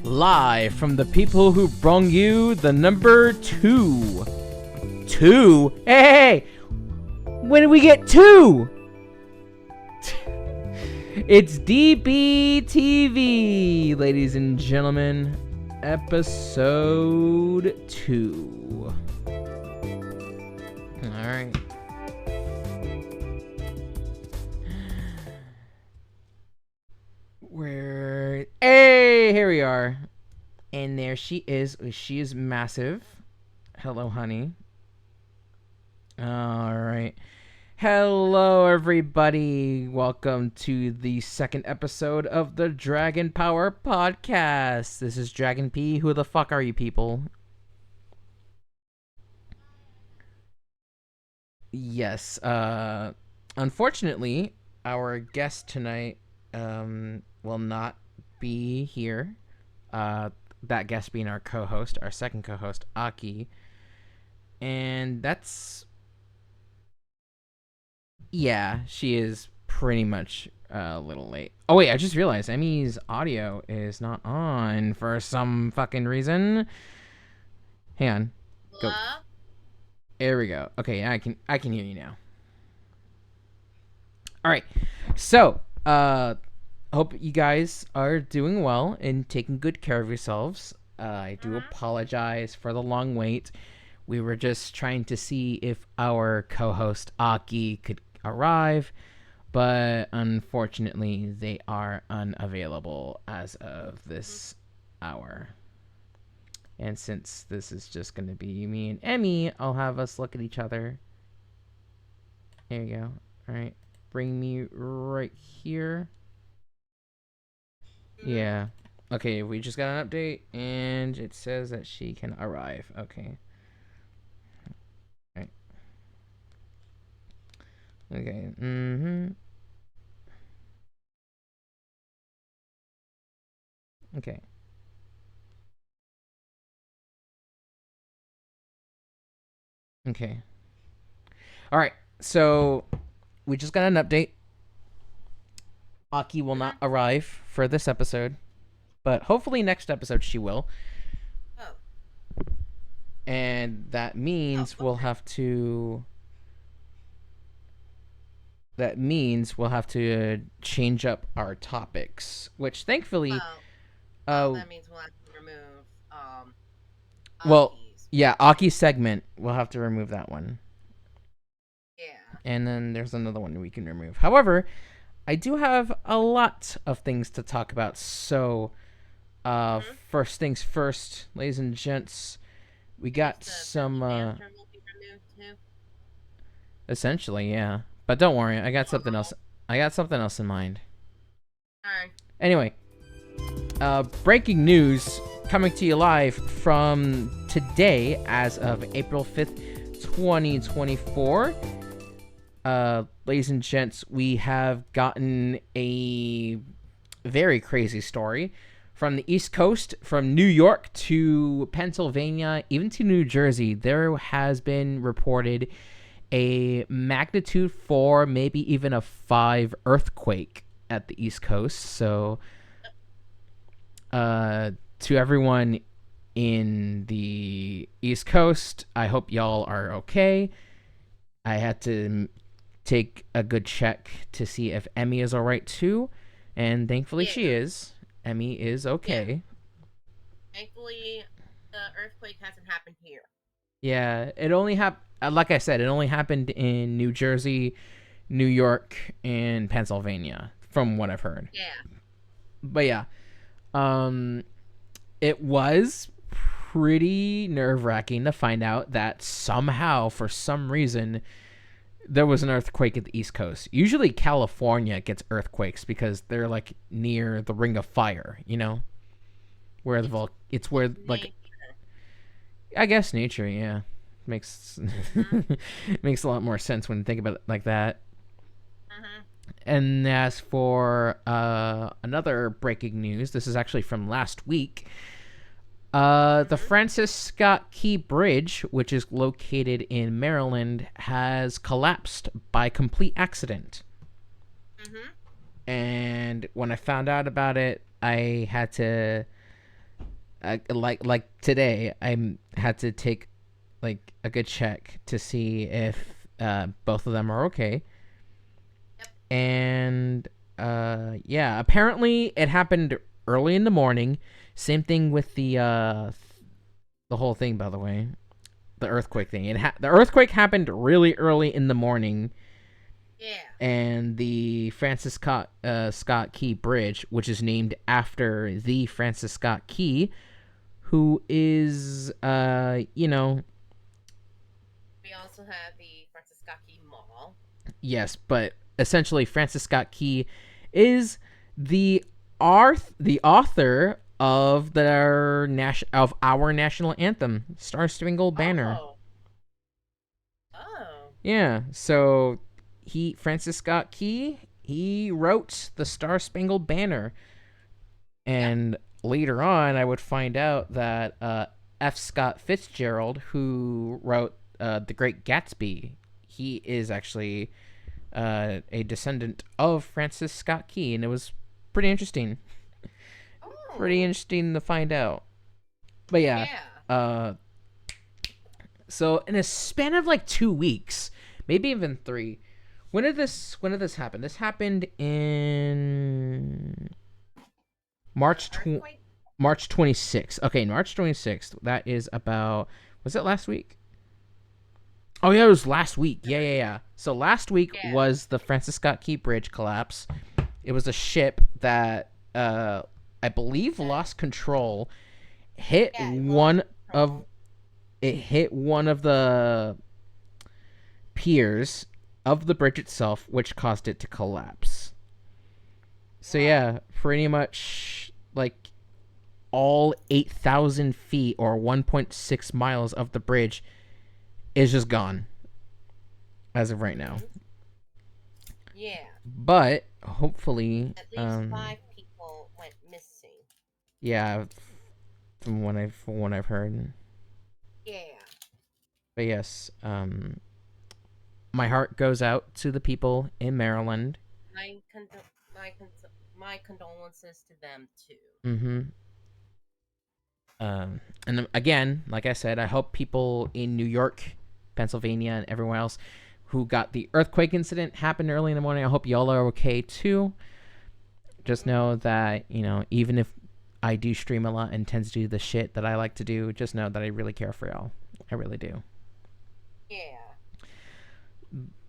Live from the people who brung you the number 2. 2? Hey! When did we get 2? It's DBTV, ladies and gentlemen. Episode 2. Alright. Hey, here we are. And there she is. She is massive. Hello, honey. Alright. Hello, everybody. Welcome to the second episode of the Dragon Power Podcast. This is Dragon P. Who the fuck are you people? Yes. Unfortunately, our guest tonight will not be here. That guest being our co-host, our second co-host, Aki. And that's... yeah, she is pretty much a little late. Oh, wait, I just realized Emmy's audio is not on for some fucking reason. Hang on. Go. There we go. Okay, yeah, I can hear you now. All right. So, hope you guys are doing well and taking good care of yourselves. I do apologize for the long wait. We were just trying to see if our co-host Aki could arrive, but unfortunately they are unavailable as of this hour. And since this is just going to be me and Emmy, I'll have us look at each other. There you go. All right. Bring me right here. Yeah. Okay, we just got an update, and it says that she can arrive. Okay. Right. Okay. Okay. Okay. All right. So we just got an update. Aki will not arrive for this episode, but hopefully next episode she will. Oh. And that means we'll have to... that means we'll have to change up our topics, which thankfully... that means we'll have to remove... well, yeah, Aki's segment, we'll have to remove that one. Yeah. And then there's another one we can remove. However, I do have a lot of things to talk about, so first things first, ladies and gents, we got some... Banter will be removed too? Essentially, yeah. But don't worry, I got something else. I got something else in mind. Alright. Anyway, breaking news coming to you live from today as of April 5th, 2024. Ladies and gents, we have gotten a very crazy story from the East Coast, from New York to Pennsylvania, even to New Jersey. There has been reported a magnitude 4, maybe even a 5 earthquake at the East Coast. So, to everyone in the East Coast, I hope y'all are okay. I had to take a good check to see if Emmy is all right too, and thankfully she is. Emmy is okay. Yeah. Thankfully, the earthquake hasn't happened here. Yeah, it only happened. Like I said, it only happened in New Jersey, New York, and Pennsylvania, from what I've heard. Yeah. But yeah, it was pretty nerve-wracking to find out that somehow, for some reason, there was an earthquake at the East Coast. Usually California gets earthquakes because they're like near the Ring of Fire, you know? Where it's where like nature. I guess nature, yeah. Makes makes a lot more sense when you think about it like that. And as for another breaking news, this is actually from last week. The Mm-hmm. Francis Scott Key Bridge, which is located in Maryland, has collapsed by complete accident. Mm-hmm. And when I found out about it, I had to like today I had to take like a good check to see if both of them are okay. Yep. And yeah, apparently it happened early in the morning. Same thing with the whole thing, by the way, the earthquake thing. The earthquake happened really early in the morning, Yeah. and the Scott Key Bridge, which is named after the Francis Scott Key, who is We also have the Franciscaki Mall. yes, but essentially Francis Scott Key is the the author of of our national anthem, Star Spangled Banner. Oh. Oh. Yeah, so Francis Scott Key, he wrote the Star Spangled Banner, Yep. and later on I would find out that F. Scott Fitzgerald, who wrote The Great Gatsby, he is actually a descendant of Francis Scott Key, and it was pretty interesting. Pretty Oh. interesting to find out. But yeah, Yeah. uh, so in a span of like 2 weeks, maybe even three. When did this happen? This happened in The March earthquake. March 26th. Okay, March 26th. That is about, was it last week? Oh yeah, it was last week. Yeah. So last week Yeah. was the Francis Scott Key Bridge collapse. It was a ship that I believe lost control, hit Yeah. It lost one of control. it hit one of the piers of the bridge itself, which caused it to collapse. So Wow. yeah, pretty much like all 8,000 feet or 1.6 miles of the bridge is just gone as of right now. Mm-hmm. Yeah. But hopefully, At least 5 people went missing. yeah, from what I've heard. Yeah. But yes, my heart goes out to the people in Maryland. My condo- my condolences to them too. Mm-hmm. And again, like I said, I hope people in New York, Pennsylvania, and everywhere else who got the earthquake incident happened early in the morning. I hope y'all are okay too. Just Mm-hmm. know that, even if I do stream a lot and tend to do the shit that I like to do, just know that I really care for y'all. I really do. Yeah.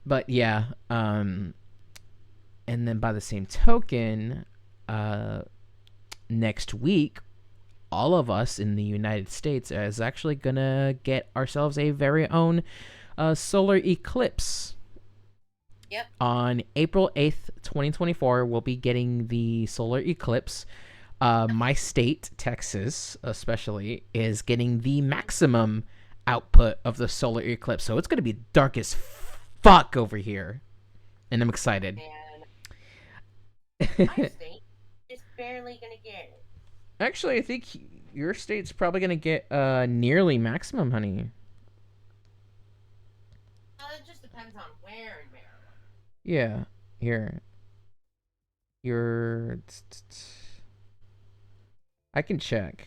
But yeah, and then by the same token, uh, next week, all of us in the United States is actually gonna get ourselves a very own solar eclipse. Yep. On April 8th, 2024, we'll be getting the solar eclipse. My state, Texas, especially, is getting the maximum output of the solar eclipse. So it's going to be dark as fuck over here. And I'm excited. And my state is barely gonna get it. Actually, I think your state's probably going to get nearly maximum, honey. It just depends on where in Maryland. Yeah. Here. Your. I can check.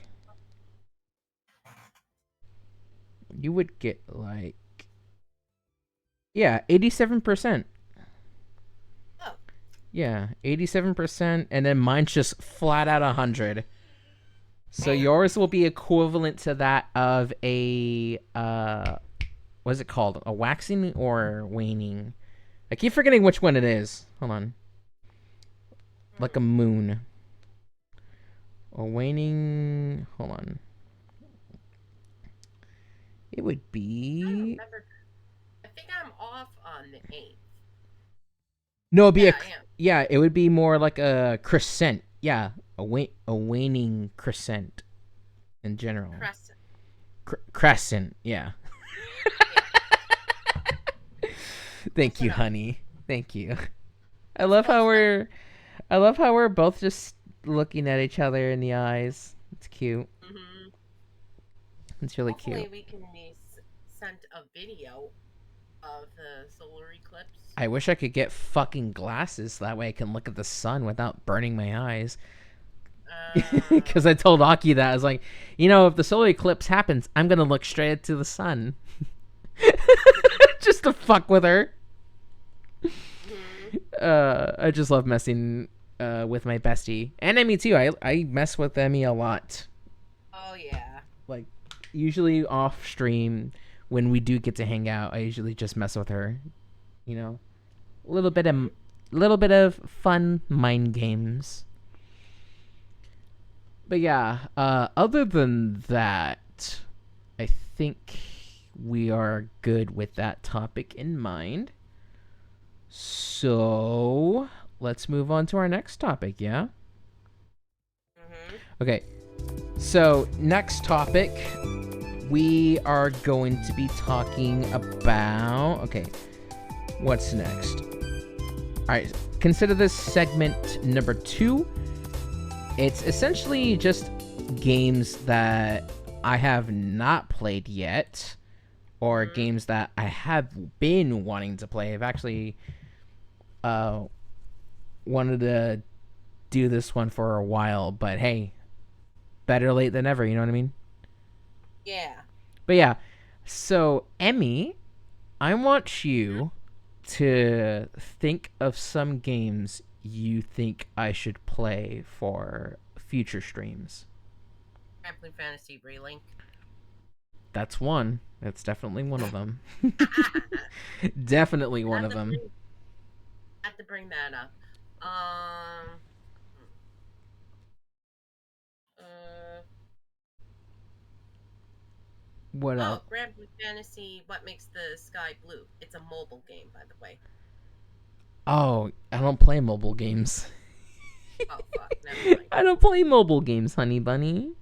You would get like. Yeah, 87%. Oh. Yeah, 87%. And then mine's just flat out 100. So Damn. yours will be equivalent to that of a. What's it called? A waxing or waning? I keep forgetting which one it is. Hold on. Like a moon. Or waning. Hold on. It would I don't be. remember. I think I'm off on the 8th. No, it'd be Yeah, a. I am. Yeah, it would be more like a crescent. Yeah, a waning crescent in general. Crescent. Crescent. Yeah. Yeah. Thank Close you, enough. honey. Thank you. I It's love called how Stunt. we're both just looking at each other in the eyes. It's cute. Hmm. It's really cute. Hopefully, we can be sent a video of the solar eclipse. I wish I could get fucking glasses so that way I can look at the sun without burning my eyes. Uh, Because I told Aki that. I was like, if the solar eclipse happens, I'm going to look straight into the sun. Just to fuck with her. mhm. I just love messing with my bestie. And Emmy, too. I mess with Emmy a lot. Oh yeah. Like, usually off stream, when we do get to hang out, I usually just mess with her. You know? A Hmm. little bit of fun mind games. But yeah, other than that, I think we are good with that topic in mind. So let's move on to our next topic, yeah? Hmm. Okay, so next topic, we are going to be talking about. Okay, what's next? All right, consider this segment number 2. It's essentially just games that I have not played yet, or Hmm. games that I have been wanting to play. I've actually uh, wanted to do this one for a while, but hey, better late than never, you know what I mean? Yeah. But yeah, so Emmy, I want you to think of some games you think I should play for future streams. Granblue Fantasy Relink. That's one. That's definitely one of them. Definitely one have of to them. bring have to bring that up. Um. Uh, What else? oh, Granblue Fantasy. What makes the sky blue? It's a mobile game, by the way. Oh, I don't play mobile games. Oh fuck. Never mind. I don't play mobile games, honey bunny.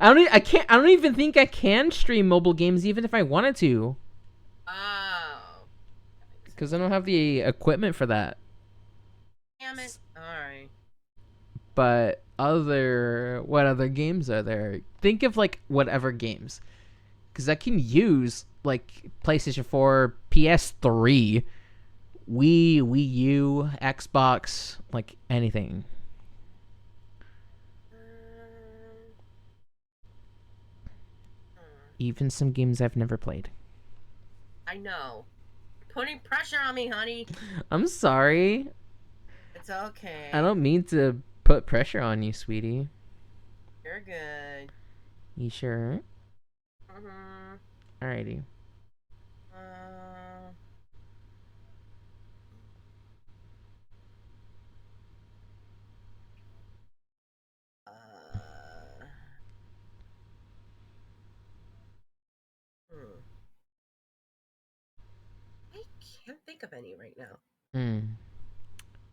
I can't. I don't even think I can stream mobile games, even if I wanted to, Oh, that makes because I sense. don't have the equipment for that. Damn it. All right. But what other games are there? Think of like whatever games, because I can use like PlayStation 4, PS3, Wii U, Xbox, like anything. Um, hmm. Even some games I've never played. I know. You're putting pressure on me, honey. I'm sorry. It's I okay. don't mean to put pressure on you, sweetie. You're good. You sure? Mm-hmm. Alrighty. Uh, uh, hmm. I can't think of any right now. Hmm.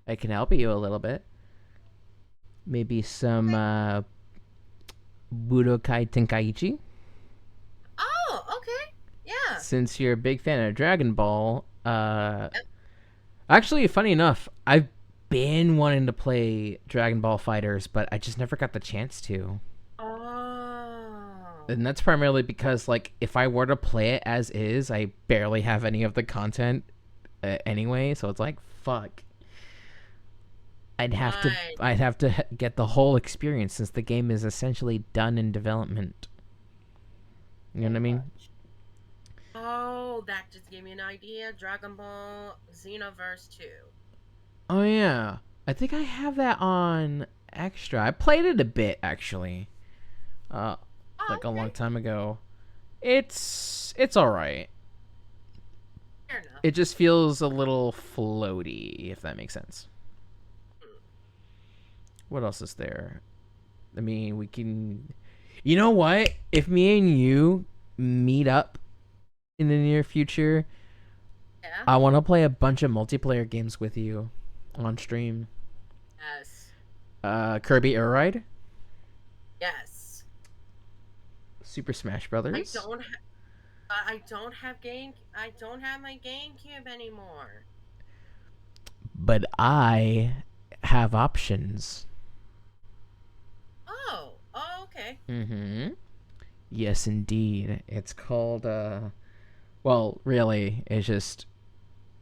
I can help you a little bit. Maybe some Okay. Budokai Tenkaichi. Oh, okay. Yeah. Since you're a big fan of Dragon Ball, Yep. actually, funny enough, I've been wanting to play Dragon Ball Fighters, but I just never got the chance to. Oh. And that's primarily because, like, if I were to play it as is, I barely have any of the content anyway. So it's like, fuck. Right. I'd have to get the whole experience since the game is essentially done in development. You know what I Pretty mean? much. Oh, that just gave me an idea. Dragon Ball Xenoverse 2. Oh yeah, I think I have that on extra. I played it a bit actually, uh, Oh, like a long okay. time ago. It's all right. Fair enough. It just feels a little floaty, if that makes sense. Hmm. What else is there? I mean, we can. You know what? If me and you meet up in the near future, Yeah. I want to play a bunch of multiplayer games with you on stream. Yes. Kirby Air Ride, Yes. Super Smash I Brothers, don't. I don't have game. I don't have my GameCube anymore. but I have options. Oh, okay. Mm-hmm. Yes, indeed. It's called, well, really, it's just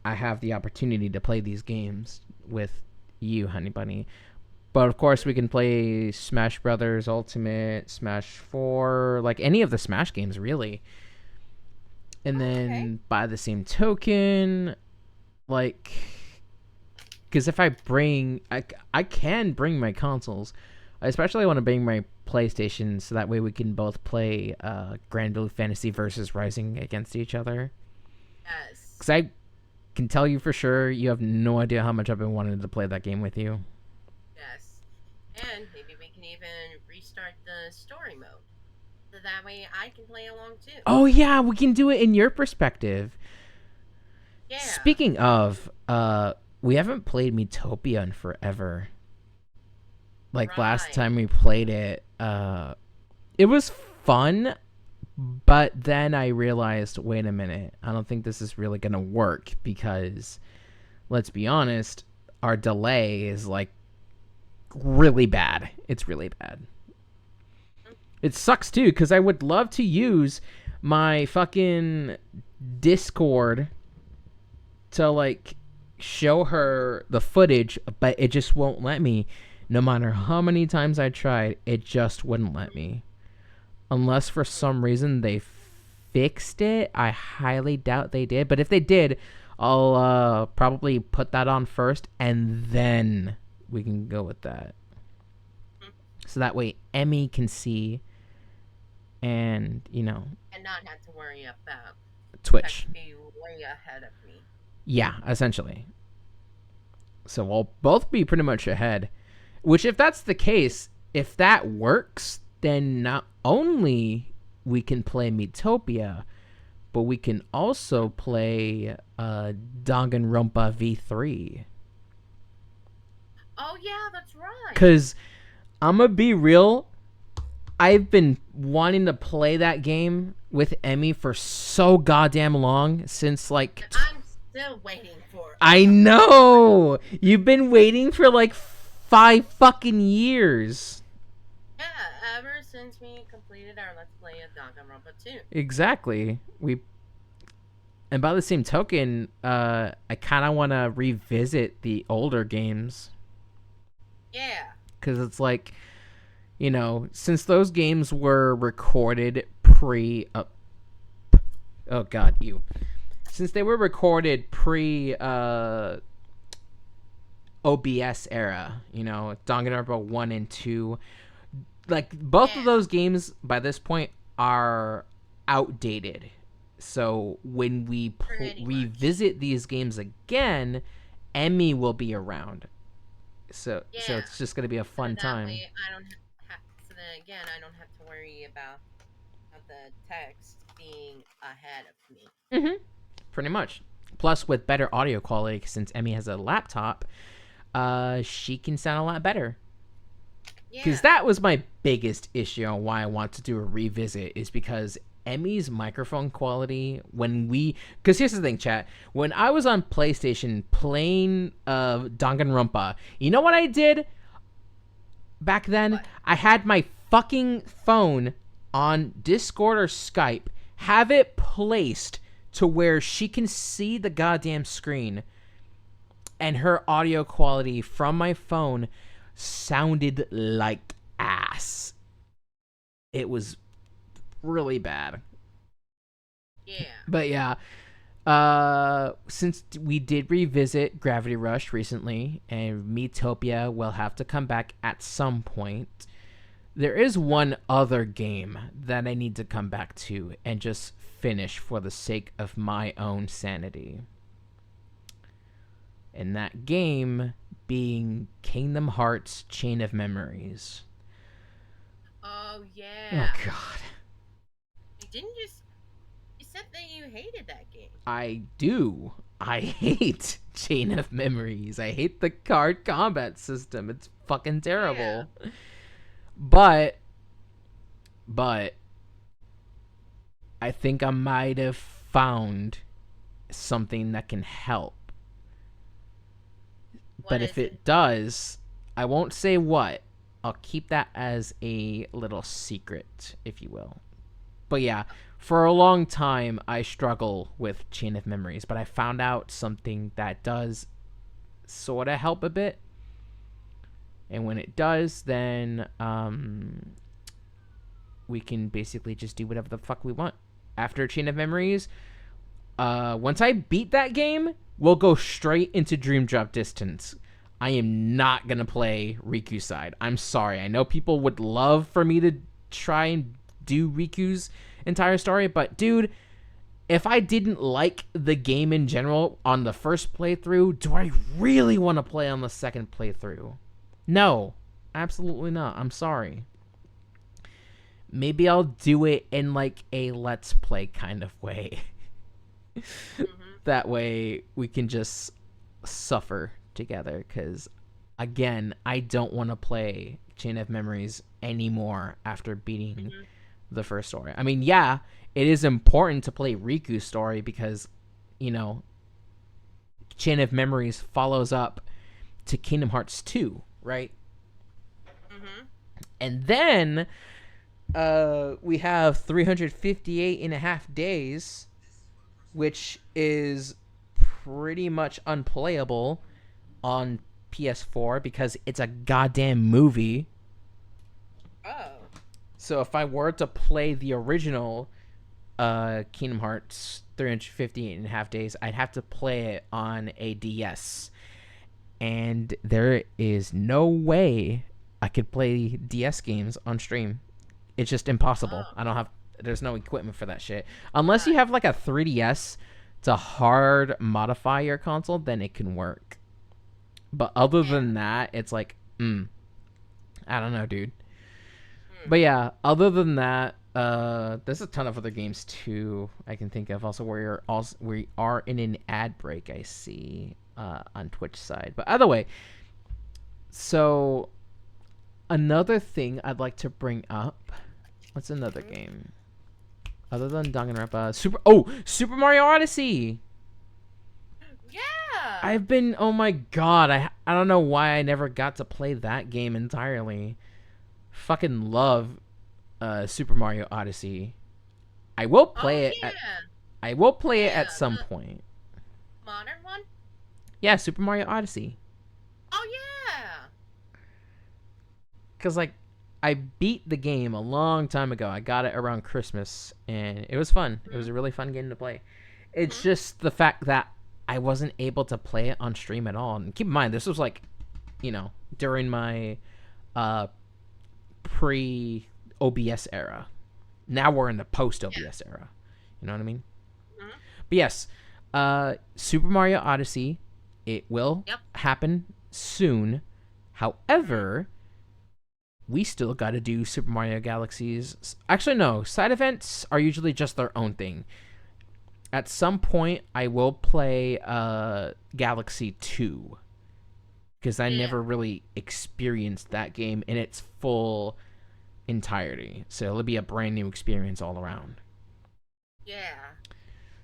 I have the opportunity to play these games with you, Honey Bunny. But of course, we can play Smash Brothers Ultimate, Smash 4, like any of the Smash games, really. And Okay. then by the same token, like, because if I can bring my consoles. I especially want to bring my PlayStation so that way we can both play Granblue Fantasy versus Rising against each other. Yes. Because I can tell you for sure, you have no idea how much I've been wanting to play that game with you. Yes. And maybe we can even restart the story mode. So that way I can play along too. Oh yeah, we can do it in your perspective. Yeah. Speaking of, we haven't played Metopia in forever. Like last Right. time we played it, it was fun, but then I realized, wait a minute, I don't think this is really gonna work because, let's be honest, our delay is like really bad. It's really bad. It sucks too because I would love to use my fucking Discord to like show her the footage, but it just won't let me. No matter how many times I tried, it just wouldn't let me. Unless for some reason they fixed it. I highly doubt they did. But if they did, I'll probably put that on first and then we can go with that. So that way Emmy can see and, And not have to worry about tech Twitch. be way ahead of me. Yeah, essentially. So we'll both be pretty much ahead. Which, if that's the case, if that works, then not only we can play Metopia, but we can also play Danganronpa V3. Oh yeah, that's right. Because I'm going to be real, I've been wanting to play that game with Emmy for so goddamn long since like. And I'm still waiting for I know! You've been waiting for like 5 fucking years. Yeah, ever since we completed our Let's Play of Danganronpa 2. Exactly. And by the same token, I kind of want to revisit the older games Yeah. because it's like, since those games were recorded pre. Oh God, you. Since they were recorded pre OBS era, Danganronpa 1 and 2, like both of Yeah. those games by this point are outdated. So when we Pretty much. revisit these games again, Emmy will be around. So Yeah. it's just gonna be a So fun that time. way I don't have. So then again, I don't have to worry about the text being ahead of me. Mm-hmm. Pretty much. Plus, with better audio quality, since Emmy has a laptop, she can sound a lot better. Because Yeah. that was my biggest issue on why I want to do a revisit is because Emmy's microphone quality because here's the thing, chat. When I was on PlayStation playing Danganronpa, you know what I did back then? What? I had my fucking phone on Discord or Skype, have it placed to where she can see the goddamn screen, and her audio quality from my phone sounded like ass. It was really bad. Yeah. But yeah, since we did revisit Gravity Rush recently, and Metopia will have to come back at some point, there is one other game that I need to come back to and just finish for the sake of my own sanity. And that game being Kingdom Hearts Chain of Memories. Oh Oh yeah. God. Didn't you said that you hated that game. I do. I hate Chain of Memories. I hate the card combat system. It's fucking Yeah. terrible. But I think I might have found something that can help. What But if is it? it does, I won't say what. I'll keep that as a little secret, if you will. But yeah, for a long time, I struggle with Chain of Memories, but I found out something that does sort of help a bit. And when it does, then we can basically just do whatever the fuck we want. After Chain of Memories, once I beat that game, we'll go straight into Dream Drop Distance. I am not gonna play Riku's side. I'm sorry. I know people would love for me to try and do Riku's entire story, but dude, if I didn't like the game in general on the first playthrough, do I really want to play on the second playthrough? No, absolutely not. I'm sorry. Maybe I'll do it in like a let's play kind of way. Mm-hmm. That way we can just suffer together, because again, I don't want to play Chain of Memories anymore after beating Mm-hmm. the first story. I mean, yeah, it is important to play Riku's story because, you know, Chain of Memories follows up to Kingdom Hearts 2, right? Mm-hmm. And then we have 358 and a half days, which is pretty much unplayable on PS4 because it's a goddamn movie. Oh. So if I were to play the original Kingdom Hearts 358 and a half days, I'd have to play it on a DS. And there is no way I could play DS games on stream. It's just impossible. Oh. I don't have. There's no equipment for that shit. Unless you God. have like a 3DS to hard modify your console, then it can work. But other Yeah. than that, it's like, I don't know, dude. Hmm. But yeah, other than that, there's a ton of other games too I can think of. Also, we are in an ad break. I see on Twitch side. But either way, so another thing I'd like to bring up. What's another Mm-hmm. game other than Danganronpa? Super Mario Odyssey. Yeah. I've been, oh my god, I don't know why I never got to play that game entirely. Fucking love Super Mario Odyssey. I will Oh play it at yeah. I will play it at Yeah. some The point. modern one. Yeah, Super Mario Odyssey. Oh yeah. Cuz like I beat the game a long time ago. I got it around Christmas and it was fun. It was Mm-hmm. a really fun game to play. It's Mm-hmm. just the fact that I wasn't able to play it on stream at all. And keep in mind, this was like, during my uh pre OBS era. Now we're in the post Yeah. OBS era. You know what I mean? Mm-hmm. But yes, Super Mario Odyssey, it will Yep. happen soon. However, we still got to do Super Mario Galaxies. Actually, no. Side events are usually just their own thing. At some point, I will play Galaxy 2 because I Yeah. never really experienced that game in its full entirety. So it'll be a brand new experience all around. Yeah.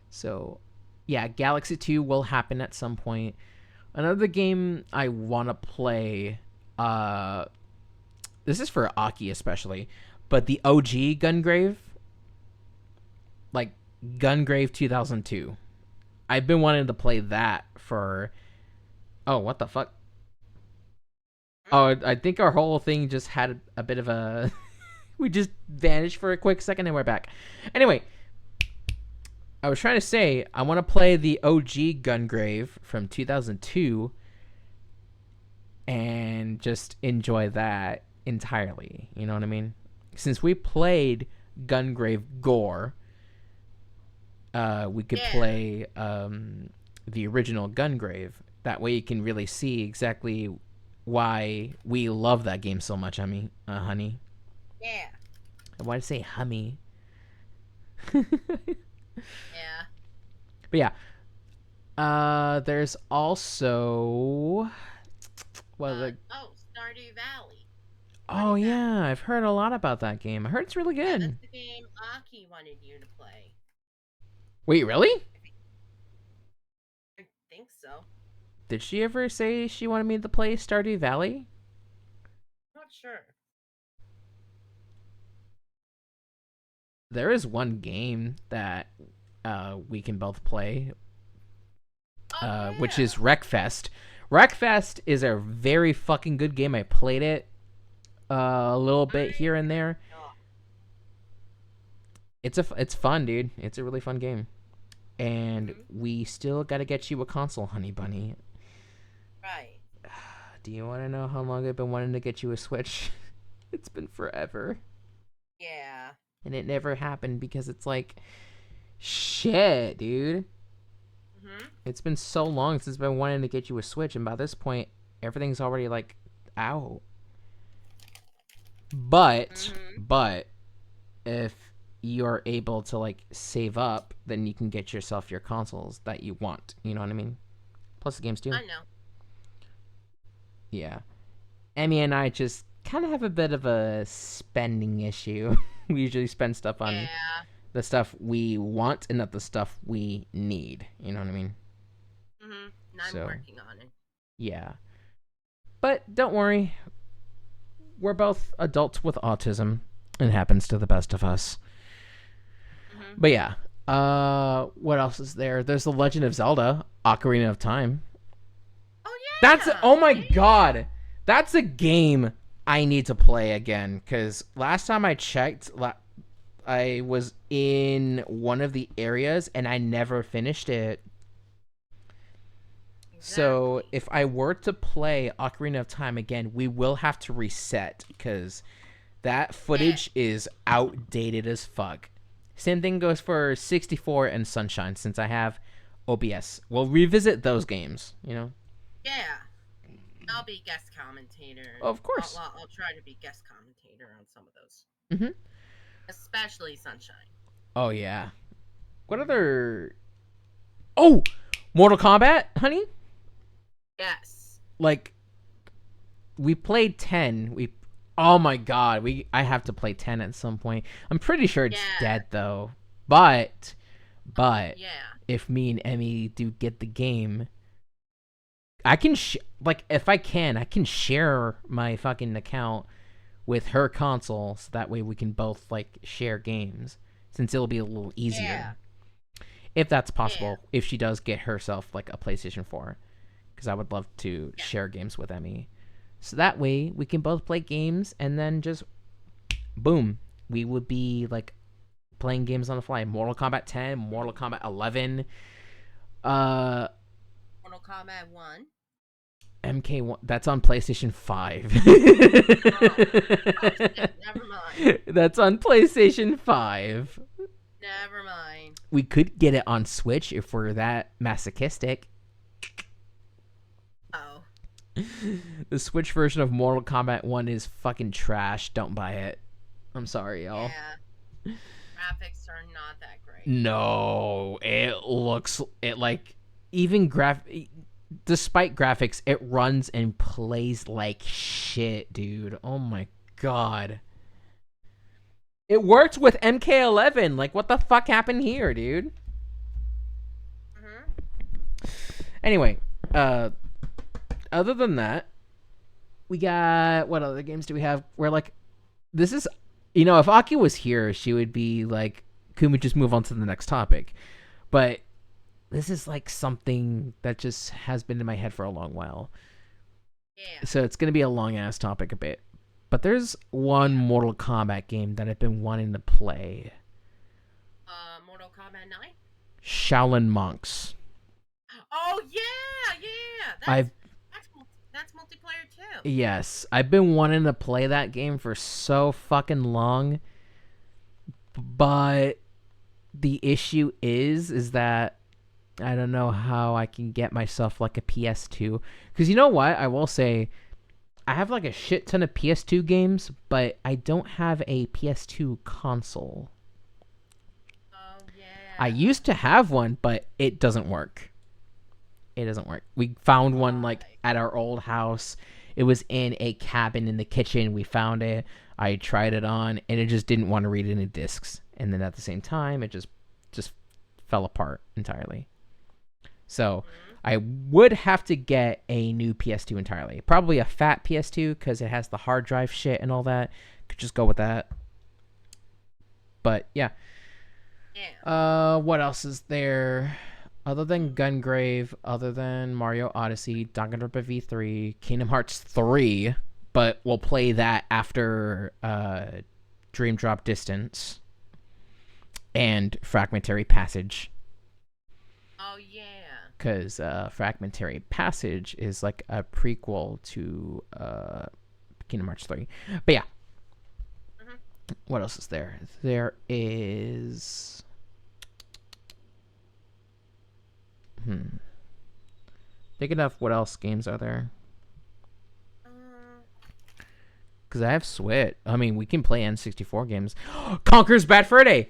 So, yeah, Galaxy 2 will happen at some point. Another game I want to play, this is for Aki especially, but the OG Gungrave, like Gungrave 2002. I've been wanting to play that for. Oh, what the fuck? Mm. Oh, I think our whole thing just had a bit of a. We just vanished for a quick second and we're back. Anyway, I was trying to say I want to play the OG Gungrave from 2002 and just enjoy that entirely. You know what I mean? Since we played Gungrave Gore, we could Yeah. play the original Gungrave. That way you can really see exactly why we love that game so much, honey. Yeah. Why did I say hummy? Yeah. But yeah, there's also Oh, Stardew Valley. What oh is that? yeah, I've heard a lot about that game. I heard it's really Yeah, good. that's the game Aki wanted you to play. Wait, really? I think so. Did she ever say she wanted me to play Stardew Valley? Not sure. There is one game that we can both play, Oh yeah. which is Wreckfest. Wreckfest is a very fucking good game. I played it a little bit here and there. It's fun, dude. It's a really fun game. And we still got to get you a console, honey bunny. Right. Do you want to know how long I've been wanting to get you a Switch? It's been forever. Yeah. And it never happened because it's like, shit, dude. It's been so long since I've been wanting to get you a Switch, and by this point, everything's already like out. But if you're able to like save up, then you can get yourself your consoles that you want. You know what I mean? Plus the games too. I know. Yeah. Emmy and I just kind of have a bit of a spending issue. We usually spend stuff on the stuff we want and not the stuff we need. You know what I mean? And I'm working on it. Yeah. But don't worry. We're both adults with autism. It happens to the best of us. But yeah. What else is there? There's The Legend of Zelda, Ocarina of Time. Oh yeah. Oh my god. That's a game I need to play again, because last time I checked, I was in one of the areas and I never finished it. Exactly. So if I were to play Ocarina of Time again, we will have to reset, because that footage is outdated as fuck. Same thing goes for 64 and Sunshine, since I have OBS. We'll revisit those games, you know? Yeah. I'll be guest commentator. Of course. I'll try to be guest commentator on some of those. Especially Sunshine. Oh, yeah. What other... Oh! Mortal Kombat, honey? Yes. Like, we played 10. Oh my god, I have to play 10 at some point. I'm pretty sure it's dead, though. But, if me and Emmy do get the game... I can, if I can share my fucking account with her console, so that way we can both, like, share games, since it'll be a little easier. If that's possible, if she does get herself, like, a PlayStation 4. Because I would love to share games with Emmy. So that way, we can both play games, and then just, boom, we would be, like, playing games on the fly. Mortal Kombat 10, Mortal Kombat 11, Mortal Kombat 1. MK1, that's on PlayStation 5. Never mind. That's on PlayStation 5. Never mind. We could get it on Switch if we're that masochistic. Oh. The Switch version of Mortal Kombat 1 is fucking trash. Don't buy it. I'm sorry, y'all. Yeah. Graphics are not that great. No, despite graphics, it runs and plays like shit, dude. Oh my god. It worked with MK11. Like, what the fuck happened here, dude? Anyway, other than that, we got... What other games do we have? Where, like, this is... You know, if Aki was here, she would be like, can we just move on to the next topic? But... this is like something that just has been in my head for a long while. Yeah. So it's going to be a long-ass topic a bit. But there's one Mortal Kombat game that I've been wanting to play. Mortal Kombat 9? Shaolin Monks. Oh, yeah! That's multiplayer too. Yes. I've been wanting to play that game for so fucking long. But the issue is that I don't know how I can get myself like a PS2. Because you know what? I will say, I have like a shit ton of PS2 games, but I don't have a PS2 console. Oh, yeah. I used to have one, but it doesn't work. It doesn't work. We found one like at our old house. It was in a cabin in the kitchen. We found it. I tried it on, and it just didn't want to read any discs. And then at the same time, it just fell apart entirely. So I would have to get a new PS2 entirely. Probably a fat PS2 because it has the hard drive shit and all that. Could just go with that. But yeah. Yeah. What else is there? Other than Gungrave, other than Mario Odyssey, Danganronpa V3, Kingdom Hearts 3, but we'll play that after Dream Drop Distance and Fragmentary Passage. Oh yeah. Because Fragmentary Passage is like a prequel to Kingdom Hearts 3. But yeah, Mhm. what else is there? There is. Thinking of what else games are there? Uh, Because I have Switch. I mean, we can play N64 games. Conker's Bad Fur Day!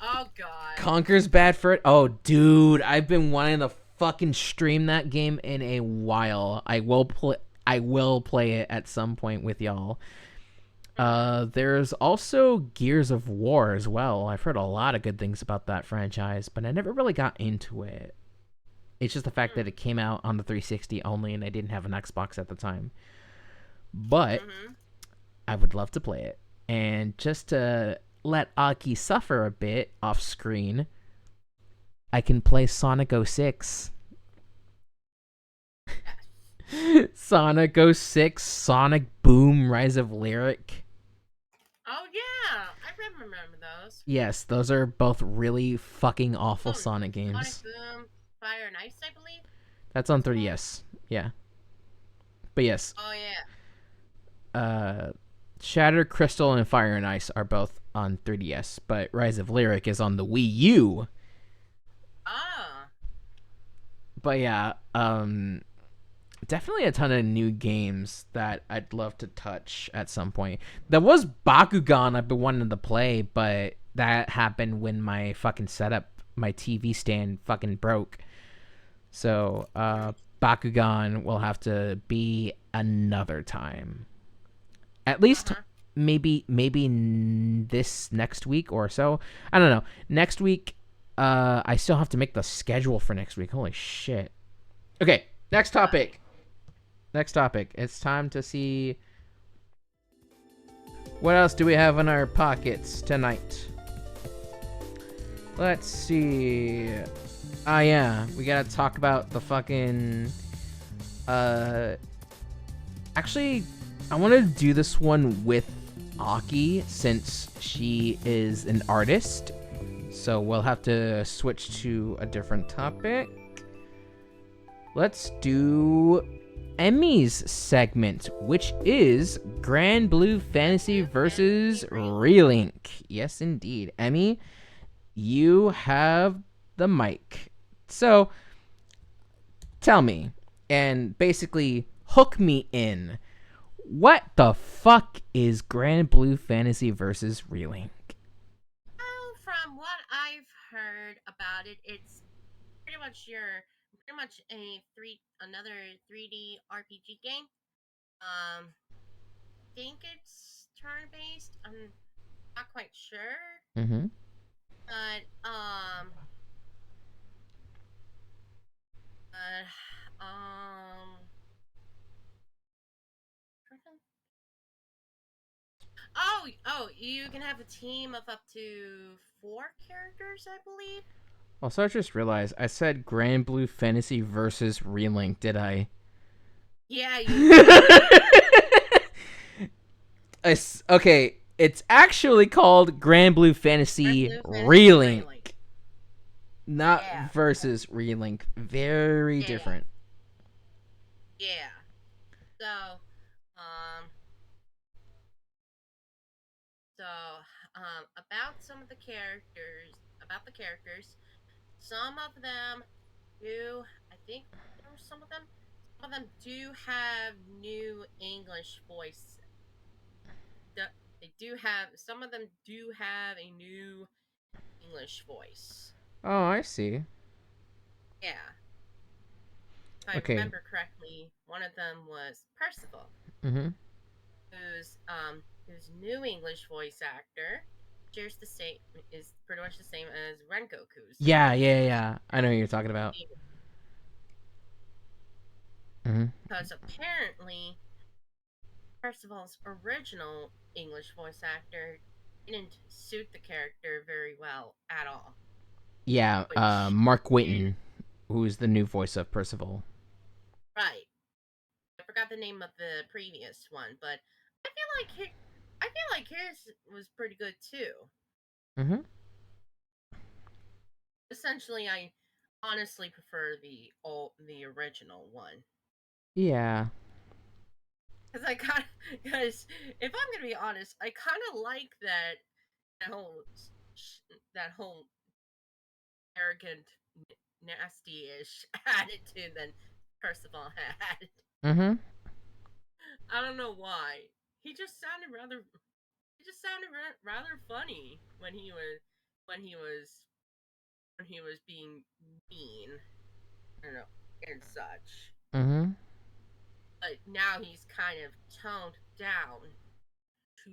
oh god. Conker's Bad Fur. Oh, dude, I've been wanting to fucking stream that game in a while. I will play. I will play it at some point with y'all. There's also Gears of War as well. I've heard a lot of good things about that franchise, but I never really got into it. It's just the fact that it came out on the 360 only, and I didn't have an Xbox at the time. But Mhm. I would love to play it. And just to let Aki suffer a bit off screen, I can play Sonic 06. Yes. Sonic 06, Sonic Boom, Rise of Lyric. Oh yeah. I remember those. Yes, those are both really fucking awful Oh, Sonic Sonic games. Boom, Fire and Ice, I believe. That's on 3DS. Yeah. But yes, Oh yeah. uh, Shattered Crystal and Fire and Ice are both on 3DS, but Rise of Lyric is on the Wii U. Ah. But yeah, definitely a ton of new games that I'd love to touch at some point. There was Bakugan I've been wanting to play, but that happened when my fucking setup, my TV stand fucking broke. So, Bakugan will have to be another time. At least Uh-huh. maybe this next week or so. I don't know. Next week, I still have to make the schedule for next week. Holy shit. Okay, next topic. Next topic. It's time to see what else do we have in our pockets tonight. Let's see. Ah, yeah, we gotta talk about the fucking. Actually, I want to do this one with Aki since she is an artist. So we'll have to switch to a different topic. Let's do Emmy's segment, which is Granblue Fantasy versus Relink. Yes, indeed. Emmy, you have the mic. So, tell me, and basically hook me in. What the fuck is Granblue Fantasy versus Relink? Well, from what I've heard about it, it's pretty much another 3D RPG game. Think it's turn based. I'm not quite sure, Mm-hmm. but but oh, you can have a team of up to 4 characters, I believe. Also, I just realized I said Granblue Fantasy versus Relink, did I? Yeah, you did. Okay, it's actually called Granblue Fantasy Blue Fantasy Relink, Relink. not Yeah, versus Relink. Very yeah, different. yeah. So, um, so, about some of the characters, about the characters, some of them do, I think, some of them do have new English voice. They do have, some of them do have a new English voice. Oh, I see. Yeah. If I Okay. remember correctly, one of them was Percival, Mm-hmm. whose new English voice actor shares the same is pretty much the same as Rengoku's. Yeah. I know who you're talking about. Mm-hmm. because apparently Percival's original English voice actor didn't suit the character very well at all. Yeah, Which Mark is Whitten, who is the new voice of Percival. right. I forgot the name of the previous one, but I feel like his was pretty good too. Mm-hmm. Essentially, I honestly prefer the original one Yeah. because because if I'm gonna be honest, I kind of like that whole that whole arrogant, nasty-ish attitude that Percival had. Mm-hmm. I don't know why. He just sounded rather. He just sounded rather funny when he was when he was being mean. I don't know and such. Mm-hmm. But now he's kind of toned down to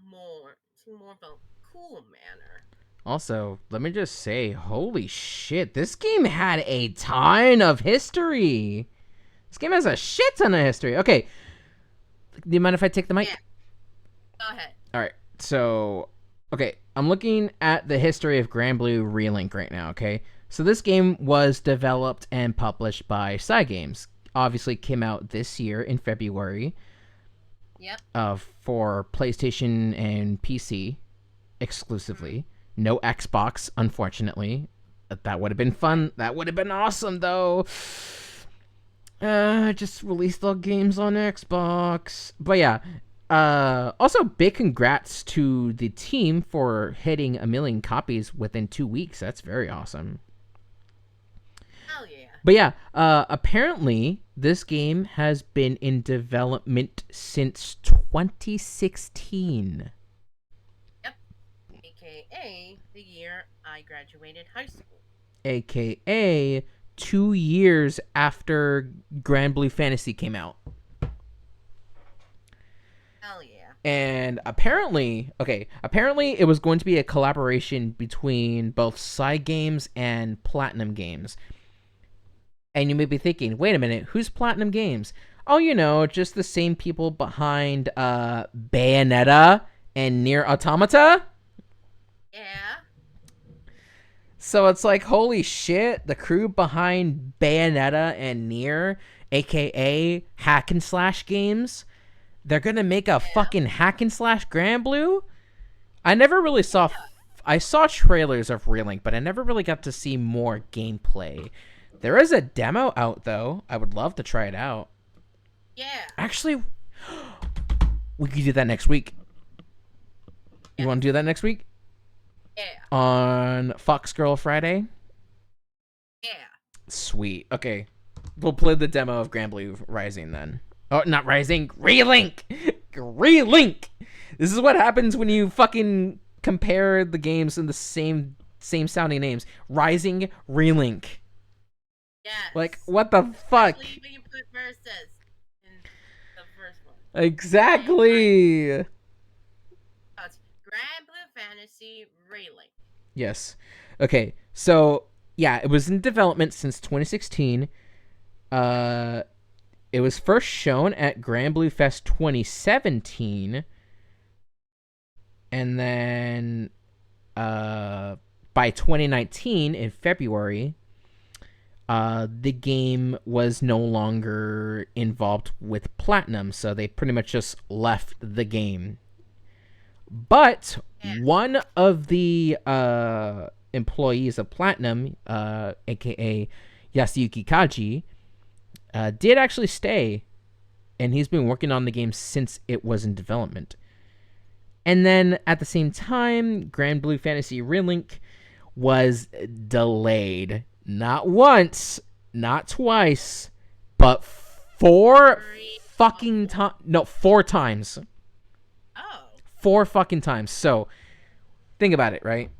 more of a cool manner. Also, let me just say, holy shit, this game had a ton of history. This game has a shit ton of history. Okay, do you mind if I take the Yeah, mic? go ahead. All right. So, okay, I'm looking at the history of Granblue Relink right now. Okay, so this game was developed and published by Cygames. Obviously, came out this year in February. Yep. For PlayStation and PC exclusively. No Xbox, unfortunately. That would have been fun. That would have been awesome, though. Just released the games on Xbox. But yeah. Also, big congrats to the team for hitting 1 million copies within 2 weeks. That's very awesome. Hell yeah. But yeah, apparently this game has been in development since 2016. Yep. AKA the year I graduated high school. AKA 2 years after Granblue Fantasy came out. Hell yeah. And apparently it was going to be a collaboration between both Cygames and Platinum Games. And you may be thinking, wait a minute, who's Platinum Games? Oh, just the same people behind Bayonetta and Nier Automata. Yeah. So it's like, holy shit, the crew behind Bayonetta and Nier, aka Hack and Slash games, they're gonna make a fucking Hack and Slash Granblue? I never really saw. I saw trailers of Relink, but I never really got to see more gameplay. There is a demo out, though. I would love to try it out. Yeah. Actually, we could do that next week. You want to do that next week? Yeah. On Fox Girl Friday? Yeah. Sweet. Okay. We'll play the demo of Granblue Rising then. Oh, not Rising. Relink! Relink! This is what happens when you fucking compare the games in the same sounding names. Rising, Relink. Yes. Like, what the fuck? Especially when you put verses in the first one. Exactly. It's Granblue Fantasy Relink. Yes. Okay. So, yeah, it was in development since 2016. It was first shown at Granblue Fest 2017. And then by 2019 in February, the game was no longer involved with Platinum, so they pretty much just left the game. But one of the employees of Platinum, aka Yasuyuki Kaji, did actually stay, and he's been working on the game since it was in development. And then at the same time, Granblue Fantasy Relink was delayed. Not once, not twice, but four times. Oh. 4 fucking times. So, think about it, right?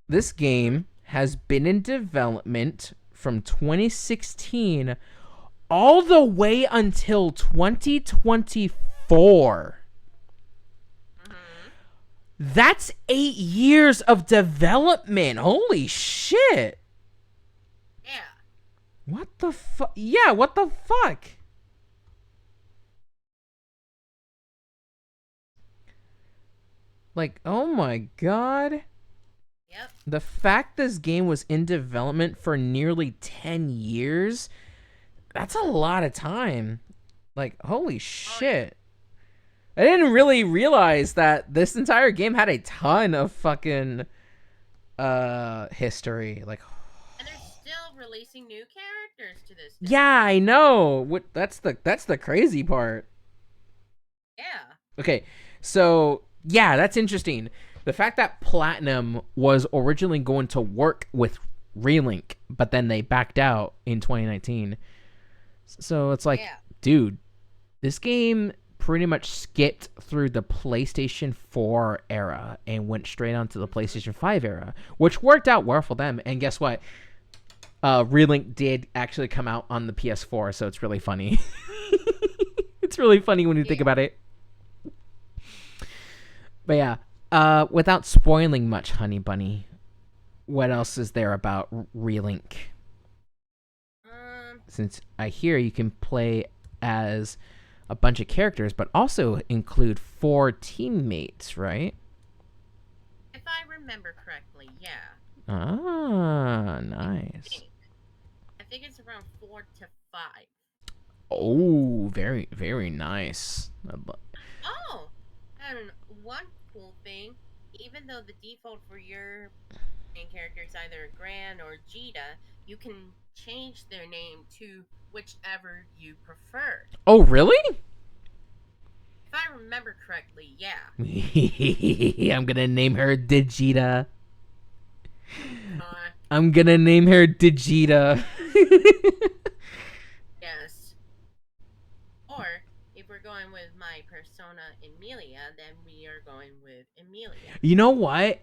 This game has been in development from 2016 all the way until 2024. That's 8 years of development. Holy shit. Yeah. What the fuck? Yeah, what the fuck? Like, oh my god. Yep. The fact this game was in development for nearly 10 years, that's a lot of time. Like, holy Oh yeah. shit. I didn't really realize that this entire game had a ton of fucking history. Like, And they're still releasing new characters to this yeah, day. I know. What that's the crazy part. Yeah. Okay, so yeah, that's interesting. The fact that Platinum was originally going to work with Relink, but then they backed out in 2019. So it's like, Yeah. dude, this game pretty much skipped through the PlayStation 4 era and went straight onto the Mm-hmm. PlayStation 5 era, which worked out well for them. And guess what? Relink did actually come out on the PS4, so it's really funny. It's really funny when you think Yeah. about it. But yeah, without spoiling much, Honey Bunny, what else is there about Relink? Um. Since I hear you can play as a bunch of characters, but also include 4 teammates, right? If I remember correctly, yeah. Ah, I nice. think. I think it's around 4 to 5. Oh, very, very nice. Oh, and one cool thing, even though the default for your main character is either Gran or Jita, you can change their name to whichever you prefer. Oh, really? If I remember correctly, yeah. I'm gonna name her Digita. Uh, I'm gonna name her Digita. yes. Or if we're going with my persona Emilia, then we are going with Emilia. You know what?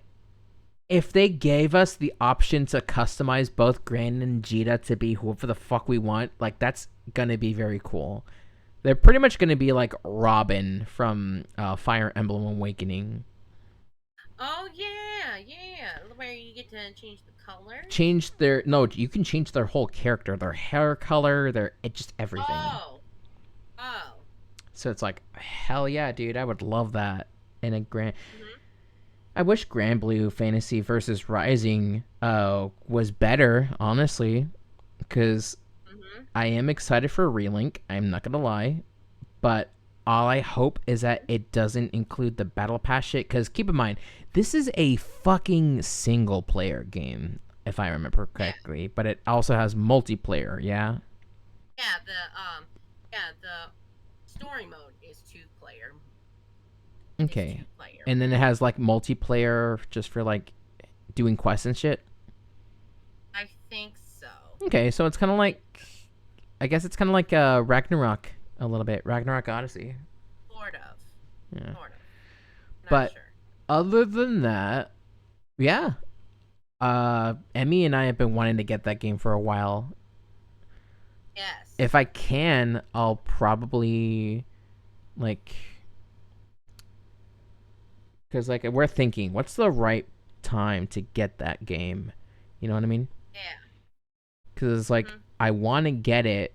If they gave us the option to customize both Gran and Jita to be whoever the fuck we want, like that's gonna be very cool. They're pretty much gonna be like Robin from Fire Emblem Awakening. Oh yeah, yeah. Where you get to change the color. Change their no, you can change their whole character, their hair color, their just everything. Oh, oh. So it's like hell yeah, dude, I would love that. In a Gran, Mhm. I wish Granblue Fantasy versus Rising was better, honestly, because Mhm. I am excited for Relink. I'm not gonna lie, but all I hope is that it doesn't include the battle pass shit. Because keep in mind, this is a fucking single player game, if I remember Yeah, correctly. But it also has multiplayer. Yeah. yeah. The story mode is 2 player. Is Okay. 2 player. And then it has like multiplayer just for like doing quests and shit. I think so. Okay, so it's kind of like, I guess it's kind of like Ragnarok a little bit, Ragnarok Odyssey. Sort of. Yeah. Sort of. Not But sure. other than that, yeah. Emmy and I have been wanting to get that game for a while. Yes. If I can, I'll probably like, because like we're thinking, what's the right time to get that game? You know what I mean? Yeah. Because it's like Mhm. I want to get it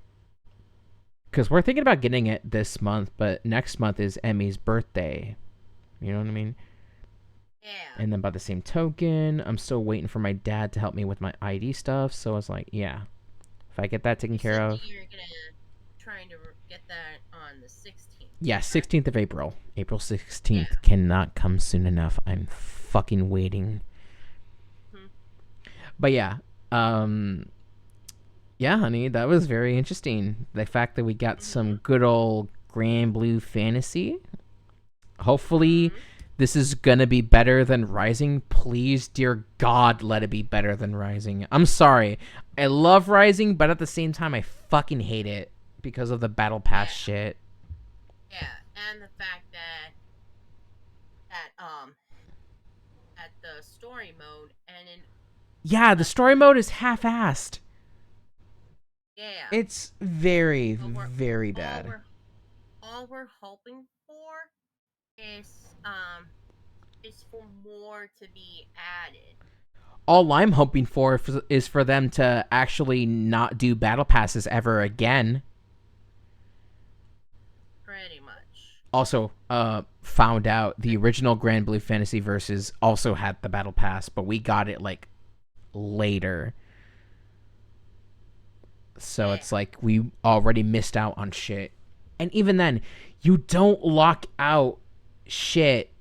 because we're thinking about getting it this month, but next month is Emmy's birthday. You know what I mean? Yeah. And then by the same token, I'm still waiting for my dad to help me with my ID stuff. So it's like, yeah, if I get that taken You care said of, that you're gonna trying to get that on the 16th. yeah, Correct? 16th of April. April Yeah. 16th cannot come soon enough. I'm fucking waiting. Mhm. But yeah, um, yeah, honey, that was very interesting. The fact that we got some Mhm. good old Granblue Fantasy. Hopefully, Mhm. this is gonna be better than Rising. Please, dear God, let it be better than Rising. I'm sorry. I love Rising, but at the same time, I fucking hate it because of the Battle Pass Yeah. shit. Yeah. And the fact that that at the story mode and in Yeah, the the story mode is half-assed. yeah. It's very, But we're very all bad. we're all we're hoping for is is for more to be added. All I'm hoping for is for them to actually not do Battle Passes ever again. Pretty much. also found out the original Granblue Fantasy Versus also had the battle pass, but we got it like later. So it's like we already missed out on shit. And even then, you don't lock out shit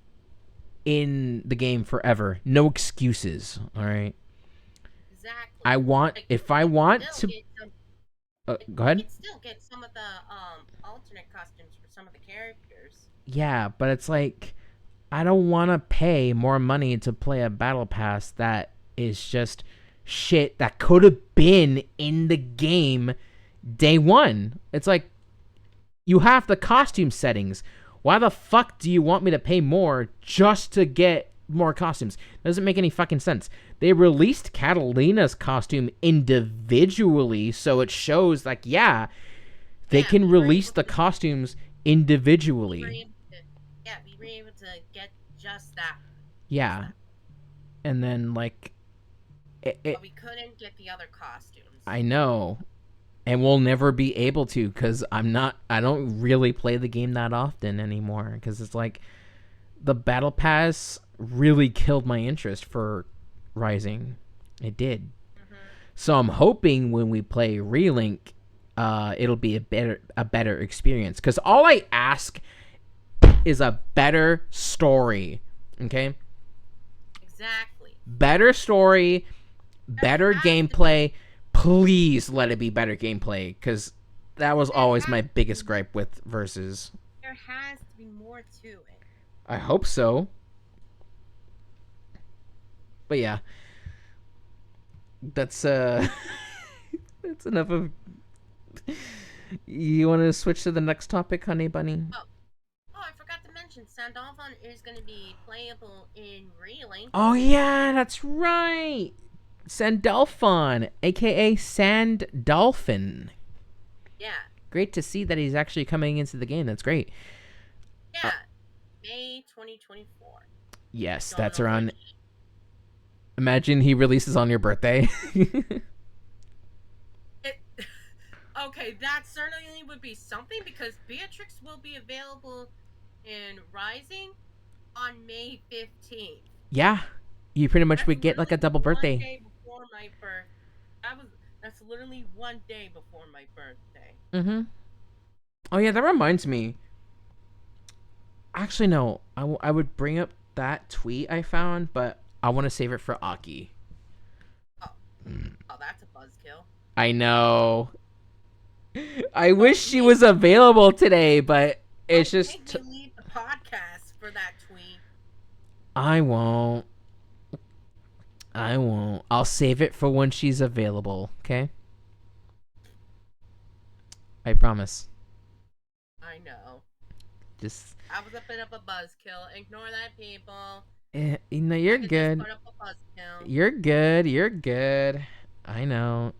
in the game forever. No excuses, all right? Exactly. I want Like, if I want to go ahead. You can still get some of the alternate costumes for some of the characters. Yeah, but it's like I don't want to pay more money to play a battle pass that is just shit that could have been in the game day one. It's like you have the costume settings. Why the fuck do you want me to pay more just to get more costumes? Doesn't make any fucking sense. They released Catalina's costume individually, so it shows like, yeah, they can release the costumes individually. We were able to get just that. Yeah. And then like but we couldn't get the other costumes. I know. And we'll never be able to because I don't really play the game that often anymore because it's like the battle pass really killed my interest for Rising. It did. Mm-hmm. So I'm hoping when we play Relink, it'll be a better experience because all I ask is a better story. Okay. Exactly. Better story, better gameplay. Please let it be better gameplay because that was always my biggest gripe with Versus. There has to be more to it. I hope so. But yeah, that's that's enough of. You want to switch to the next topic, honey bunny? Oh, I forgot to mention, Sandalphon is going to be playable in Relink. Oh yeah, that's right. Sandalphon, aka Sand Dolphin. Yeah. Great to see that he's actually coming into the game. That's great. Yeah. May 2024. Yes, that's around. Imagine he releases on your birthday. Okay, that certainly would be something because Beatrix will be available in Rising on May 15th. Yeah. You pretty much would get like a double birthday. 1 day before my birthday. That's literally 1 day before my birthday. Mm-hmm. Oh yeah, that reminds me. Actually, no. I would bring up that tweet I found, but I want to save it for Aki. Oh, that's a buzzkill. I know. I wish she was available today, but it's just. Make me leave the podcast for that tweet. I won't. I'll save it for when she's available, okay? I promise. I know. Just. I was a bit of a buzzkill. Ignore that, people. You know, you're good. You're good. You're good. I know.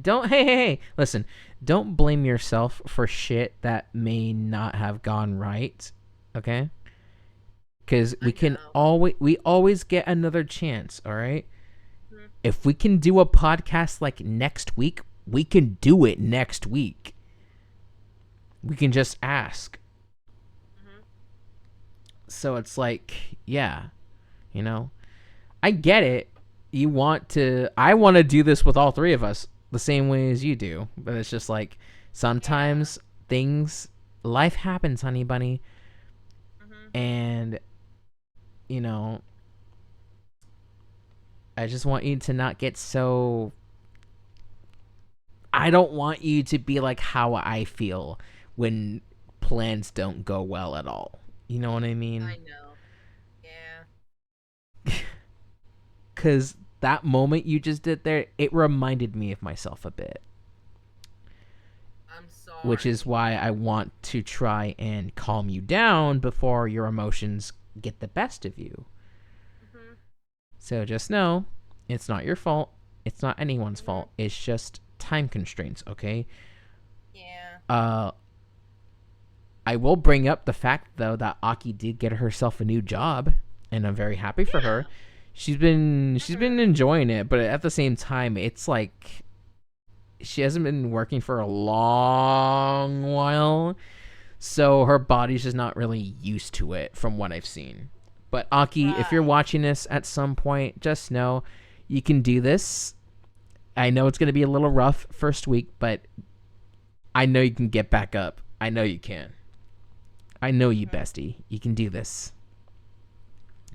Hey. Listen, don't blame yourself for shit that may not have gone right, okay? Because we always get another chance, all right? Mm-hmm. If we can do a podcast like next week, we can do it next week. We can just ask. Mm-hmm. So it's like, yeah, you know, I get it. I want to do this with all three of us the same way as you do, but it's just like sometimes life happens, honey bunny. Mm-hmm. And you know, I just want you to not get so. I don't want you to be like how I feel when plans don't go well at all. You know what I mean? I know. Yeah. Because that moment you just did there, it reminded me of myself a bit. I'm sorry. Which is why I want to try and calm you down before your emotions get the best of you. Mm-hmm. So just know, it's not your fault. It's not anyone's fault. It's just time constraints, okay? Yeah. I will bring up the fact, though, that Aki did get herself a new job, and I'm very happy for her. She's been enjoying it, but at the same time, it's like she hasn't been working for a long while. So her body's just not really used to it from what I've seen. But Aki, if you're Right. watching this at some point, just know you can do this. I know it's going to be a little rough first week, but I know you can get back up. I know you can. I know you, Mhm. bestie. You can do this.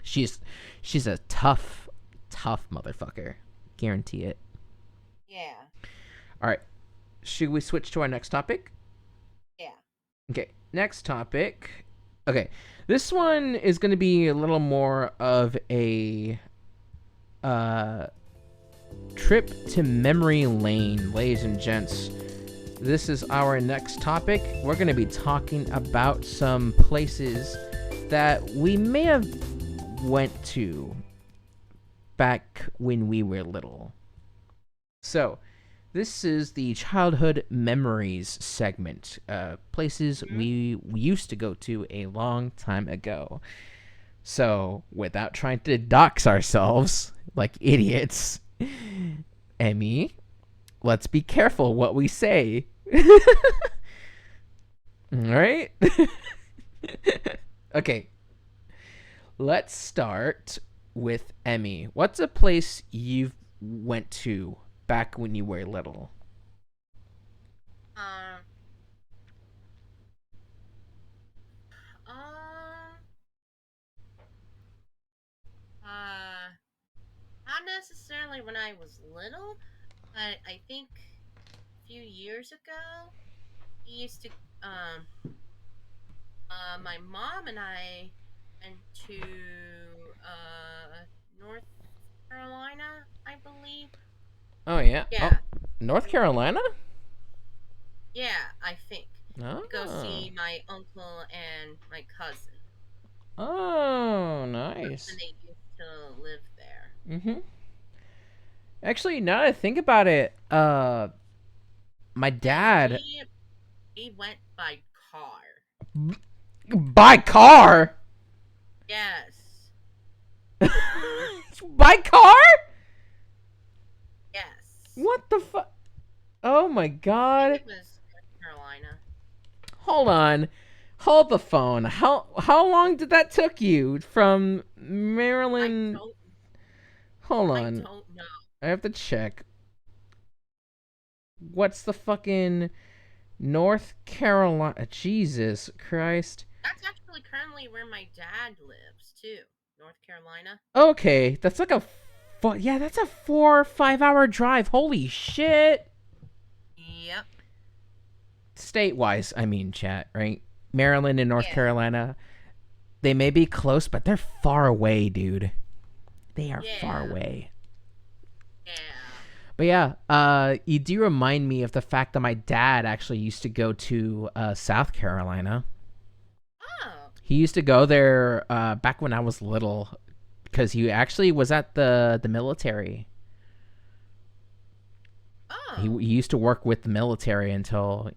She's she's a tough motherfucker. Guarantee it. Yeah. All right. Should we switch to our next topic? Yeah. Okay. Next topic. Okay. This one is going to be a little more of a uh, trip to memory lane, ladies and gents. This is our next topic. We're going to be talking about some places that we may have went to back when we were little. So, this is the childhood memories segment. Places Mhm. we used to go to a long time ago. So, without trying to dox ourselves like idiots, Emmy, let's be careful what we say. All right? Okay, let's start with Emmy. What's a place you've went to back when you were little? Um. Um. Uh. Not necessarily when I was little, but I think a few years ago, we used to. Um. My mom and I went to North Carolina, I believe. Oh yeah. Oh, Yeah. North Carolina? Yeah, I think. To go Oh. see my uncle and my cousin. Oh, And nice. they used to live there. Mhm. Actually, now that I think about it, my And dad we went by car. by car. Yes. By car? Yes. What the fuck? Oh my I think god. it was North Carolina. Hold on. Hold the phone. How long did that took you from I Maryland? don't Hold I on. don't know. I have to check. What's the fucking North Carolina? Jesus Christ. That's actually currently where my dad lives too. North Carolina. Okay, that's like a yeah, that's a 4 or 5 hour drive. Holy shit. Yep. State wise, I mean, chat, right? Maryland and North Yeah. Carolina, they may be close, but they're far away, dude. They are far Yeah. away. Yeah. But yeah, you do remind me of the fact that my dad actually used to go to South Carolina. Oh. He used to go there back when I was little because he actually was at the military. He Oh. used to work with the military until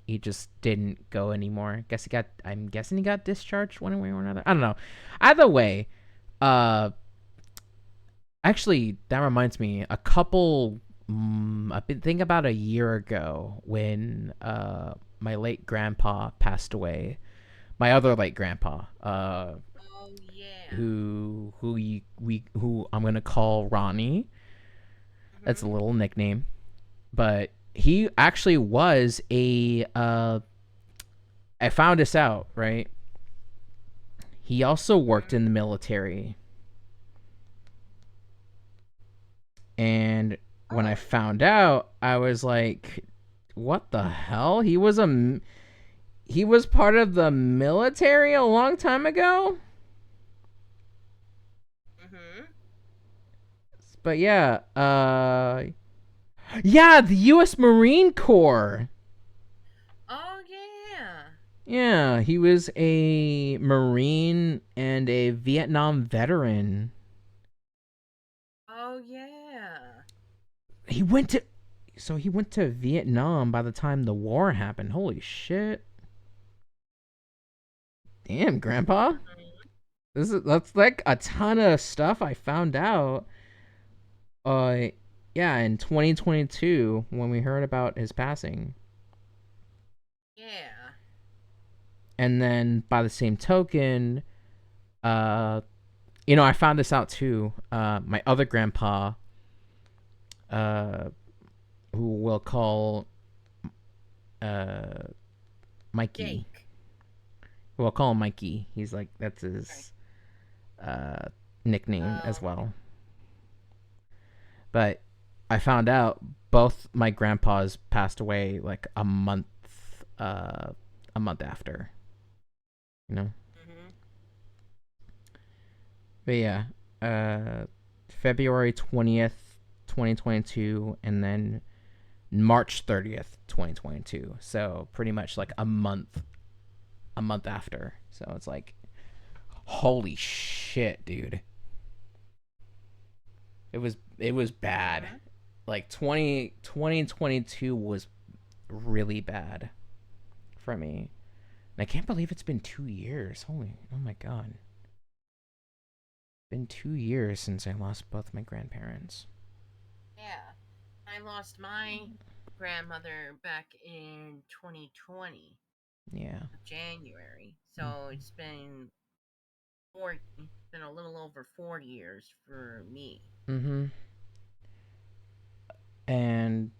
he just didn't go anymore. Guess he got. I'm guessing he got discharged one way or another. I don't know. Either way, uh, actually, that reminds me. A couple, I think about a year ago when my late grandpa passed away. My other late grandpa, Oh yeah. who I'm gonna call Ronnie. That's a Mhm. little nickname, but he actually was a. I found this out right. He also worked Mhm. in the military, and when I Oh. found out, I was like, "What the hell? He was part of the military a long time ago." Mhm. But yeah, yeah, the U.S. Marine Corps. Oh yeah. Yeah, he was a Marine and a Vietnam veteran. Oh yeah. He went to he went to Vietnam by the time the war happened. Holy shit. Damn, grandpa. Mhm. That's like a ton of stuff I found out. Uh yeah, in 2022 when we heard about his passing. Yeah. And then by the same token, uh, you know, I found this out too. My other grandpa, uh, who we'll call uh, Mikey. Jake. We'll call him Mikey. He's like that's Right. his uh, nickname as Oh. well. But I found out both my grandpas passed away like uh, a month after. You know. Mhm. But yeah, uh, February 20th, 2022, and then March 30th, 2022. So pretty much like a month after. So it's like, holy shit, dude. It was bad. Mhm. Like 2022 was really bad for me. And I can't believe it's been 2 years. Oh my god. Been 2 years since I lost both my grandparents. Yeah. I lost my grandmother back in 2020 Yeah. of January. So it's been a little over 4 years for me. Mm-hmm. And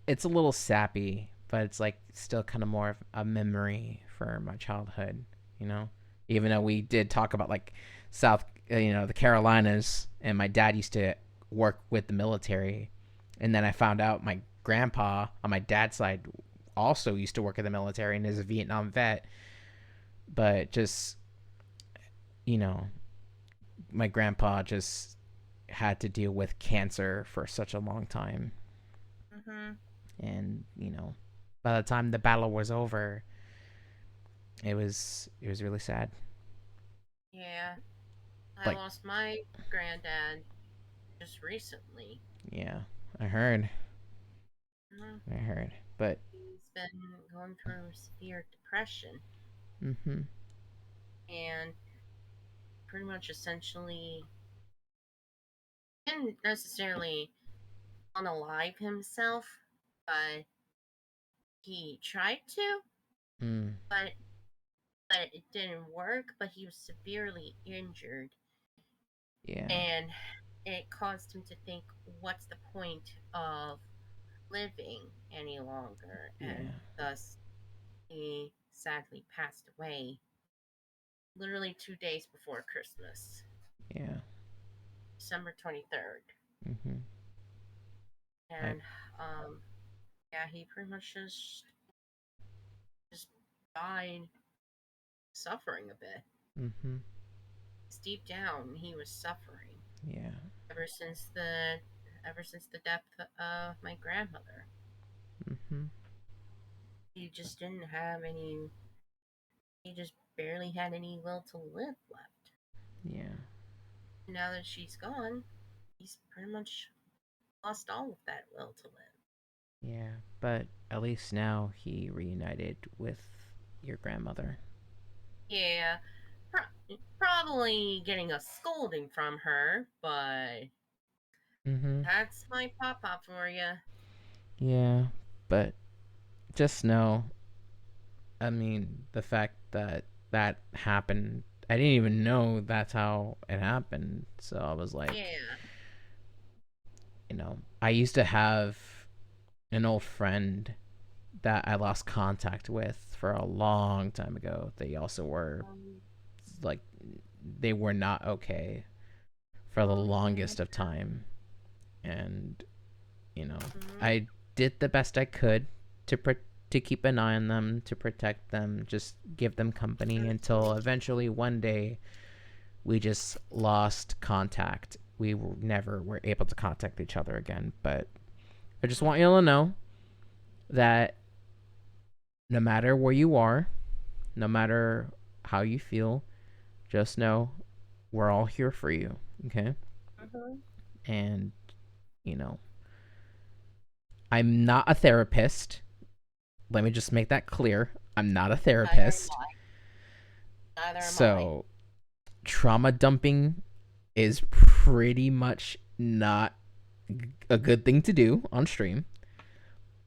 it's a little sappy, but it's like still kind of more of a memory for my childhood, you know? Even though we did talk about like South, the Carolinas, and my dad used to work with the military. And then I found out my grandpa on my dad's side also used to work in the military and is a Vietnam vet. But just, you know, my grandpa just had to deal with cancer for such a long time. Mhm. And, by the time the battle was over, it was really sad. Yeah. I Like, lost my granddad just recently. yeah, I heard. Mhm. I heard. But He's been going through severe depression mhm. and pretty much essentially didn't necessarily unalive himself, but he tried to, Mm, but it didn't work. But he was severely injured, yeah. and it caused him to think, "What's the point of living any longer?" And Yeah. thus, he sadly passed away literally 2 days before Christmas, Yeah. December 23rd. Mhm. I And yeah, he pretty much just died suffering a bit. mhm. 'Cause deep down, he was suffering Yeah. ever since the ever since the death of my grandmother. Mhm. He just didn't have any. He just barely had any will to live left. Yeah. Now that she's gone, he's pretty much lost all of that will to live. Yeah. But at least now he reunited with your grandmother. Yeah, probably getting a scolding from her, but Mhm. that's my papa for you. Yeah. But just know, I mean, the fact that that happened, I didn't even know that's how it happened. So I was like, Yeah. I used to have an old friend that I lost contact with for a long time ago. They also were Um, like, they were not okay for the oh yeah. longest of time. And, you know, Mhm. I did the best I could to to keep an eye on them, to protect them, just give them company until Mhm. eventually one day we just lost contact. We never were able to contact each other again. But I just want you Mhm. to know that no matter where you are, no matter how you feel, just know we're all here for you. Okay? Mhm. And, you know, I'm not a therapist. Let me just make that clear. I'm not a Neither am therapist. I. Neither am I. So, trauma dumping is pretty much not a good thing to do on stream.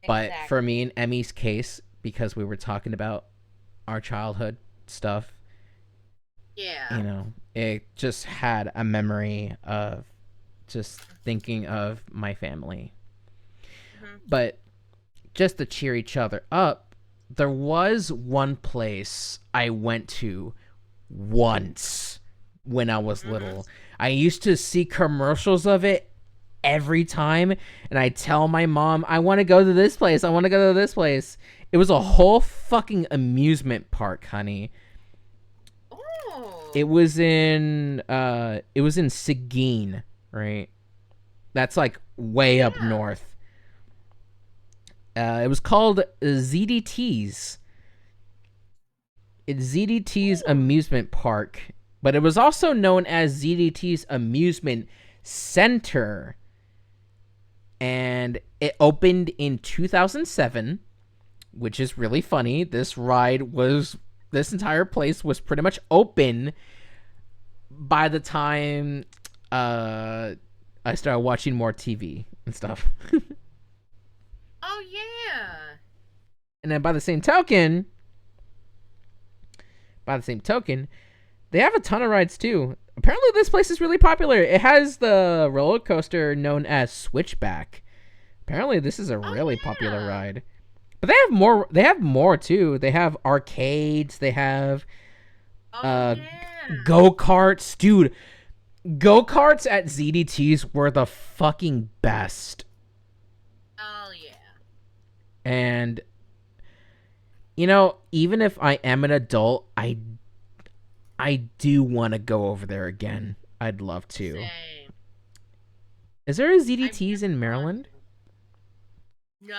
But for me Exactly. and Emmy's case, because we were talking about our childhood stuff. Yeah. It just had a memory of just thinking of my family. Mm-hmm. But just to cheer each other up, there was one place I went to once when I was Mm-hmm. little. I used to see commercials of it every time, and I tell my mom, I want to go to this place. I want to go to this place. It was a whole fucking amusement park, honey. Oh. It was in Seguin, right? That's like way up Yeah. north. It was called ZDT's. It's ZDT's Oh. amusement park, but it was also known as ZDT's amusement center, and it opened in 2007, which is really funny. This entire place was pretty much open by the time I started watching more TV and stuff. Oh yeah. And then by the same token, they have a ton of rides too. Apparently, this place is really popular. It has the roller coaster known as Switchback. Apparently, this is a Oh really popular yeah. ride. But they have more. They have more too. They have arcades. They have Oh uh, yeah. go karts, dude. Go karts at ZDTs were the fucking best. Oh yeah. And even if I am an adult, I do want to go over there again. I'd love to. Same. Is there a I've ZDTs in never gone Maryland? to. No.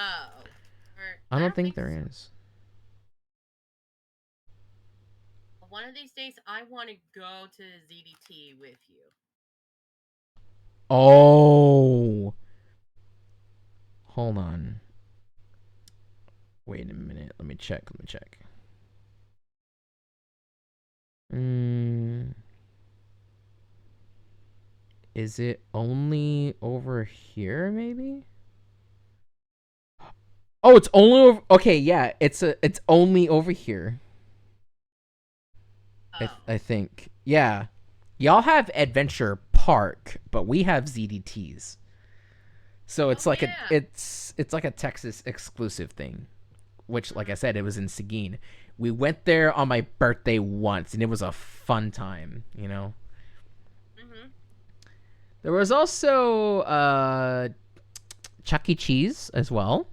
Or I I don't don't think think there so. is. One of these days, I want to go to ZDT with you. Oh, hold on. Wait a minute. Let me check. Mm, is it only over here? Maybe. Oh, it's only over. Okay, yeah. It's only over here. Oh. I think. Yeah. Y'all have Adventure Park, but we have ZDTs. So Oh yeah. it's like a Texas exclusive thing, which, like I said, it was in Seguin. We went there on my birthday once, and it was a fun time. Mm-hmm. There was also Chuck E. Cheese as well.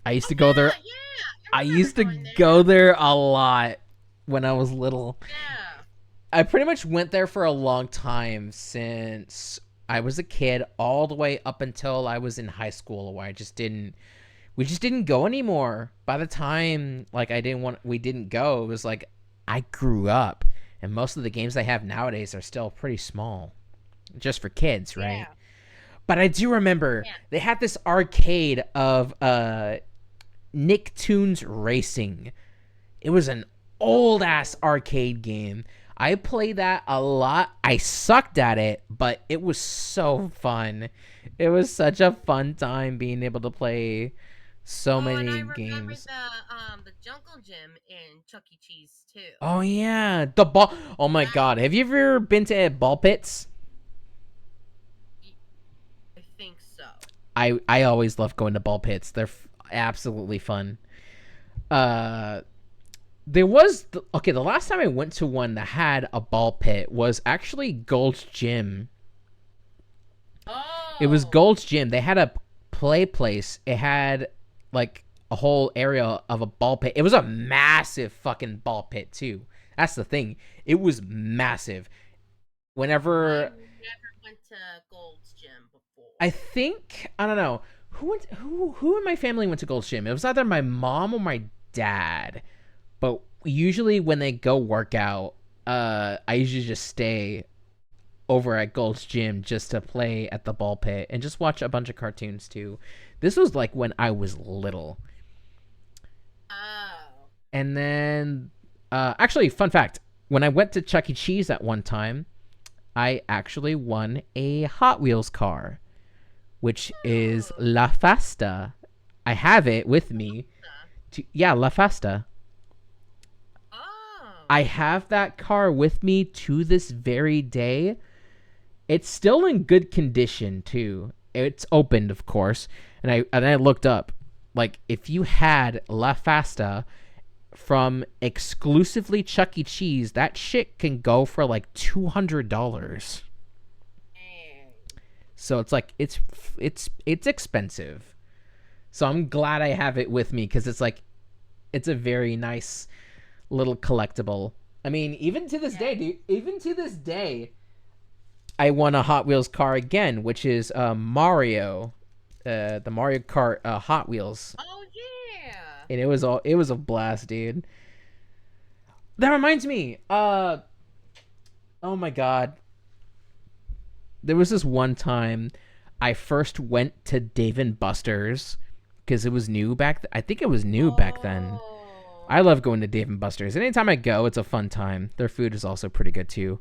I used Oh to go there. yeah, yeah. I I remember used to going go there. there a lot when I was little. Yeah. I pretty much went there for a long time since I was a kid, all the way up until I was in high school, where we just didn't go anymore. By the time we didn't go, it was like I grew up, and most of the games they have nowadays are still pretty small, just for kids, right? Yeah. But I do remember Yeah. they had this arcade of Nicktoons Racing. It was an old ass Oh. arcade game. I played that a lot. I sucked at it, but it was so fun. It was such a fun time being able to play so Oh, and I many remember games. the jungle gym in Chuck E. Cheese too. Oh yeah, the ball. Oh my That god, have you ever been to ball pits? I think so. I always love going to ball pits. They're absolutely fun. Uh, the last time I went to one that had a ball pit was actually Gold's Gym. It was Oh. Gold's Gym. They had a play place. It had like a whole area of a ball pit. It was a massive fucking ball pit too. That's the thing. It was massive. I Whenever never went to Gold's Gym before. I don't know who in my family went to Gold's Gym. It was either my mom or my dad. But usually when they go work out, I usually just stay over at Gold's Gym just to play at the ball pit and just watch a bunch of cartoons too. This was like when I was little. Oh. And then actually fun fact, when I went to Chuck E. Cheese at one time, I actually won a Hot Wheels car, which is Oh. La Fasta. I have it with me. Yeah, La Festa. Oh. I have that car with me to this very day. It's still in good condition too. It's opened, of course, and I looked up, like, if you had La Fasta from exclusively Chuck E. Cheese, that shit can go for like $200. Dang. So it's like it's expensive. So I'm glad I have it with me because it's like it's a very nice little collectible. I mean, even to this Yeah. day, dude, even to this day, I won a Hot Wheels car again, which is Mario, the Mario Kart Hot Wheels, Oh yeah. and it was a blast, dude. That reminds me, oh my god, there was this one time I first went to Dave and Buster's because it was new I think it was new back then. Oh. I love going to Dave and Buster's. Anytime I go, it's a fun time. Their food is also pretty good too.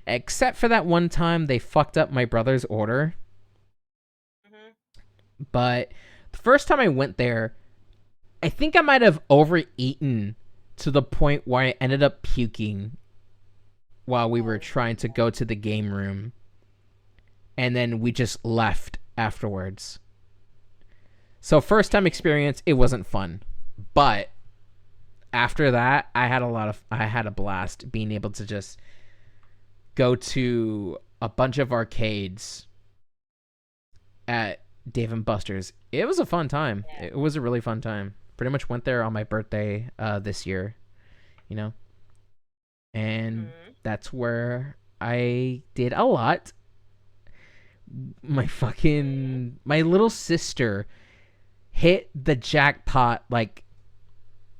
Except for that one time they fucked up my brother's order. Mhm. But the first time I went there, I think I might have overeaten to the point where I ended up puking while we were Oh. trying to go to the game room. And then we just left afterwards. So first time experience, it wasn't fun. But after that, I had a blast being able to just go to a bunch of arcades at Dave and Buster's. It was a fun time. Yeah. It was a really fun time. Pretty much went there on my birthday this year, you know. And Mhm. that's where I did a lot. Mhm. My little sister hit the jackpot like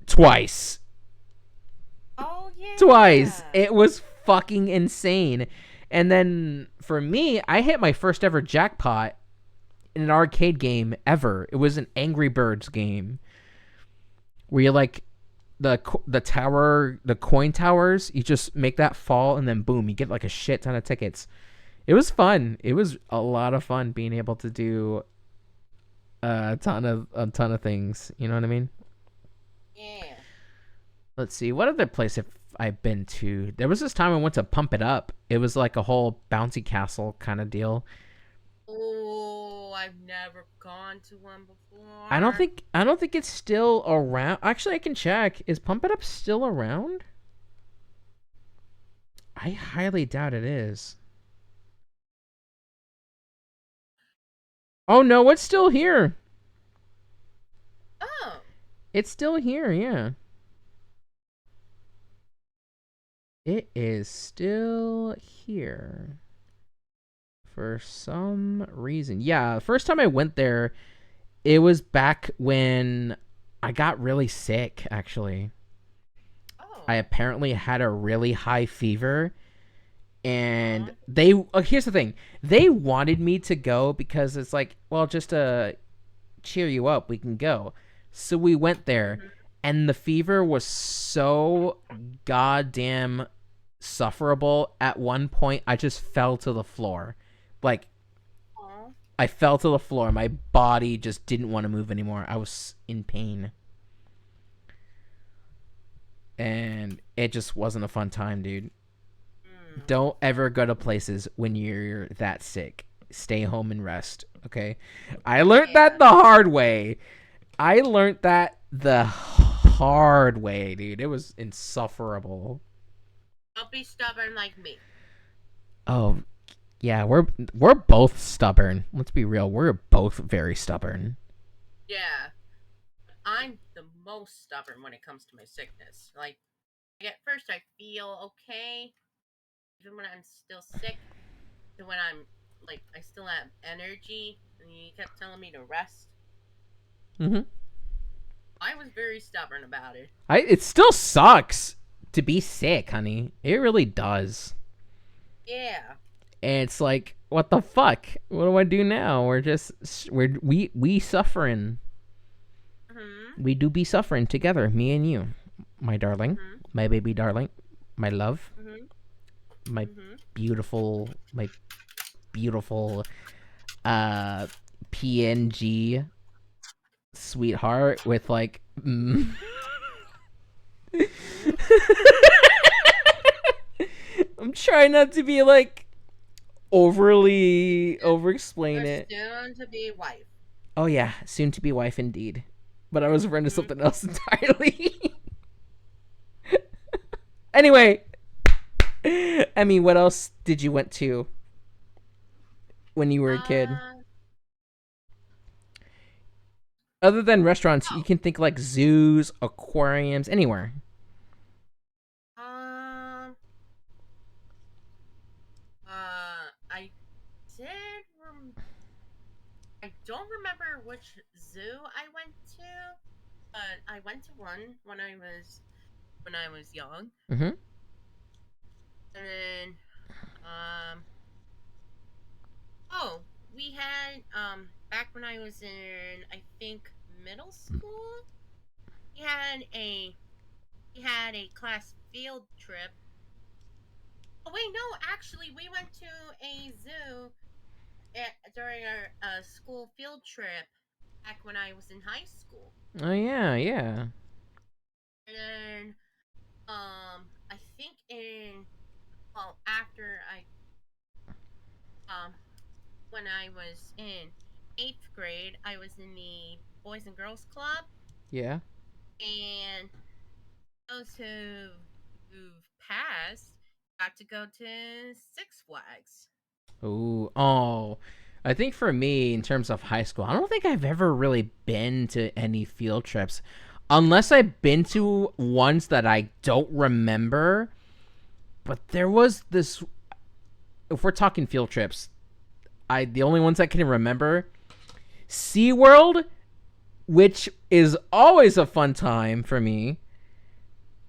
twice. Oh Twice. yeah. It was fucking insane. And then for me, I hit my first ever jackpot in an arcade game ever. It was an Angry Birds game where you like the tower, the coin towers, you just make that fall and then boom, you get like a shit ton of tickets. It was fun. It was a lot of fun being able to do a ton of things. You know what I mean? Yeah. Let's see. What other place have I been to? There was this time I went to Pump It Up. It was like a whole bouncy castle kind of deal. Oh, I've never gone to one I don't before. think I don't think it's still around. Actually, I can check. Is Pump It Up still around? I highly doubt it is. Oh no, it's still here. Oh. It's still here. Yeah, it is still here for some reason. Yeah, first time I went there, it was back when I got really sick. Actually, I Oh. apparently had a really high fever, and Uh-huh. here's the thing, they wanted me to go because it's like, well, just to cheer you up, we can go. So we went there, Mhm. and the fever was so goddamn sufferable. At one point I just fell to the floor, like, Aw. I fell to the floor. My body just didn't want to move anymore. I was in pain, and it just wasn't a fun time, dude. Mm. Don't ever go to places when you're that sick. Stay home and rest, okay? I learned that Yeah. the hard way. I learned that the hard way, dude. It was insufferable. Don't be stubborn like me. Oh, yeah, we're both stubborn. Let's be real. We're both very stubborn. Yeah. I'm the most stubborn when it comes to my sickness. Like, at first I feel okay, even when I'm still sick, to when I'm like I still have energy, and you kept telling me to rest. Mhm. I was very stubborn about it. It still sucks to be sick, honey. It really does. Yeah. And it's like, what the fuck? What do I do now? We suffering. Mhm. We do be suffering together, me and you, my darling, Mhm. my baby darling, my love, Mhm. my Mhm. my beautiful uh PNG sweetheart with like Mm. I'm trying not to be like overly over explain Your it. soon to be wife. Oh yeah, soon to be wife indeed. But I was referring to Mm-hmm. something else entirely. Anyway, I mean, what else did you went to when you were a kid? Uh, Other than restaurants, you oh, can think like zoos, aquariums, anywhere. um, I did. I don't remember which zoo I went to, but I went to one when I was young, Mm-hmm. and then oh, we had back when I was in I think middle school, we had a we had a class field trip. Oh wait, no, actually, we went to a zoo during our school field trip back when I was in high school. Oh yeah, yeah, And then I think in well after I when I was in 8th grade, I was in the Boys and Girls Club, yeah. and those who've passed got to go to Six Flags. Ooh, oh. I think for me, in terms of high school, I don't think I've ever really been to any field trips, unless I've been to ones that I don't remember. But there was this. If we're talking field trips, I the only ones I can remember, SeaWorld, which is always a fun time for me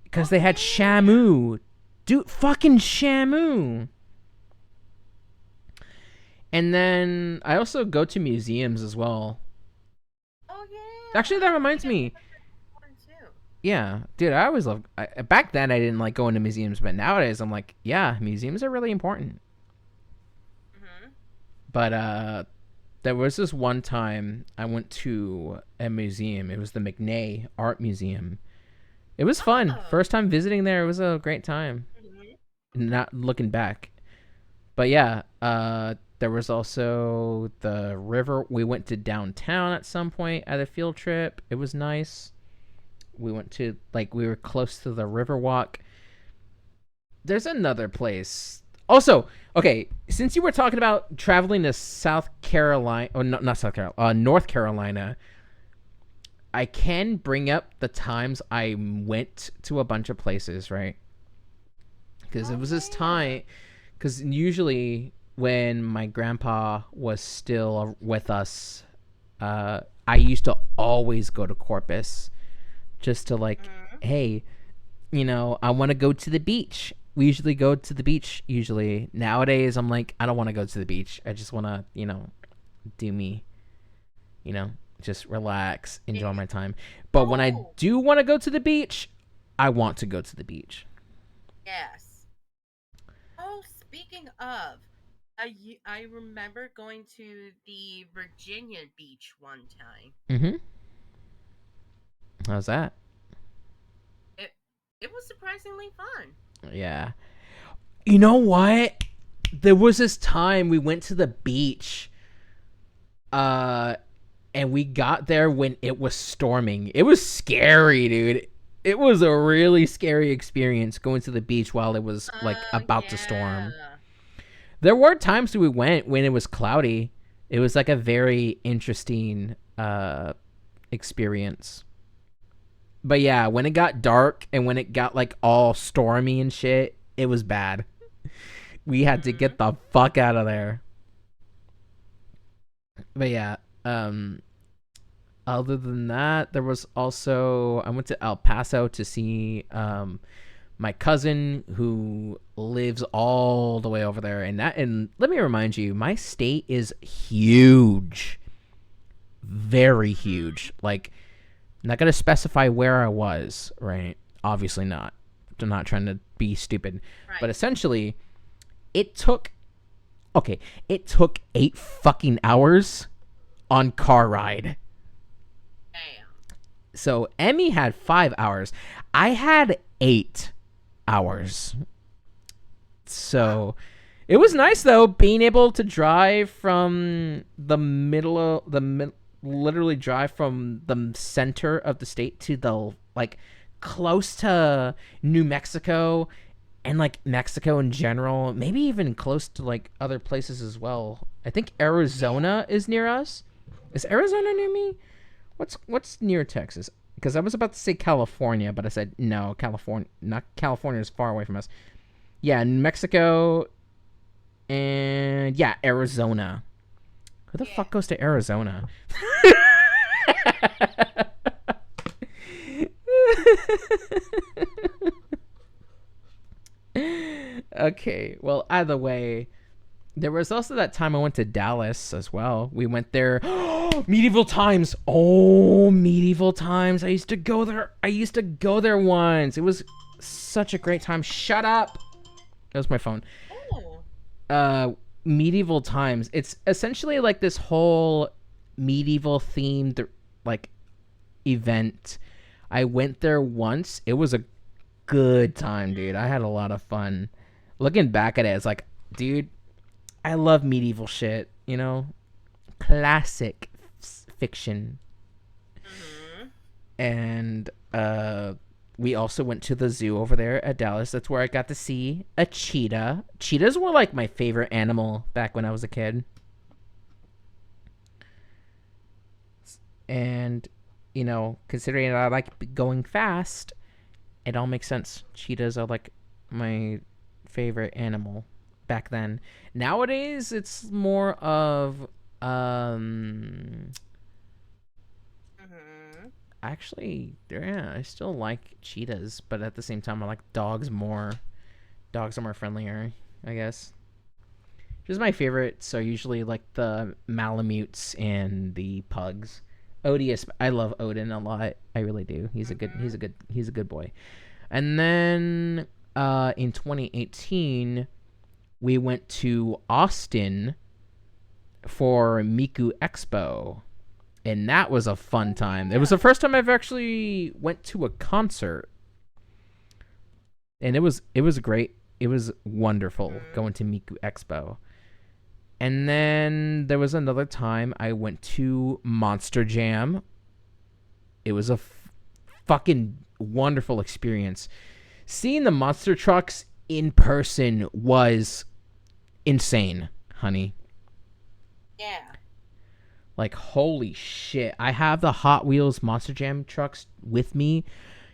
because Oh they had yeah. Shamu, dude, fucking Shamu. And then I also go to museums as well. Oh Actually, yeah. that I think reminds I went me. to one too. Yeah, dude, I always love. Back then, I didn't like going to museums, but nowadays, I'm like, yeah, museums are really important. Mhm. But there was this one time I went to a museum. It was the McNay Art Museum. It was fun. Oh. First time visiting there, it was a great time. Mhm. Not looking back, but yeah, there was also the river. We went to downtown at some point at a field trip. It was nice. We went to like we were close to the river walk. There's another place. Also, okay, since you were talking about traveling to South Carolina, or not South Carolina, North Carolina, I can bring up the times I went to a bunch of places, right? Because it Oh was this yeah. time. Because usually when my grandpa was still with us, I used to always go to Corpus just to like, Mhm. hey, I want to go to the beach. We usually go to the beach. Usually nowadays, I'm like, I don't want to go to the beach. I just want to, do me. You know, just relax, enjoy Yeah. my time. But when I Oh do want to go to the beach, I want to go to the beach. yes. Oh, speaking of, I remember going to the Virginia beach one time. Mm-hmm. How's that? It it was surprisingly fun. Yeah. You know what? There was this time we went to the beach, uh, and we got there when it was storming. It was scary, dude. It was a really scary experience going to the beach while it was like about to storm. Yeah. There were times we went when it was cloudy. It was like a very interesting experience. But yeah, when it got dark and when it got like all stormy and shit, it was bad. We had to Mhm. get the fuck out of there. But yeah, um other than that, there was also I went to El Paso to see my cousin who lives all the way over there, and let me remind you, my state is huge, very Mhm. huge. Like, I'm not gonna specify where I was, right? Obviously not. I'm not trying to be stupid, but Right. essentially, it took okay, it took 8 fucking hours on car ride. Damn. So Emmy had 5 hours. I had 8 hours. So it was nice though, being able to drive from the middle of literally drive from the center of the state to the like close to New Mexico and like Mexico in general, maybe even close to like other places as well. I think Arizona is near us. Is Arizona near me? What's near Texas? Because I was about to say California, but I said no, California. Not California is far away from us. Yeah, Mexico and yeah, Arizona. Who the fuck goes to Arizona? Okay, well, either way, there was also that time I went to Dallas as well. We went there. Medieval times. Oh, medieval times. I used to go there. Once. It was such a great time. Shut up. That was my phone. Medieval times. It's essentially like this whole medieval themed like event. I went there once. It was a good time, dude. I had a lot of fun. Looking back at it, it's like, dude, I love medieval shit, you know? Classic fiction. Mm-hmm. And we also went to the zoo over there at Dallas. That's where I got to see a cheetah. Cheetahs were like my favorite animal back when I was a kid. And, you know, considering I like going fast, it all makes sense. Cheetahs are like my favorite animal back then. Nowadays, it's more of actually, yeah, I still like cheetahs, but at the same time, I like dogs more. Dogs are more friendlier, I guess. Just my favorites are usually like the Malamutes and the pugs. Odious, I love Odin a lot. I really do. He's a good boy. And then in 2018, we went to Austin for Miku Expo, and that was a fun time. It was the first time I've actually went to a concert, and it was great. It was wonderful going to Miku Expo. And then there was another time I went to Monster Jam. It was a fucking wonderful experience. Seeing the monster trucks in person was insane, honey. Yeah. Like, holy shit. I have the Hot Wheels Monster Jam trucks with me.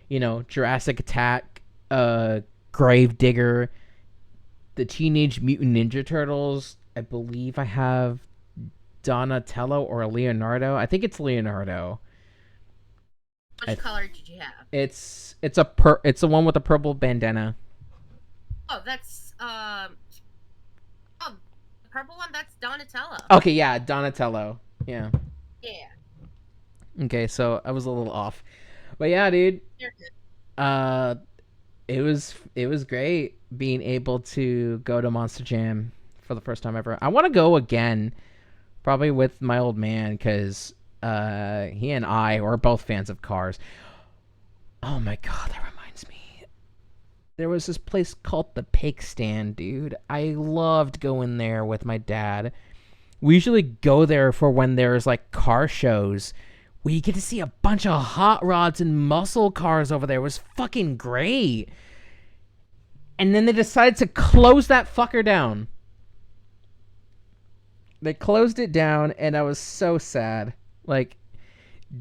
You know, Jurassic Attack, Gravedigger, the Teenage Mutant Ninja Turtles. I believe I have Donatello or Leonardo. I think it's Leonardo. Which color did you have? It's the one with the purple bandana. Oh, that's the purple one. That's Donatello. Okay, yeah, Donatello. Yeah. Yeah. Okay, so I was a little off, but yeah, dude. You're good. It was great being able to go to Monster Jam for the first time ever. I want to go again, probably with my old man, because he and I were both fans of cars. Oh my god, that reminds me. There was this place called the Pig Stand, dude. I loved going there with my dad. We usually go there for when there's like car shows. We get to see a bunch of hot rods and muscle cars over there. It was fucking great. And then they decided to close that fucker down. They closed it down, and I was so sad. Like,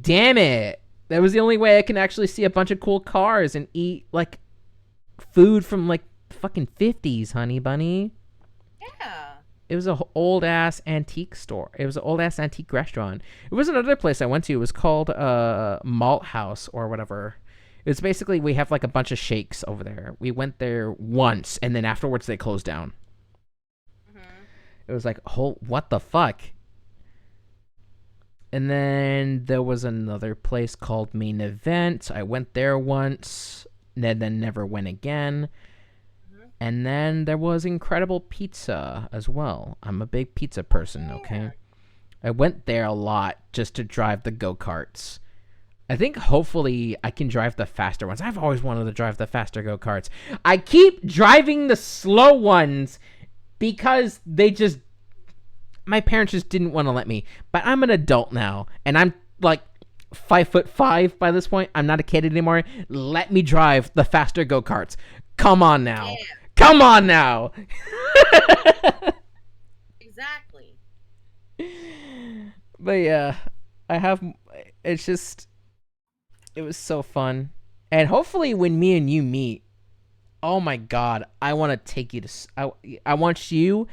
damn it. That was the only way I can actually see a bunch of cool cars and eat, like, food from, like, fucking 50s, honey bunny. Yeah. It was an old-ass antique store. It was an old-ass antique restaurant. It was another place I went to. It was called Malt House or whatever. It's basically, we have, like, a bunch of shakes over there. We went there once, and then afterwards they closed down. It was like, oh, what the fuck? And then there was another place called Main Event. I went there once, and then never went again. And then there was Incredible Pizza as well. I'm a big pizza person, okay? I went there a lot just to drive the go-karts. I think hopefully I can drive the faster ones. I've always wanted to drive the faster go-karts. I keep driving the slow ones because my parents just didn't want to let me. But I'm an adult now, and I'm like 5'5" by this point. I'm not a kid anymore. Let me drive the faster go-karts. Come on now. Yeah, Come on now. exactly. But yeah, I have. It's just. It was so fun. And hopefully, when me and you meet, oh my god, I want to take you to. I want you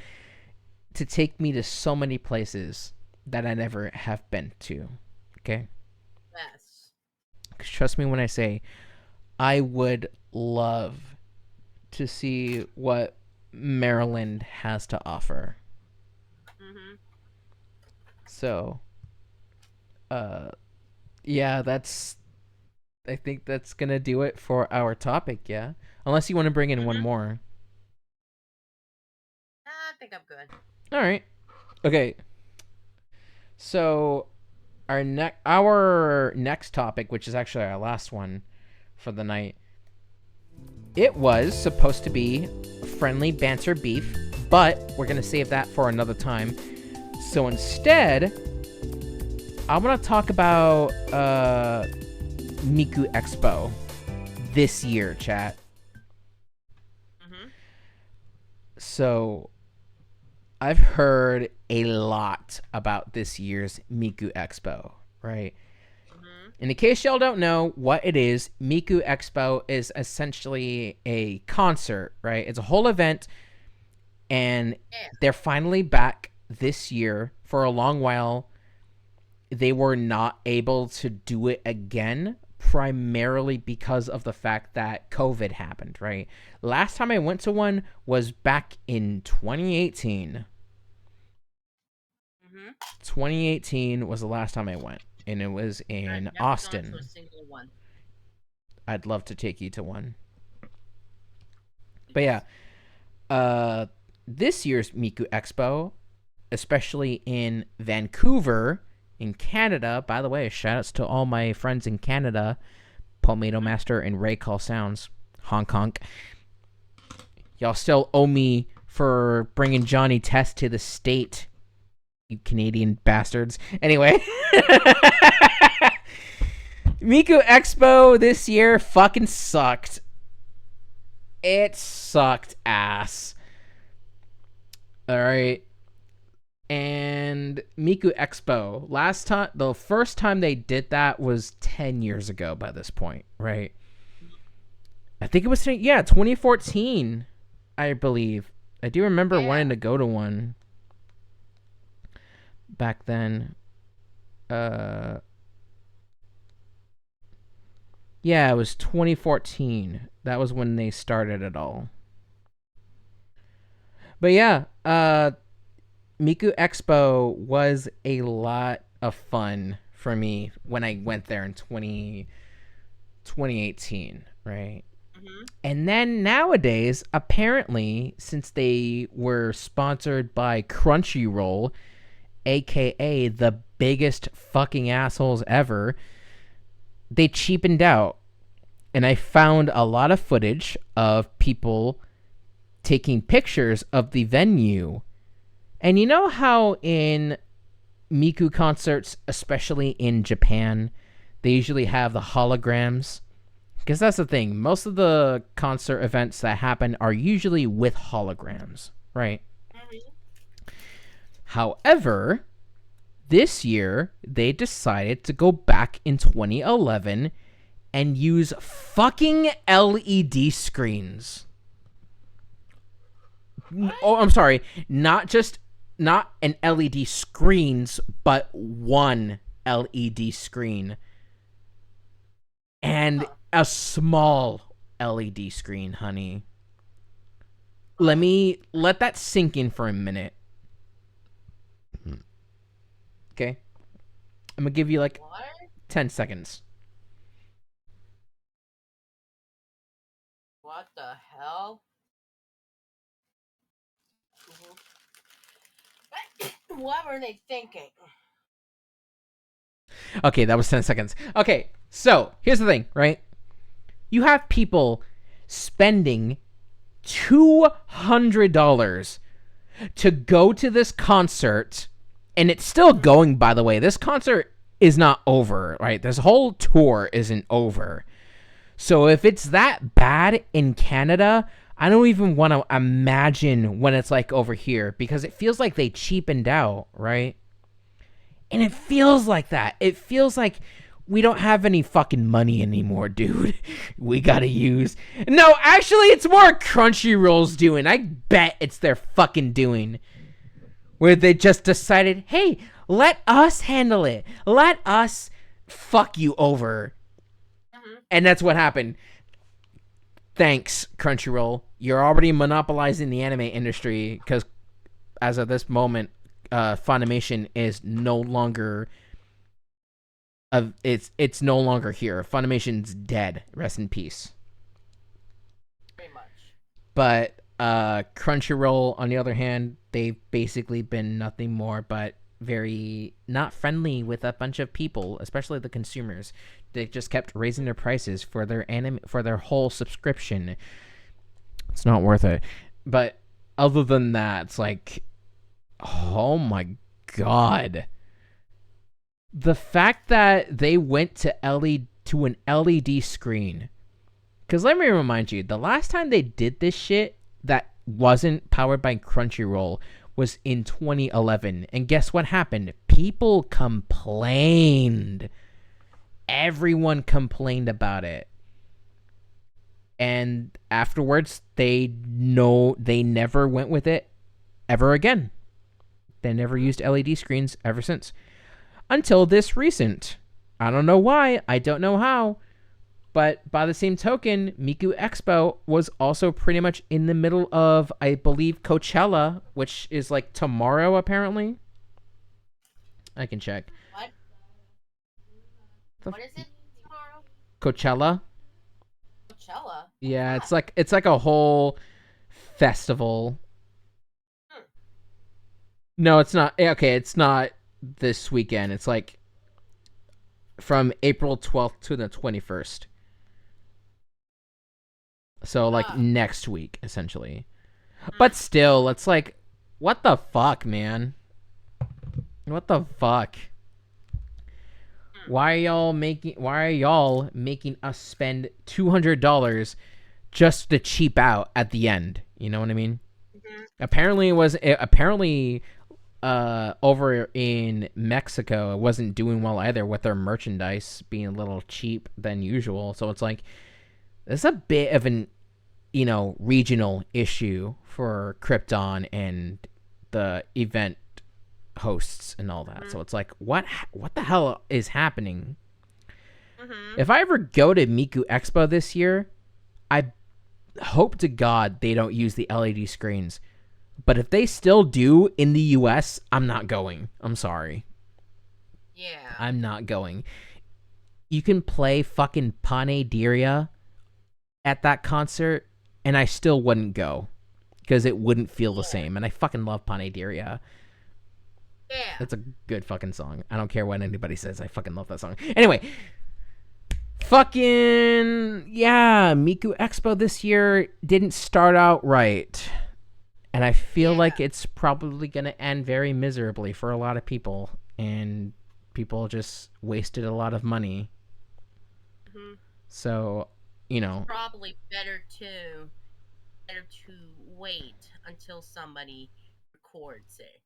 to take me to so many places that I never have been to. Okay? Yes. 'Cause trust me when I say I would love to see what Maryland has to offer. Mm-hmm. So, uh, yeah, I think that's gonna do it for our topic. Yeah, unless you want to bring in one Mm-hmm. more. I think I'm good. All right. Okay. So our next topic, which is actually our last one for the night, it was supposed to be friendly banter beef, but we're gonna save that for another time. So instead, I want to talk about Miku Expo this year, chat. Mm-hmm. So I've heard a lot about this year's Miku Expo, right? Mm-hmm. In case y'all don't know what it is, Miku Expo is essentially a concert, right? It's a whole event, and Yeah. they're finally back this year. For a long while, they were not able to do it again, primarily because of the fact that COVID happened, right? Last time I went to one was back in 2018. Mm-hmm. 2018 was the last time I went, and it was I've in never gone to a Austin. single one. I'd love to take you to one. But yeah, Please. uh, this year's Miku Expo, especially in Vancouver, in Canada. By the way, shout outs to all my friends in Canada, Palmetto Mm-hmm. Master and Ray Call Sounds, honk honk. Y'all still owe me for bringing Johnny Test to the state, you Canadian bastards. Anyway, Miku Expo this year fucking sucked. It sucked ass. All right. And Miku Expo, the first time they did that was 10 years ago by this point, right? I think it was, yeah, 2014, I believe. I do remember Yeah. wanting to go to one back then. Uh, yeah, it was 2014. That was when they started it all. But yeah, Miku Expo was a lot of fun for me when I went there in 2018, right? Mm-hmm. And then nowadays, apparently, since they were sponsored by Crunchyroll, aka the biggest fucking assholes ever, they cheapened out. And I found a lot of footage of people taking pictures of the venue. And you know how in Miku concerts, especially in Japan, they usually have the holograms? Because that's the thing. Most of the concert events that happen are usually with holograms, right? Mm-hmm. However, this year they decided to go back in 2011 and use fucking LED screens. What? Oh, I'm sorry. Not an LED screens, but one LED screen. And Huh. a small LED screen, honey. Huh. Let that sink in for a minute. Okay? I'm gonna give you like What? 10 seconds. What the hell? Mm-hmm. What were they thinking? Okay, that was 10 seconds. Okay. So here's the thing, right? You have people spending $200 to go to this concert, and it's still going, by the way. This concert is not over, right? This whole tour isn't over. So if it's that bad in Canada, I don't even want to imagine when it's like over here, because it feels like they cheapened out, right? And it feels like that. It feels like we don't have any fucking money anymore, dude. We gotta use... No, actually, it's more Crunchyroll's doing. I bet it's their fucking doing. Where they just decided, hey, let us handle it. Let us fuck you over. And that's what happened. Thanks, Crunchyroll. You're already monopolizing the anime industry, because as of this moment, Funimation is no longer... it's no longer here. Funimation's dead. Rest in peace. Pretty much. But Crunchyroll, on the other hand, they've basically been nothing more but very not friendly with a bunch of people, especially the consumers. They just kept raising their prices for their whole subscription. It's not worth it. But other than that, it's like, oh my god. The fact that they went to an LED screen. Because let me remind you, the last time they did this shit that wasn't powered by Crunchyroll was in 2011. And guess what happened? People complained. Everyone complained about it. And afterwards, they never went with it ever again. They never used LED screens ever since. Until this recent. I don't know why. I don't know how. But by the same token, Miku Expo was also pretty much in the middle of, I believe, Coachella, which is like tomorrow, apparently. I can check. What? What is it tomorrow? Coachella. Coachella? Yeah, it's like a whole festival. No, it's not. Okay, it's not this weekend. It's like from April 12th to the 21st. So like next week, essentially. But still, it's like, what the fuck, man? What the fuck? Why are y'all making us spend $200 just to cheap out at the end? You know what I mean? Mm-hmm. Apparently over in Mexico, it wasn't doing well either, with their merchandise being a little cheap than usual. So it's like, it's a bit of an, regional issue for Krypton and the event hosts and all that. Mm-hmm. So it's like, what the hell is happening? Mm-hmm. If I ever go to Miku Expo this year, I hope to God they don't use the LED screens. But if they still do in the US, I'm not going. I'm sorry. Yeah. I'm not going. You can play fucking Panaderia at that concert, and I still wouldn't go. Because it wouldn't feel the same. And I fucking love Panaderia. Yeah. It's a good fucking song. I don't care what anybody says. I fucking love that song. Anyway. Fucking... Yeah, Miku Expo this year didn't start out right. And I feel like it's probably going to end very miserably for a lot of people. And people just wasted a lot of money. Mm-hmm. So, probably better to wait until somebody records it.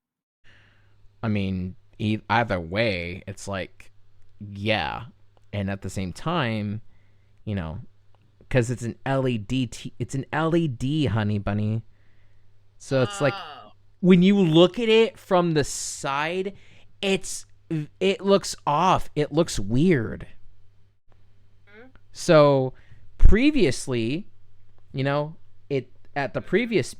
I mean, either way, it's like, yeah. And at the same time, because it's an it's an LED, honey bunny. So it's like, when you look at it from the side, it looks off. It looks weird. Mm-hmm. So previously, at the previous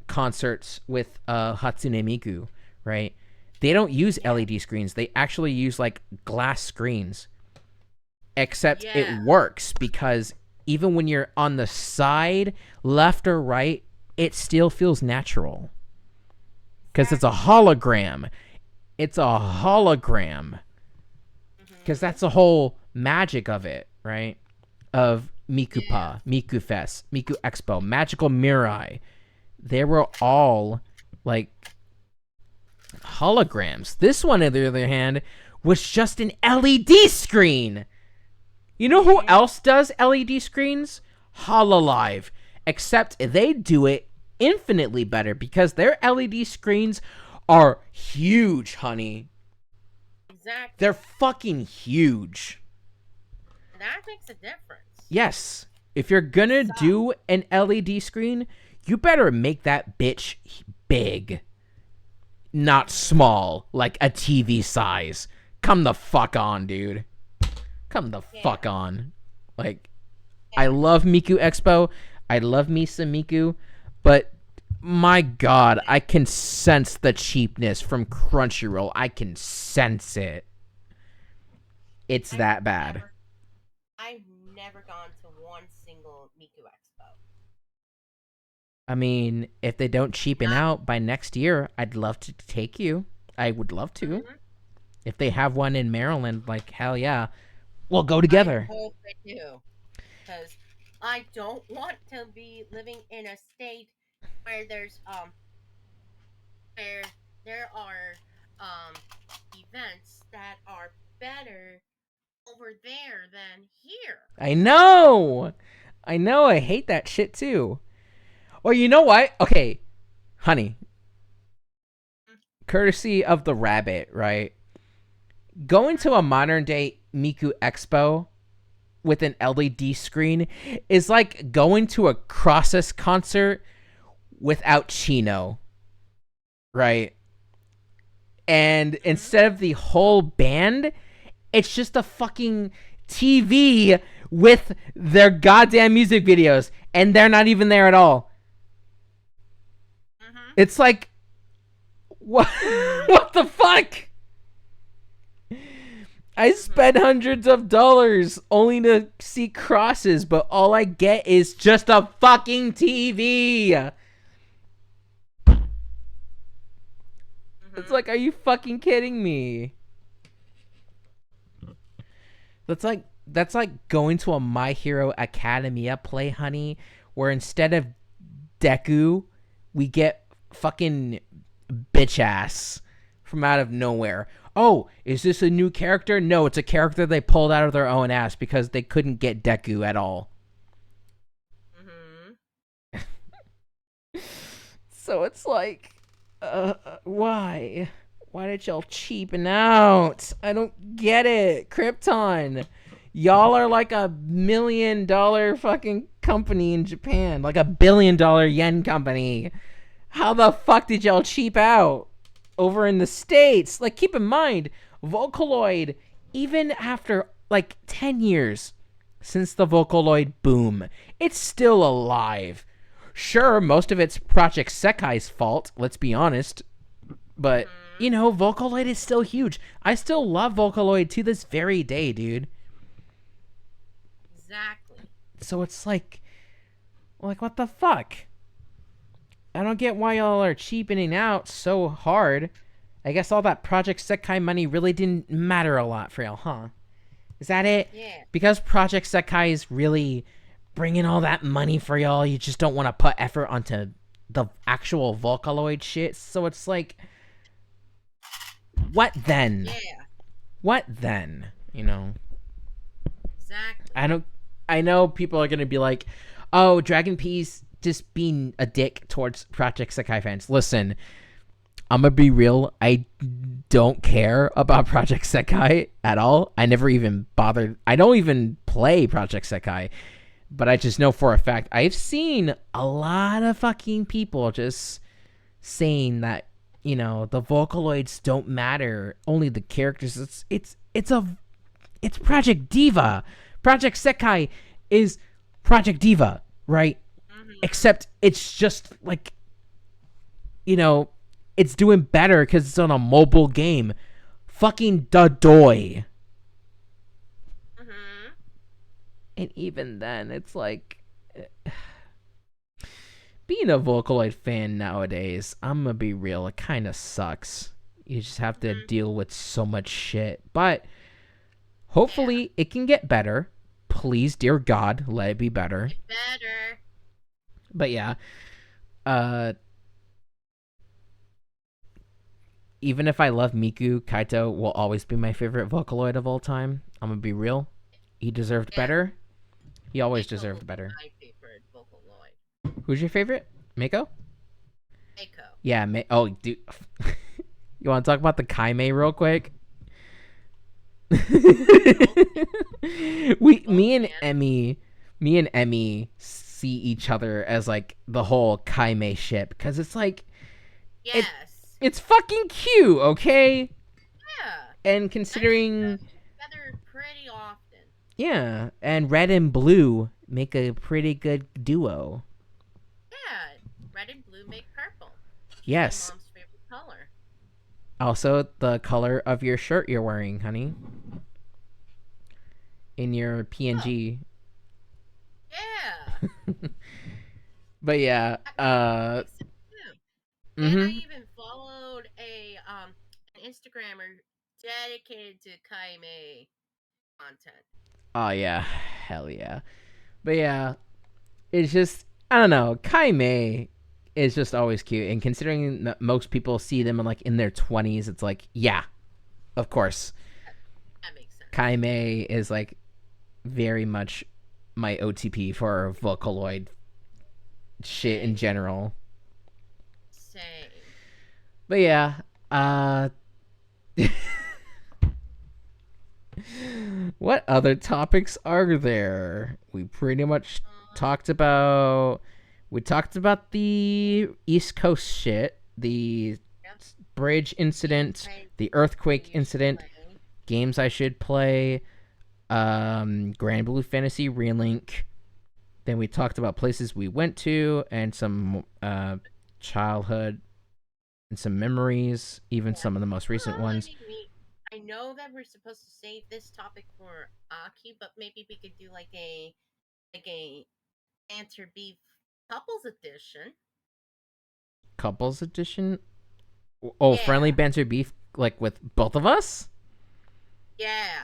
concerts with Hatsune Miku, right? They don't use LED screens. They actually use like glass screens. Except it works because even when you're on the side, left or right, it still feels natural. Because it's a hologram. It's a hologram. Because because that's the whole magic of it, right? Of Yeah. Mikupa, Miku Fest, Miku Expo, Magical Mirai. They were all like holograms. This one, on the other hand, was just an LED screen. You know who else does LED screens? Hololive. Except they do it infinitely better because their LED screens are huge, honey. Exactly. They're fucking huge. That makes a difference. Yes. If you're gonna do an LED screen, you better make that bitch big. Not small, like a TV size. Come the fuck on, dude. Come the fuck on. Like, I love Miku Expo. I love me some Miku. But, my god, I can sense the cheapness from Crunchyroll. I can sense it. It's that bad. I've never gone to one single Miku Expo. I mean, if they don't cheapen out by next year, I'd love to take you. I would love to. Mm-hmm. If they have one in Maryland, like, hell yeah. We'll go together. I hope they do. Because I don't want to be living in a state where there's, where there are, events that are better over there than here. I know. I hate that shit too. Or you know what? Okay, honey. Courtesy of the rabbit, right? Going to a modern day Miku Expo with an LED screen is like going to a Crosses concert without Chino, right? And instead of the whole band, it's just a fucking TV with their goddamn music videos, and they're not even there at all. Mm-hmm. It's like, what? What the fuck? I spent hundreds of dollars only to see Crosses, but all I get is just a fucking TV. Mm-hmm. It's like, are you fucking kidding me? That's like going to a My Hero Academia play, honey, where instead of Deku, we get fucking bitch ass from out of nowhere. Oh, is this a new character? No, it's a character they pulled out of their own ass because they couldn't get Deku at all. Mm-hmm. So it's like, why? Why did y'all cheapen out? I don't get it. Krypton. Y'all are like $1 million fucking company in Japan. Like $1 billion yen company. How the fuck did y'all cheap out over in the States? Like, keep in mind, Vocaloid, even after like 10 years since the Vocaloid boom, it's still alive. Sure, most of it's Project Sekai's fault, let's be honest. But, you know, Vocaloid is still huge. I still love Vocaloid to this very day, dude. Exactly. So it's like, what the fuck? I don't get why y'all are cheapening out so hard. I guess all that Project Sekai money really didn't matter a lot for y'all, huh? Is that it? Yeah. Because Project Sekai is really bringing all that money for y'all, you just don't want to put effort onto the actual Vocaloid shit. So it's like, what then? Yeah. What then? You know? Exactly. I know people are going to be like, oh, Dragon P's just being a dick towards Project Sekai fans. Listen, I'm gonna be real. I don't care about Project Sekai at all. I never even bothered. I don't even play Project Sekai, but I just know for a fact I've seen a lot of fucking people just saying that, you know, the Vocaloids don't matter, only the characters. It's Project Diva. Project Sekai is Project Diva, right? Except it's just like, you know, it's doing better because it's on a mobile game. Fucking Dadoy. Mm-hmm. And even then, it's like, being a Vocaloid fan nowadays, I'm gonna be real, it kind of sucks. You just have to deal with so much shit. But Yeah. Hopefully, it can get better. Please, dear God, let it be better. Get better. But yeah, uh, even if I love Miku, Kaito will always be my favorite Vocaloid of all time. I'm gonna be real. He deserved Yeah. better. He always Mako will deserved be better. my favorite Vocaloid. Who's your favorite? Mako? Mako. Yeah, oh, dude. You want to talk about the Kaime real quick? Both, both Me and man. Emmy see each other as like the whole Kaime ship because it's like it Yes. it's fucking cute, okay? Yeah. And And I see considering, them together pretty often. yeah, and red and blue make a pretty good duo. Yeah. Red and blue make purple, which is my Yes. mom's favorite color. Also, the color of your shirt you're wearing, honey, in your Oh, PNG. yeah. But yeah, That makes sense too. And I mhm. even followed an Instagrammer dedicated to Kaime content. Oh yeah, hell yeah. But yeah, it's just I don't know. Kaime is just always cute, and considering that most people see them in their 20s, it's like yeah, of course. That, that makes sense. Kaime is like very much my OTP for Vocaloid shit in Same. general. Same. But yeah, uh what other topics are there? We pretty much Um, talked about we talked about the East Coast shit, the yep. bridge Games incident, I the think earthquake you should incident, play. games I should play, Granblue Fantasy Relink. Then we talked about places we went to and some childhood and some memories, even Yeah. some of the most recent I ones. think I know that we're supposed to save this topic for Aki, but maybe we could do like a Banter Beef couples edition. Couples edition. Oh, friendly Yeah. banter beef, like with both of us. Yeah.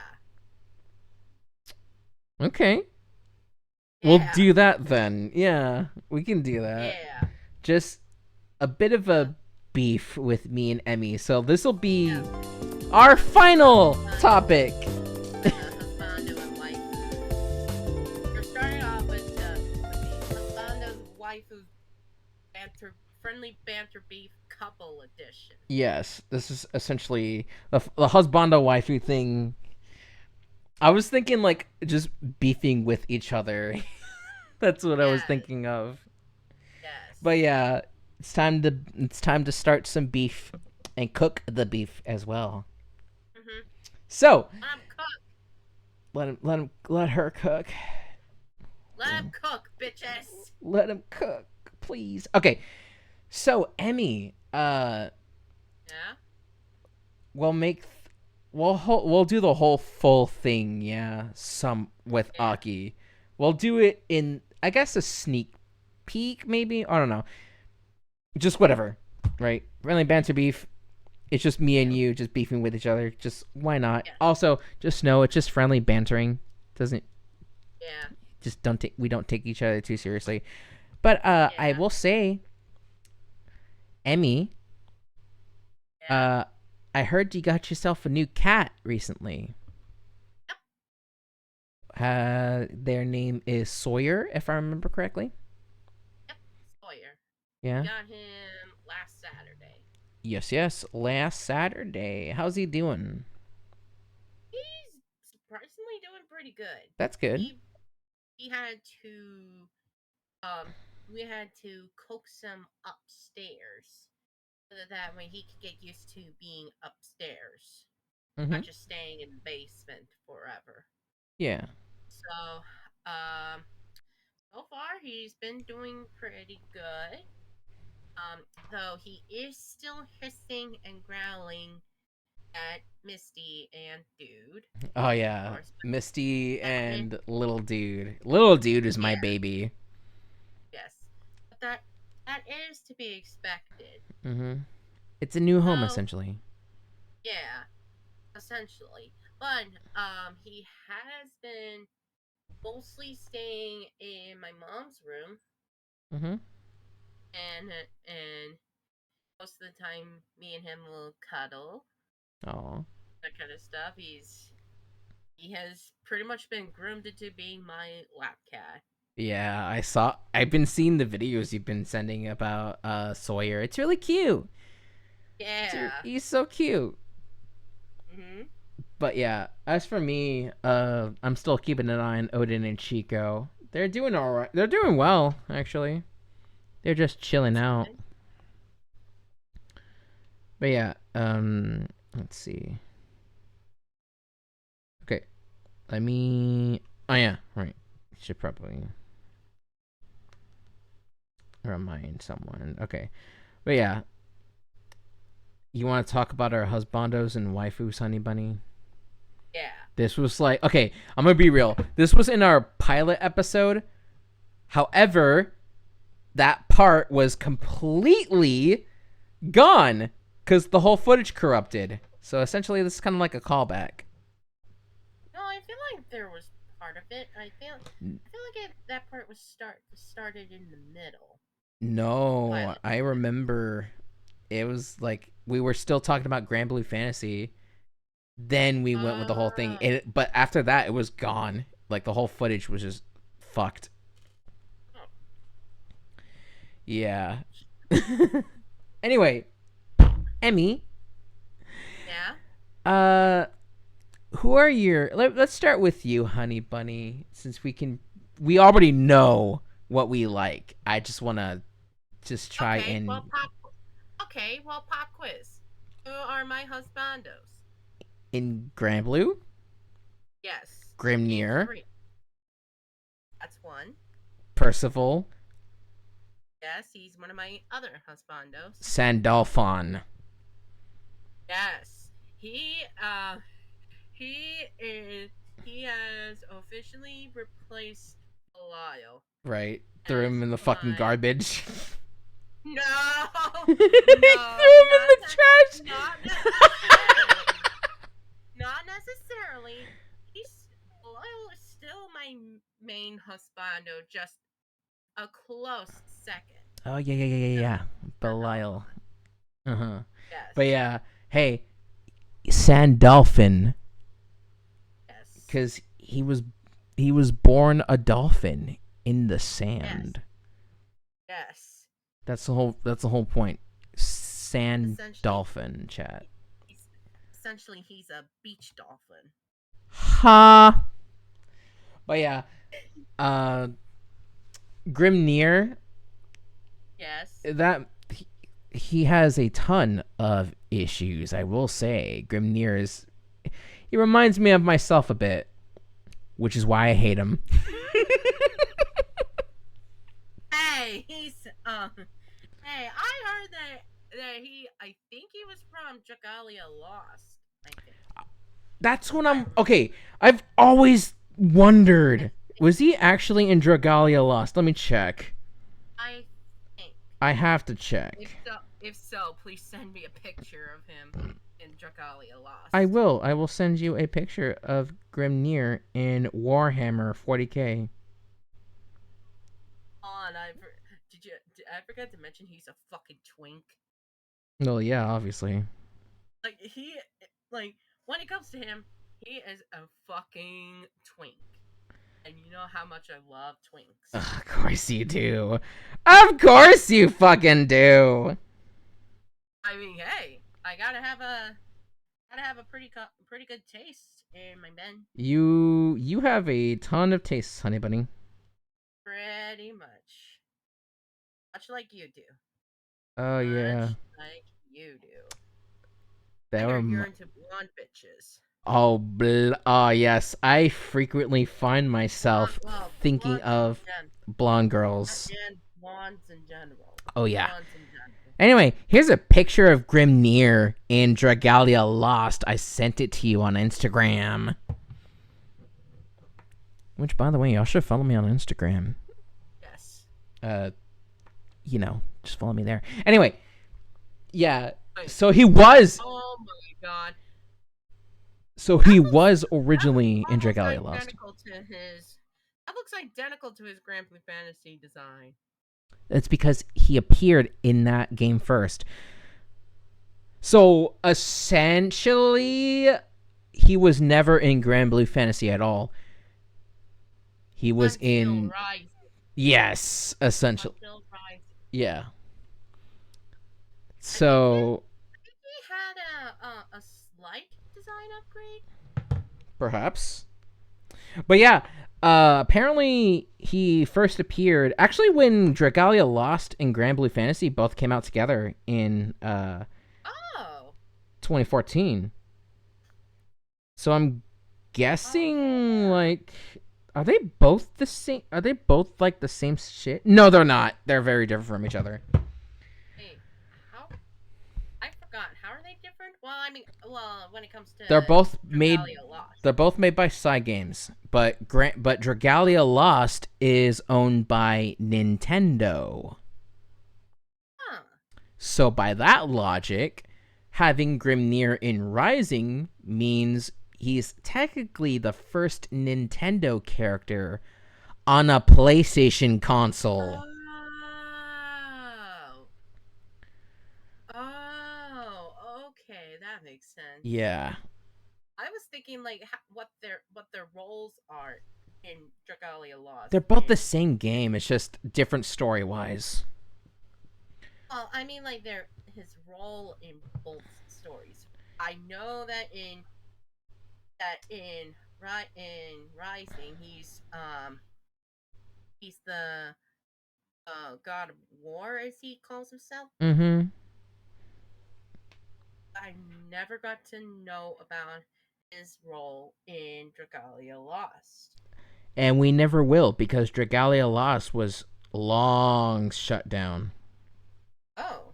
Okay, we'll Yeah. do that then. Yeah, we can do that. Yeah. Just a bit of Uh, a beef with me and Emmy. So this will be yeah. our final Husbando. topic. Husbando and Waifus. We're starting off with the Husbando's Waifus friendly banter beef couple edition. Yes, this is essentially the husbando waifu thing. I was thinking like just beefing with each other. That's what I was Yes. thinking of. But Yes. yeah, it's time to start some beef and cook the beef as well. Mm-hmm. So Let him cook. let her cook. Let him cook, bitches. Let him cook, please. Okay, so Emmy, Yeah. we'll make we'll do the whole full thing, yeah. Some with Yeah. Aki, we'll do it in I guess a sneak peek, maybe. I don't know, just whatever, right? Friendly banter beef. It's just me and Yeah. you just beefing with each other. Just why not? Yes. Also, just know it's just friendly bantering. Doesn't Yeah. just don't take we don't take each other too seriously. But I Yeah. will say, Emmy, Yeah. uh, I heard you got yourself a new cat recently. Yep. Their name is Sawyer, if I remember correctly. Yep. Sawyer. We Yeah. got him last Saturday. Yes, yes. Last Saturday. How's he doing? He's surprisingly doing pretty good. That's good. He had to um we had to coax him upstairs so that way he could get used to being upstairs, Mm-hmm. not just staying in the basement forever. Yeah. So um so far he's been doing pretty good. Though he is still hissing and growling at Misty and Dude, Oh of yeah. course. But Misty that is, and little dude. Little dude is my yeah, baby. yes. But that is to be expected. Mm-hmm. It's a new home So essentially. yeah, essentially. But he has been mostly staying in my mom's room, Mm-hmm. and most of the time, me and him will cuddle, Oh. that kind of stuff. He has pretty much been groomed into being my lap cat. Yeah, I've been seeing the videos you've been sending about Sawyer. It's really cute. Yeah. He's so cute. Mhm. But yeah, as for me, I'm still keeping an eye on Odin and Chico. They're doing all right. They're doing well, actually. They're just chilling That's out. good. But yeah, let's see. Okay, let me. Oh yeah, right. Should probably remind someone. Okay, but yeah, you want to talk about our husbandos and waifus, honey bunny? Yeah. This was like, okay, I'm gonna be real. This was in our pilot episode. However, that part was completely gone because the whole footage corrupted. So essentially, this is kind of like a callback. No, I feel like there was part of it. I feel like that part was started in the middle. No, Pilot. I remember it was like we were still talking about Granblue Fantasy. Then we went with the whole thing. Oh. But after that, it was gone. Like the whole footage was just fucked. Oh. Yeah. Anyway, Emmy, Yeah. uh, who are your? Let's start with you, Honey Bunny, since we already know what we like. I just want to just try Okay. and Well, pop. Okay. Well, pop quiz. Who are my husbandos? in Granblue, Yes. Name Grimnir, three. That's one. Percival, Yes, he's one of my other husbandos. Sandalphon. Yes. He is he has officially replaced Belial Right, threw as him in the fucking my garbage. no He threw no him in the trash. not necessarily not necessarily. He's Belial is still my main husbando, just a close second. Oh yeah. Uh-huh. Belial. Uh huh. But Yes. yeah, hey, Sandalphon, Yes. because he was born a dolphin in the Yes. sand. Yes. That's the whole point. Sand Essentially, dolphin chat. he's he's a beach dolphin. Ha. But yeah, uh, Grimnir. Yes. That he has a ton of issues. I will say, Grimnir is. He reminds me of myself a bit, which is why I hate him. Hey, Hey, I heard that I think he was from Dragalia Lost. I think. That's If what I I'm. remember. Okay, I've always I wondered. think. Was he actually in Dragalia Lost? Let me check. I think. I have to check. If so, please send me a picture of him in Dragalia I Lost. will. I will send you a picture of Grimnir in Warhammer 40k. On, did I forget to mention he's a fucking twink? Well, yeah, obviously. Like like when it comes to him, he is a fucking twink. And you know how much I love twinks. Ugh, of course you do. Of course you fucking do. I mean, hey, I gotta have a pretty good taste in my men. You have a ton of tastes, honey bunny. Pretty much like you do. Oh yeah. Much like you do. I That were heard you're into blonde bitches. oh yes. I frequently find Blonde, myself well, thinking blondes in of gen, blonde not girls. gen, blondes in general. Oh yeah. Blondes in general. Anyway, here's a picture of Grimnir in Dragalia Lost. I sent it to you on Instagram. Which, by the way, y'all should follow me on Instagram. Yes. Uh, just follow me there. Anyway, yeah. Wait. So he was. Oh my god. So That he looks was originally in almost Dragalia Lost. identical to his. That looks identical to his Granblue Fantasy design. It's because he appeared in that game first. So essentially, he was never in Granblue Fantasy at all. He was Until in, Rise. yes, essentially, Until Rise. yeah. I think he, So I think he had a slight design upgrade. perhaps, but yeah. Apparently, he first appeared actually when Dragalia Lost and Granblue Fantasy both came out together in Oh. 2014. So I'm guessing Okay. like are they both the same? Are they both like the same shit? No, they're not. They're very different from each other. Wait, how? I forgot. How are they different? Well, I mean, well, when it comes to They're both made Dragalia Lost. they're both made by Cygames, but Dragalia Lost is owned by Nintendo. Huh. So by that logic, having Grimnir in Rising means he's technically the first Nintendo character on a PlayStation console. Oh. Oh. Okay, that makes sense. Yeah. I was thinking like what their roles are in Dragalia They're Lost. both the And same game, it's just different story wise. well, I mean like their his role in both stories. I know that in Rising he's the god of war as he calls himself. Mm-hmm. I never got to know about his role in Dragalia Lost. And we never will because Dragalia Lost was long shut down. Oh,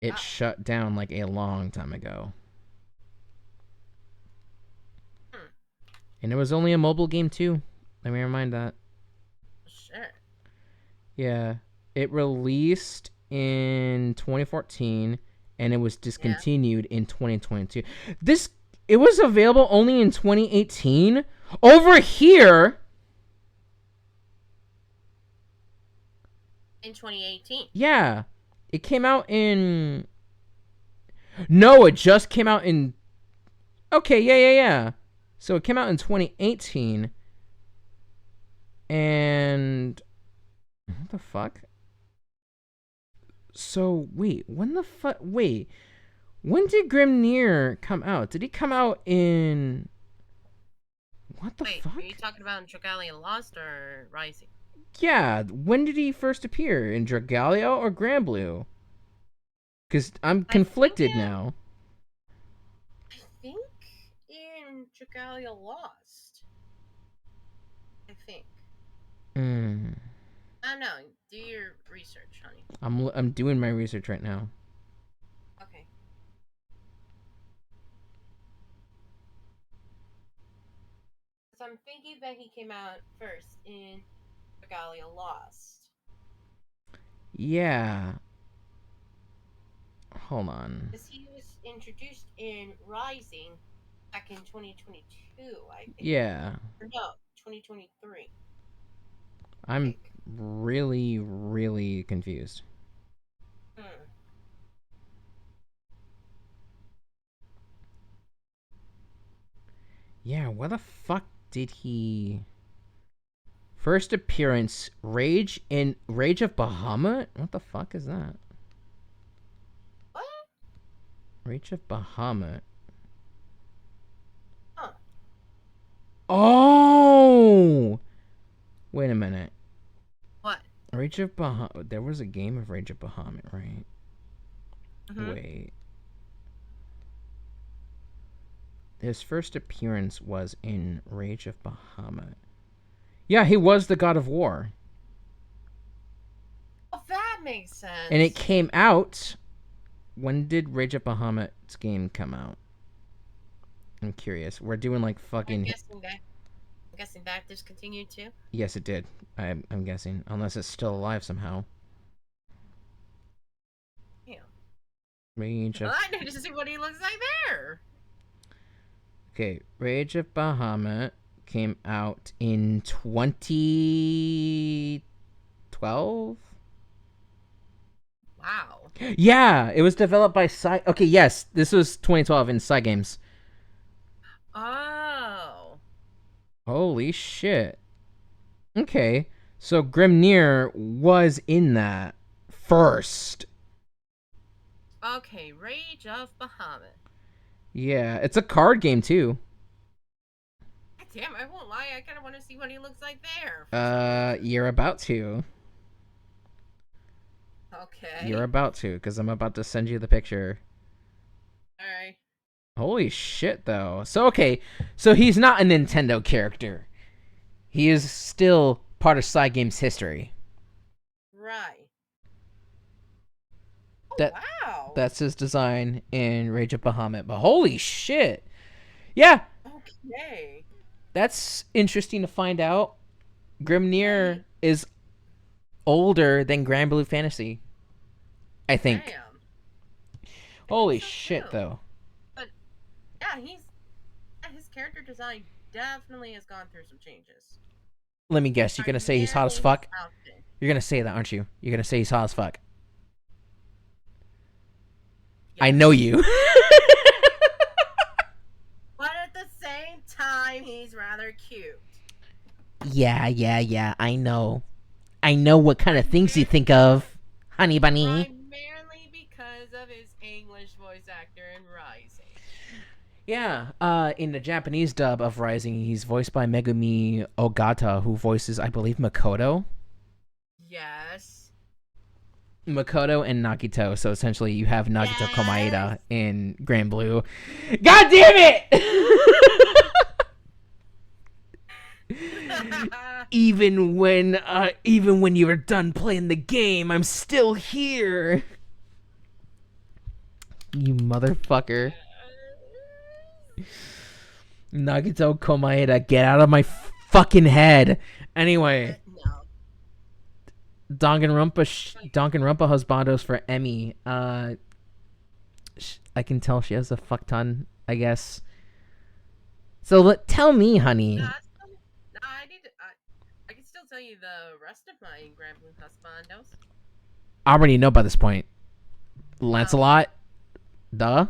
It wow. shut down like a long time ago. Hmm. And it was only a mobile game too. Let me remind that. Sure. Yeah. It released in 2014 and it was Yeah. discontinued in 2022. This it was available only in 2018. Over here, In 2018. yeah. It came out in no, it just came out in okay, yeah. So it came out in 2018 and what the fuck? So wait, when the fuck? Wait, when did Grimnir come out? Did he come out in what the Wait, fuck? are you talking about Dragalia Lost or Rising? Yeah, when did he first appear in Dragalia or Granblue? Because I'm I think conflicted now. I think in Dragalia Lost. I think. Mm, I don't know. Do your research, honey. I'm doing my research right now. Okay. So I'm thinking that he came out first in Dragalia Lost. Yeah, hold on. Because he was introduced in Rising back in 2022, I think. Yeah, Or no, 2023, I I'm think. really confused. Hmm. Yeah, where the fuck did he first appearance? Rage of Bahamut? What the fuck is that? What? Rage of Bahamut. Huh. Oh, wait a minute. What? Rage of Bahamut. There was a game of Rage of Bahamut, right? Mm-hmm. Wait. His first appearance was in Rage of Bahamut. Yeah, he was the god of war. Oh, that makes And it sense. came out. When did Rage of Bahamut's game come out? I'm curious. We're doing like I'm fucking. guessing that. I'm guessing that discontinued too. Yes, it did. I'm guessing. Unless it's still alive somehow. Yeah. Rage of. I need to see what he looks like there. Okay, Rage of Bahamut came out in 2012. Wow. Yeah, it was developed by Okay, yes, this was 2012 in Games. Oh. Holy shit. Okay, so Grimnir was in that first. Okay, Rage of Bahamut. Yeah, it's a card game too. God damn, I won't lie. I kind of want to see what he looks like there. For some reason. You're about to. You're Okay. about to, because I'm about to send you the picture. All right. Holy shit, though. So, okay, so he's not a Nintendo character. He is still part of Games history. Right. Oh, That wow. That's his design in Rage of Bahamut. But holy shit. Yeah, Okay. that's interesting to find out. Grimnir Right. is older than Granblue Fantasy, I think. Damn. I think Holy so shit, too. though. But yeah, his character design definitely has gone through some changes. Let me guess, you're gonna say he's hot as Primarily his fuck? outfit. You're gonna say that, aren't you? You're gonna say he's hot as fuck. I Yes. know you. But at the same time, he's rather cute. Yeah. I know. I know what kind of things you think of, honey bunny. Primarily because of his English voice actor in Rising. Yeah, in the Japanese dub of Rising, he's voiced by Megumi Ogata, who voices, I believe, Makoto. Yes. Makoto and Nagito. So essentially, you have Nagito Yes. Komaeda in Granblue. God damn it! even when you were done playing the game, I'm still here. You motherfucker. Nagito Komaeda, get out of my fucking head. Anyway, No. Danganronpa Husbandos for Emmy. I can tell she has a fuck ton, I guess. So tell me, honey. I can still tell you the rest of my Granblue Husbandos. I already know by this point. Lancelot, duh.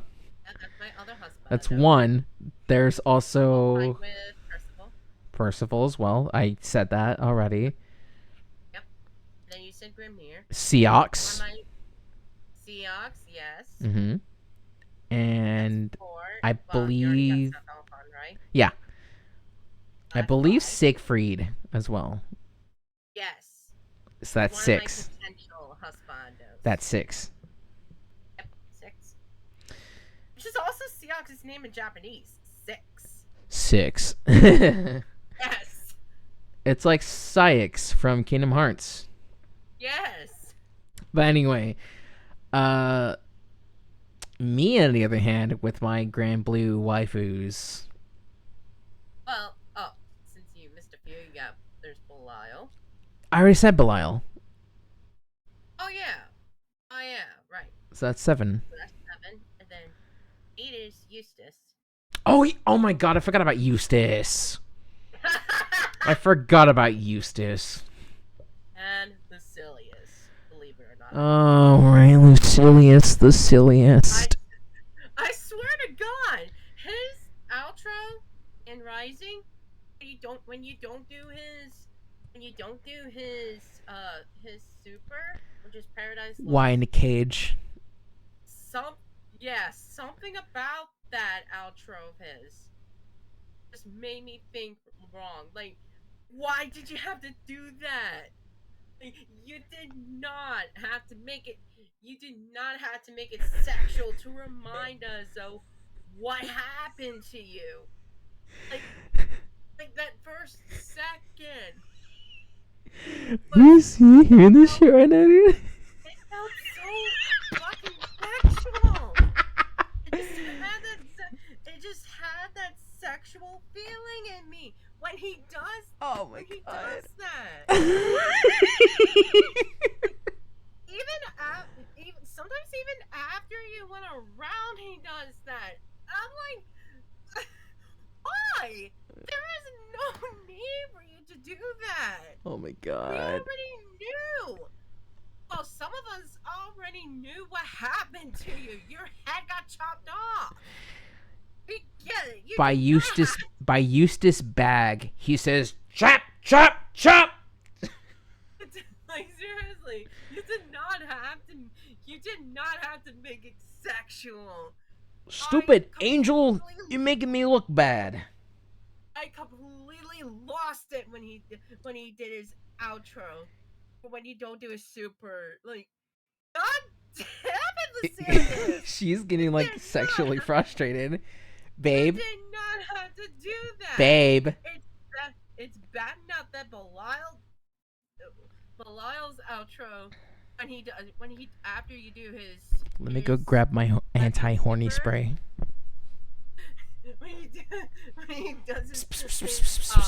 That's my other husband. That's one. There's also with Percival. Percival as well. I said that already. Yep. Then you said Grimnir. Seox. Seox, yes. Mm-hmm. And I you already believe, got Stefan, right? yeah, I That's believe 5. Siegfried as well. Yes. So that's One 6. Of my potential husbandos. That's 6. Yep, 6. Which is also Seox's name in Japanese. 6. 6. Yes. It's like Syx from Kingdom Hearts. Yes. But anyway, me on the other hand, with my Granblue waifus. Well, since you missed a few, there's Belial. I already said Belial. Oh yeah, right. So that's 7. So that's 7, and then 8 is Eustace. Oh my god, I forgot about Eustace. I forgot about Eustace. And Lucilius, believe it or not. Oh, right, Lucilius, the silliest. I swear to God, his outro in Rising, when you don't do his super, which is Paradise Lost. Why in a cage? Something about that outro of his just made me think wrong. Like, why did you have to do that? Like, you did not have to make it. You did not have to make it sexual to remind us of what happened to you. Like that first second. You see here in the show right now, dude? It felt so fucking sexual. It just had that sexual feeling in me when he does. Oh my He god. does that. Sometimes even after you went around, he does that. I'm like, Why? There is no need for you to do that. Oh my We god. already knew. Well, some of us already knew what happened to you. Your head got chopped off. We get it. You did not. By Eustace Bag. He says, chop, chop, chop. Like seriously, you did not have to. You did not have to make it sexual. Stupid angel, you're making me look bad. I completely lost it when he did his outro. When you don't do a super like, God damn it, Lucius! She's getting like sexually frustrated. Babe. You did not have to do that. Babe. It's bad enough that Belial's outro when he after you do his. Let me go grab my anti-horny spray. When he does his Skypass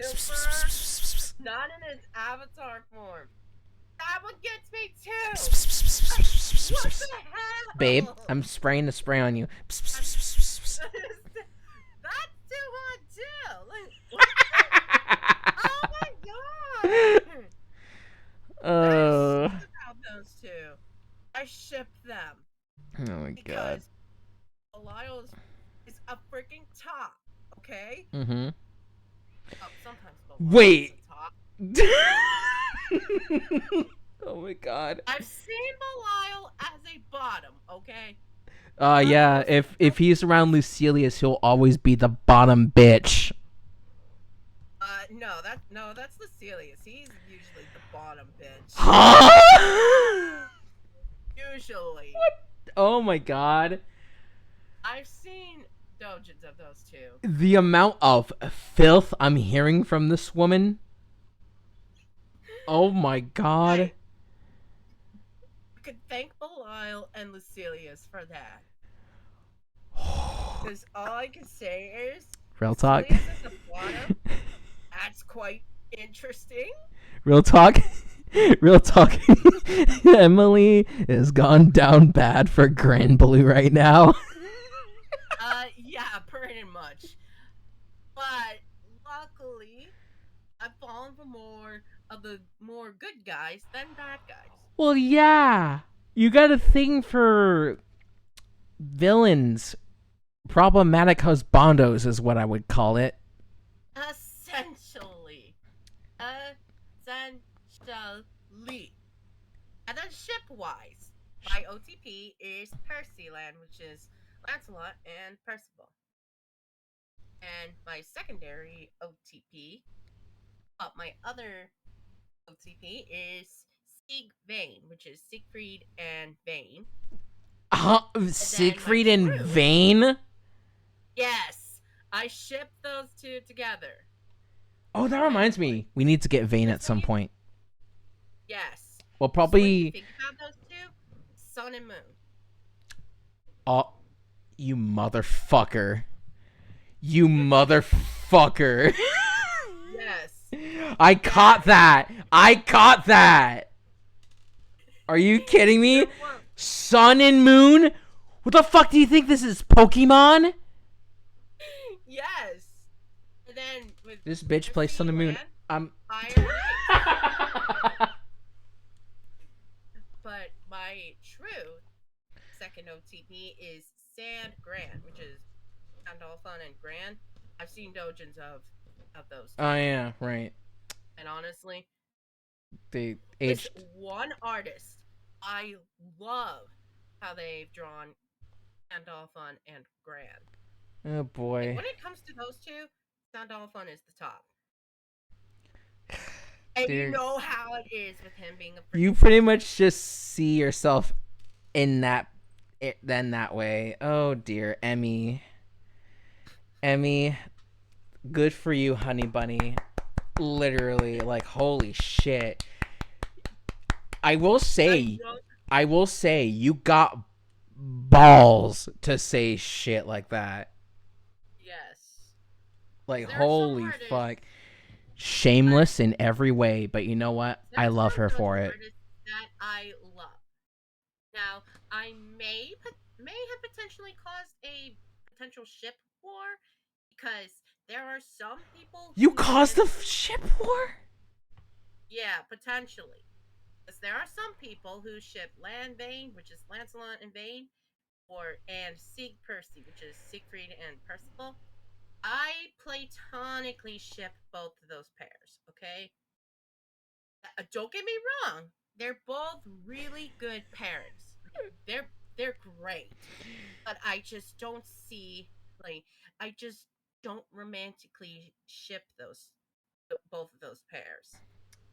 super, not in his avatar form. That one gets me too. What the hell? Babe, I'm spraying the spray on you. That's too hot too. Like, oh my god. I about those two. I ship them. Oh my god. Belial is a freaking top. Okay. Mm-hmm. Oh, sometimes wait. Oh my god. I've seen Belial as a bottom, okay? Yeah, if he's around Lucilius, he'll always be the bottom bitch. No, that's Lucilius. He's usually the bottom bitch. Huh? Usually. What? Oh my god. I've seen dojins of those two. The amount of filth I'm hearing from this woman. Oh my god. Hey, you could thank Belial and Lucilius for that. Because all I can say is real talk. Lucilius is the bottom. That's quite interesting. Real talk. Real talk. Emily has gone down bad for Granblue right now. Yeah, pretty much. But luckily, I've fallen for more of the more good guys than bad guys. Well, yeah. You got a thing for villains. Problematic husbandos is what I would call it. Essentially. And then ship-wise, my OTP is Percyland, which is Lancelot and Percival. And my secondary OTP, my other OTP is Vane, which is Siegfried and Vane. Siegfried and Vane? Yes, I ship those two together. Oh, that reminds me. We need to get Vane at some point. Yes. Well, probably. So think about those two, Sun and Moon. Oh, you motherfucker! You motherfucker! Yes. I caught that. I caught that. Are you kidding me? Sun and Moon? What the fuck do you think this is, Pokemon? Yes. And then with this bitch plays Sun and Moon. But my true second OTP is Sand Grand, which is Sandalphon and Grand. I've seen dojins of those two. Oh yeah, right. And honestly, they aged. This one artist, I love how they've drawn Sandalphon and Gran. Oh boy. Like, when it comes to those two, Sandalphon is the top. And you know how it is with him being a. You pretty much just see yourself in that way. Oh dear, Emmy. Emmy, good for you, honey bunny. Literally, like, holy shit. I will say, you got balls to say shit like that. Yes. Like, holy fuck. Shameless in every way, but you know what? I love her for it. That I love. Now, I may have potentially caused a potential ship war because there are some people You who caused ship. the ship war? Yeah, potentially. Because there are some people who ship Land Vane, which is Lancelot and Vane, and Sieg Percy, which is Siegfried and Percival. I platonically ship both of those pairs, okay? Don't get me wrong. They're both really good pairs. They're great. But I just don't see like I just don't romantically ship those both of those pairs.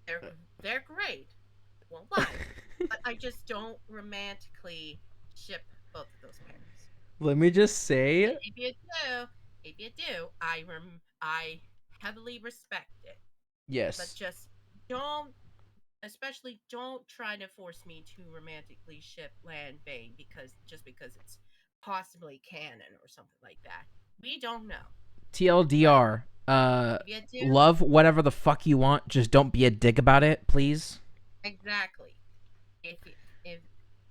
They're they're great. Won't lie. But I just don't romantically ship both of those pairs. Let me just And say, if you do, I heavily respect it. But yes. just don't, especially don't try to force me to romantically ship Land Bane because it's possibly canon or something like that. We don't know. But TLDR. if you do, Love whatever the fuck you want. Just don't be a dick about it, please. exactly. If if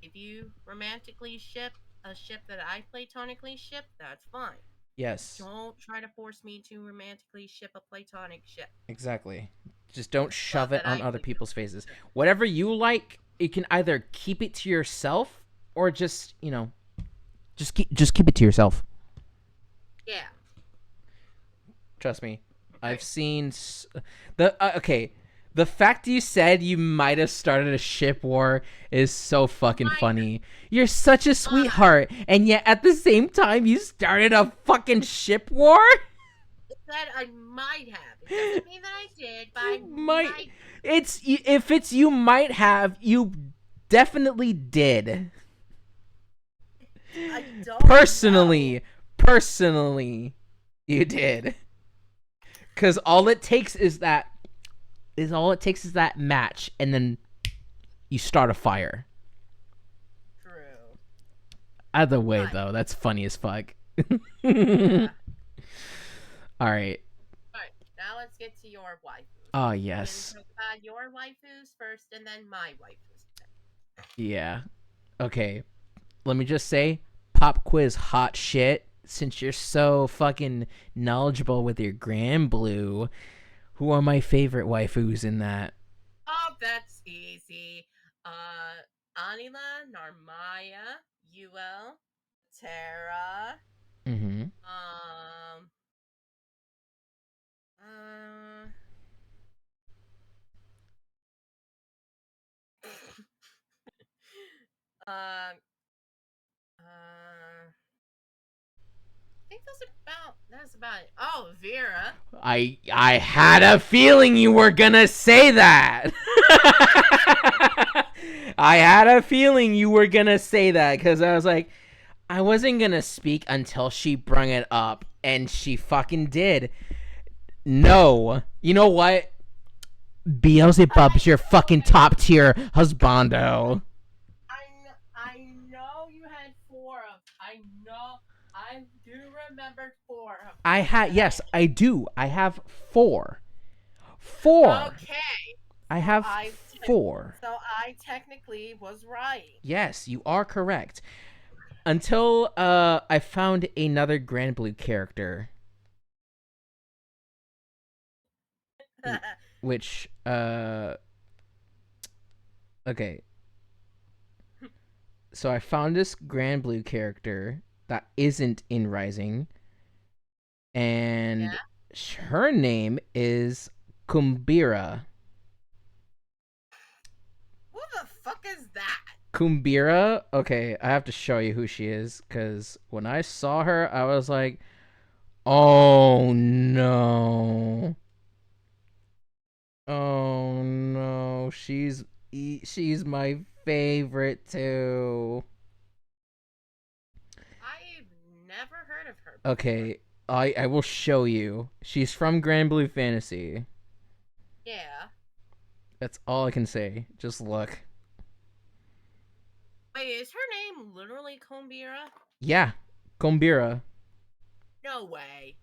if you romantically ship a ship that I platonically ship, that's fine. Yes, Don't try to force me to romantically ship a platonic ship. exactly. Just don't Love shove it that on I other people's faces. platonically ship. Whatever you like, you can either keep it to yourself or just, just keep it to yourself. Yeah. Trust me. I've Right. seen the okay. The fact you said you might have started a ship war is so fucking Might funny. You're such a uh sweetheart, and yet at the same time you started a fucking ship war? said I might have. It doesn't mean that I did, but I You might. might. It's if it's you might have, you definitely did. I don't know. Personally, you did. Cuz all it takes is that match and then you start a fire. True. Either way, But though, that's funny as fuck. yeah. All right. All right. Now let's get to your waifus. Oh, We're gonna yes. talk about your waifus first, and then my waifus. Yeah. Okay. Let me just say, pop quiz hot shit. Since you're so fucking knowledgeable with your Granblue, who are my favorite waifus in that? Oh, that's easy. Anila, Narmaya, UL, Terra. Mm-hmm. Um. Uh. um. I think that's about it. Oh, Vera. I had a feeling you were gonna say that. I had a feeling you were gonna say that because I was like, I wasn't gonna speak until she brung it up, and she fucking did. No, you know what? Beelzebub's your fucking Okay. top tier husbando. I know you had four of. I know. I do remember four of I them. had yes, Okay. I do. I have four. Four. Okay. I So have I. four. So I technically was right. Yes, you are correct. Until I found another Granblue character, which okay. So I found this Granblue character that isn't in Rising, and Yeah. her name is Kumbira. Who the fuck is that? Kumbira. Okay, I have to show you who she is because when I saw her, I was like, "Oh no, oh no, she's my favorite too." I've never heard of her before. Okay, I will show you. She's from Granblue Fantasy. Yeah. That's all I can say. Just look. Wait, is her name literally Kombira? Yeah, Kumbira. No way.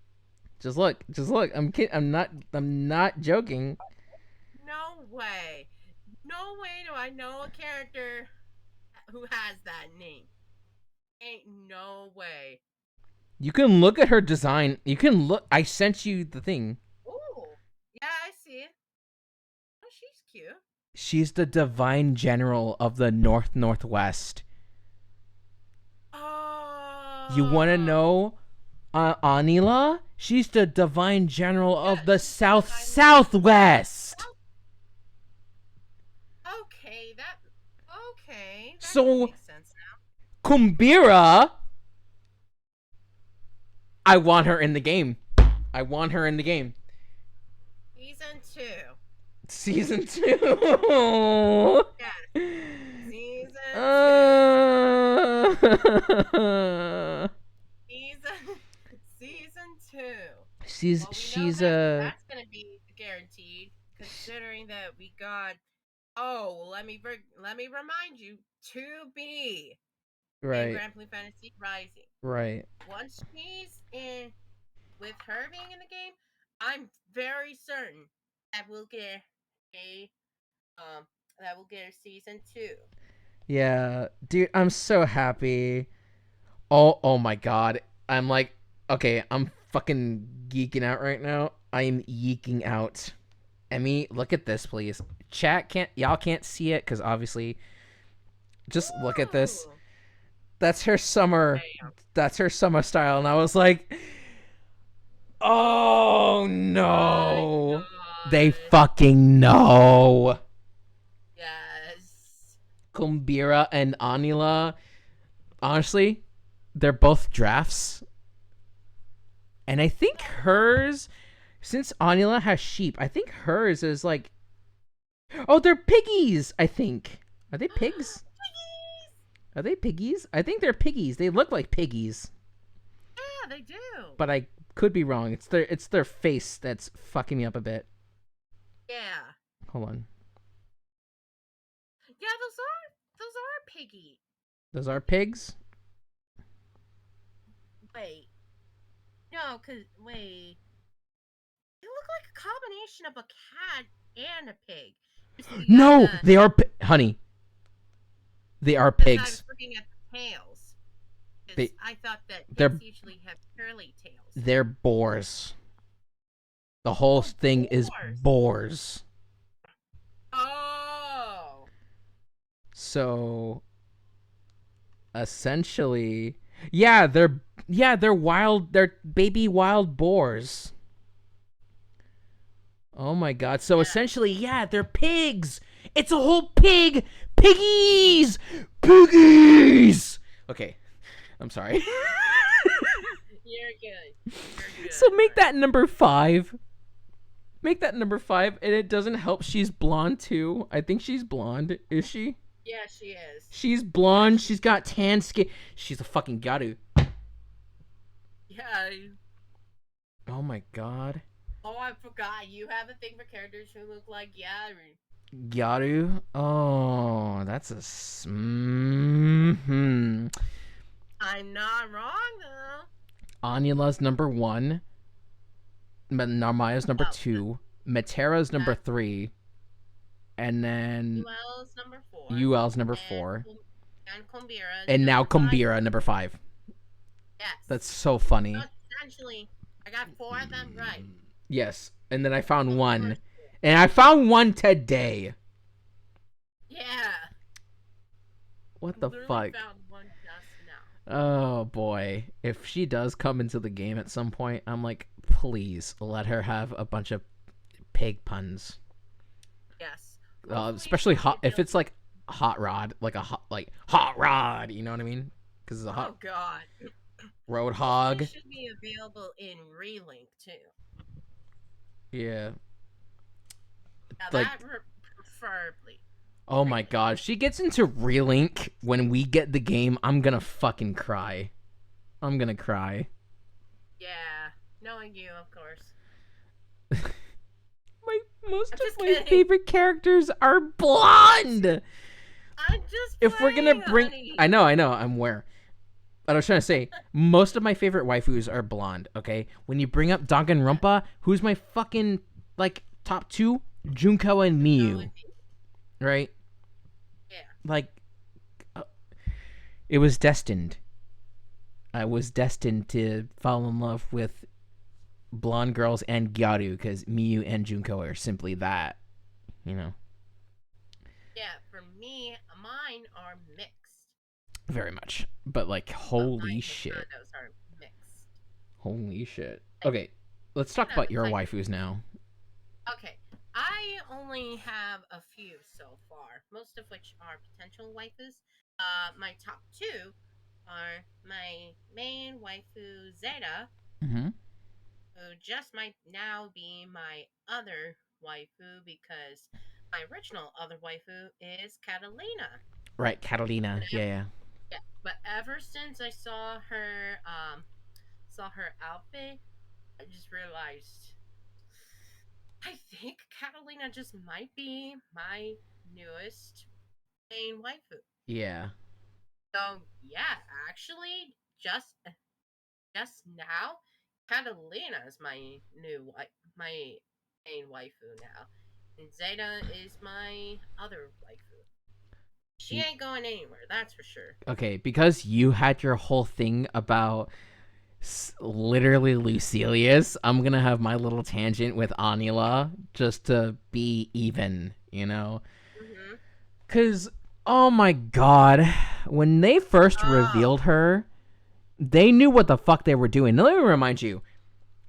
Just look. Just look. I'm kid. I'm not joking. No way. No way do I know a character who has that name. Ain't no way. You can look at her design. You can look. I sent you the thing. Ooh. Yeah, I see it. Oh, she's cute. She's the divine general of the Northwest. You want to Oh. know Anila? She's the divine general Yeah, of the she's the divine. Southwest. Okay, that can So make sense now. Kumbira, I want her in the game. I want her in the game. Season 2. Season 2. Yes, season 2. Uh... Season season 2. she's Well, we know she's that a that's gonna be guaranteed, considering that we got. Oh, let me remind you, 2B in right, Granblue Fantasy Rising. right. Once she's in, with her being in the game, I'm very certain that we'll get a that we'll get a season 2. Yeah, dude, I'm so happy. Oh my god. I'm like, okay, I'm fucking geeking out right now. I am yeeking out. Emmy, look at this, please. Chat y'all can't see it because obviously, just look at this. Ooh. That's her summer. Damn. That's her summer style, and I was like, oh My no, they God. fucking know. Yes. Kumbira and Anila, honestly, they're both drafts. And I think hers, since Anila has sheep, I think hers is like, oh, they're piggies, I think. Are they pigs? Are they piggies? I think they're piggies. They look like piggies. Yeah, they do. But I could be wrong. It's their face that's fucking me up a bit. Yeah. Hold on. Yeah, those are piggy. Those are pigs? Wait. No, wait. They look like a combination of a cat and a pig. No, they are honey. They are Because I was pigs. looking at the tails. They I thought that they're pigs usually have curly tails. they're boars. The whole thing is boars. Oh. So essentially, they're wild. They're baby wild boars. Oh my god. So essentially, they're pigs. It's a whole piggies. Okay. I'm sorry. You're good. So make that number 5. Make that number 5, and it doesn't help she's blonde too. I think she's blonde. Is she? Yeah, she is. She's blonde. She's got tan skin. She's a fucking garu. Yeah. Oh my god. Oh, I forgot. You have a thing for characters who look like Yaru. Garu? Oh, that's a... I'm not wrong, though. Anula's number 1. Narmaya's number 2. Metera's number 3. And then... UL's number 4. UL's number 4. And Kumbira. And now Kumbira, 5. number 5. Yes. That's so funny. So essentially, I got 4 of them right. Yes. And then I found 1. And I found 1 today. Yeah. What the fuck? Found 1 just now. Oh boy. If she does come into the game at some point, I'm like, please let her have a bunch of pig Yes. Especially hot if it's like hot rod, like hot rod, you know what I mean? Because it's a hot. Oh god. Roadhog. It should be available in Relink too. Yeah. Now like, that preferably. Oh my god, if she gets into Relink when we get the game, I'm gonna fucking cry. I'm gonna cry. Yeah, knowing you, of course. Most of my favorite characters are blonde. I'm just if we're gonna bring, honey. I know, I'm aware. But I was trying to say, most of my favorite waifus are blonde. Okay, when you bring up Danganronpa, who's my fucking like top 2? Junko and Miyu, right? Yeah. Like, it was destined. I was destined to fall in love with blonde girls and Gyaru because Miyu and Junko are simply that, you know. Yeah, for me, mine are mixed. Very much. But like, But holy my shit. Husbandos are mixed. Holy shit. Like, Okay, let's talk kind of about your like waifus now. okay. I only have a few so far, most of which are potential waifus. My top two are my main waifu Zeta, Mm-hmm. who just might now be my other waifu because my original other waifu is Catalina. Right, Catalina. Yeah, yeah. Yeah, but ever since I saw her outfit, I just realized I think Catalina just might be my newest main waifu. Yeah. So yeah, actually, just now, Catalina is my main waifu now, and Zeta is my other waifu. She ain't going anywhere, that's for sure. Okay, because you had your whole thing about literally Lucilius, I'm gonna have my little tangent with Anila just to be even, you know? Mm-hmm. Because, oh my god, when they first Oh, revealed her, they knew what the fuck they were doing. Now, let me remind you,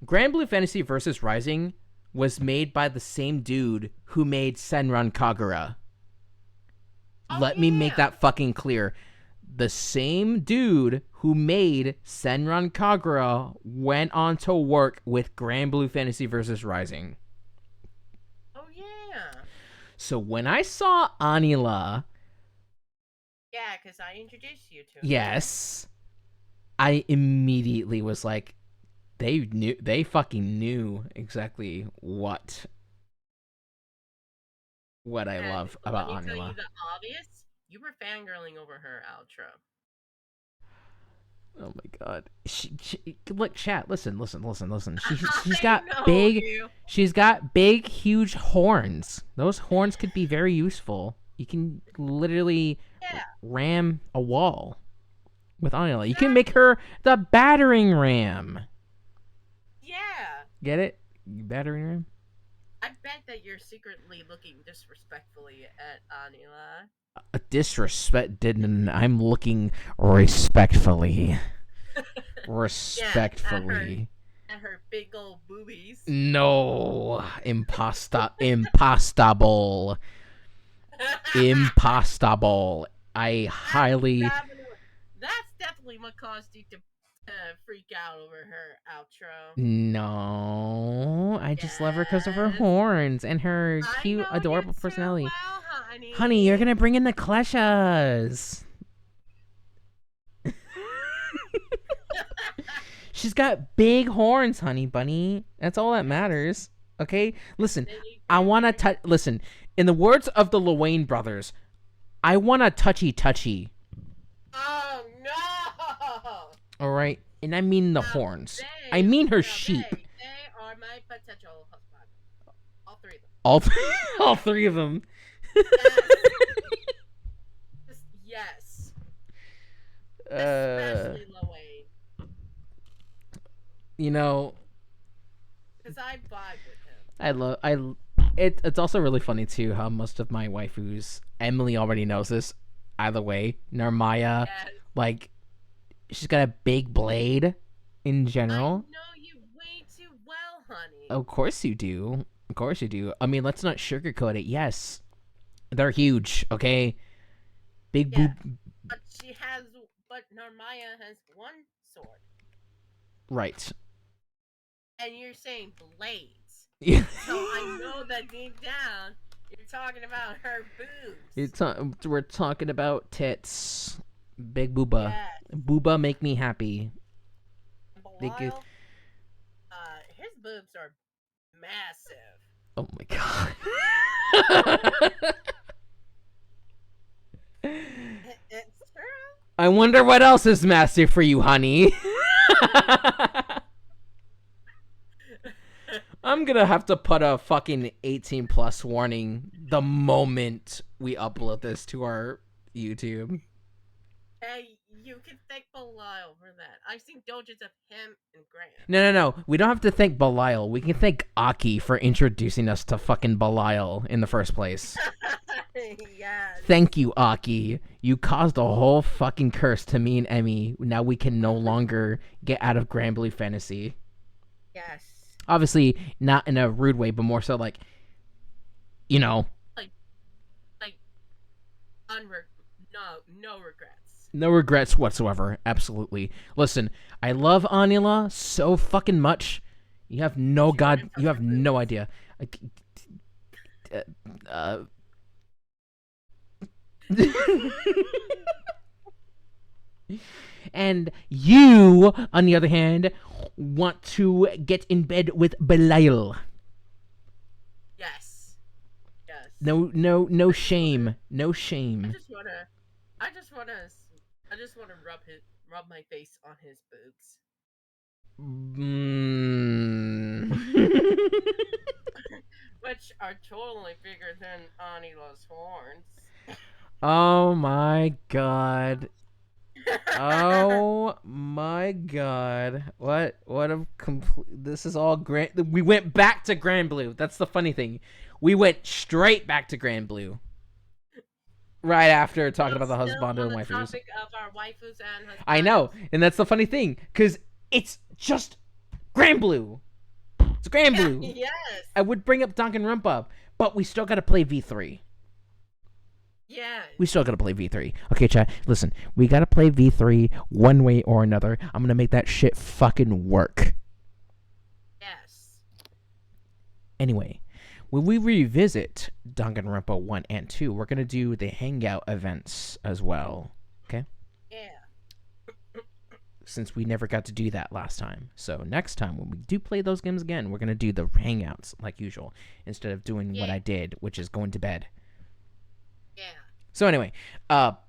Granblue Fantasy Versus Rising was made by the same dude who made Senran Kagura. oh Let me make yeah, that fucking clear. The same dude who made Senran Kagura went on to work with Granblue Fantasy Versus Rising. oh yeah, So when I saw Anila, yeah. Because I introduced you to her. yes, I immediately was like, they fucking knew exactly what I And love let about me tell you Anila. the obvious: you were fangirling over her outro. Oh my god. Look, chat. Listen. I know you. She's got big, huge horns. Those horns could be very useful. You can literally Yeah, ram a wall with Anila. You can make exactly. her the battering ram. Yeah. Get it? Battering ram. I bet that you're secretly looking disrespectfully at Anila. A disrespect. Didn't I'm looking respectfully. Yeah, Respectfully. at her big old boobies. No, impostable. Impostable. I highly that's definitely what caused you to freak out over her outro. no. I just love her because of her Yes, horns and her I cute, know you adorable too personality. well, Honey, you're honey. gonna bring in the Kleshas. She's got big horns, honey bunny. That's all that Yes, matters. Okay, listen. then you I can wanna bring. touch. Listen. In the words of the Luane brothers, I want a touchy. Oh no! All right, and I mean the Now horns. I mean her sheep. they are my potential husband. All three of them. All all three of them. Yes, yes. uh, Especially Loane, you know, because I vibe with him. I love I. It's also really funny too how most of my waifus, Emily already knows this. Either way, Narmaya, Yes, like she's got a big blade. In I general, know you way too well, honey. of course you do. Of course you do. I mean, let's not sugarcoat it. Yes, they're huge. Okay, big Yeah, boob. but but Narmaya has one sword, Right. and you're saying blades. Yeah. So I know that deep down, you're talking about her boobs. We're talking about tits. Big booba. Yes, Booba make me happy. Big. Belial, his boobs are massive. Oh my god. It's true. I wonder what else is massive for you, honey. I'm gonna have to put a fucking 18 plus warning the moment we upload this to our YouTube. You can thank Belial for that. I've seen dojos of him and Grant. No. We don't have to thank Belial. We can thank Aki for introducing us to fucking Belial in the first place. Yes. Thank you, Aki. You caused a whole fucking curse to me and Emmy. Now we can no longer get out of Granblue Fantasy. Yes. Obviously, not in a rude way, but more so like, you know. Like, no regrets. No regrets whatsoever. Absolutely. Listen, I love Anila so fucking much. You have no you have no idea. And you, on the other hand, want to get in bed with Belial. Yes. Yes. No shame. No shame. I just wanna rub my face on his boobs. Which are totally bigger than Anila's horns. Oh my god. Oh my god. What a complete. This is all we went back to Granblue. That's the funny thing. We went straight back to Granblue. Right after talking about the Husbando and Waifus. Topic of our waifus and husbandos. I know, and that's the funny thing, because it's just Granblue. It's Granblue. Yes. I would bring up Danganronpa, but we still gotta play V3. Yeah. We still gotta play V3. Okay, chat, listen. We gotta play V3 one way or another. I'm gonna make that shit fucking work. Yes. Anyway, when we revisit Danganronpa 1 and 2, we're gonna do the Hangout events as well. Okay? Yeah. Since we never got to do that last time. So next time, when we do play those games again, we're gonna do the Hangouts like usual. Instead of doing what I did, which is going to bed. Yeah. So anyway, Anil,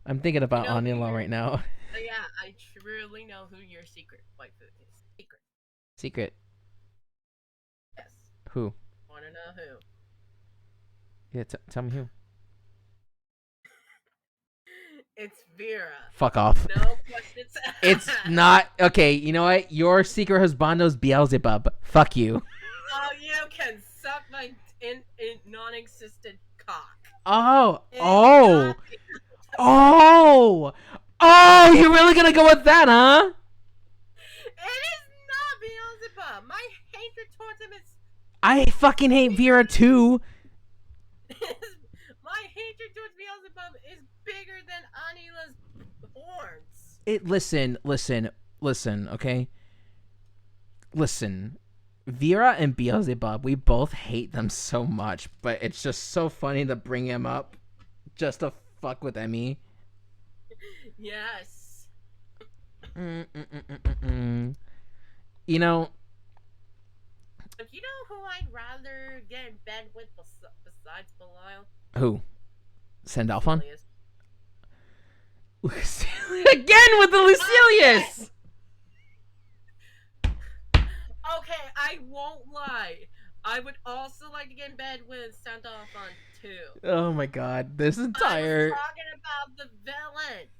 I'm thinking about Anila right now. Yeah, I truly know who your secret waifu is. Secret. Yes. Who? Wanna know who? Yeah, tell me who. It's Vera. Fuck off. No questions. It's not. Okay, you know what? Your secret husbando's Beelzebub. Fuck you. Oh, you can suck my non-existent cock. Oh. You're really gonna go with that, huh? It is not Beelzebub. My hatred towards him is... I fucking hate Vera too. My hatred towards Beelzebub is bigger than Anila's horns. Listen, okay? Listen. Vera and Beelzebub, we both hate them so much, but it's just so funny to bring him up just to fuck with Emmy. Yes. You know... You know who I'd rather get in bed with besides Belial? Who? Sandalphon? Again with the Lucilius! Okay, I won't lie. I would also like to get in bed with Sandalphon too. Oh my god, this entire... I was talking about the villains.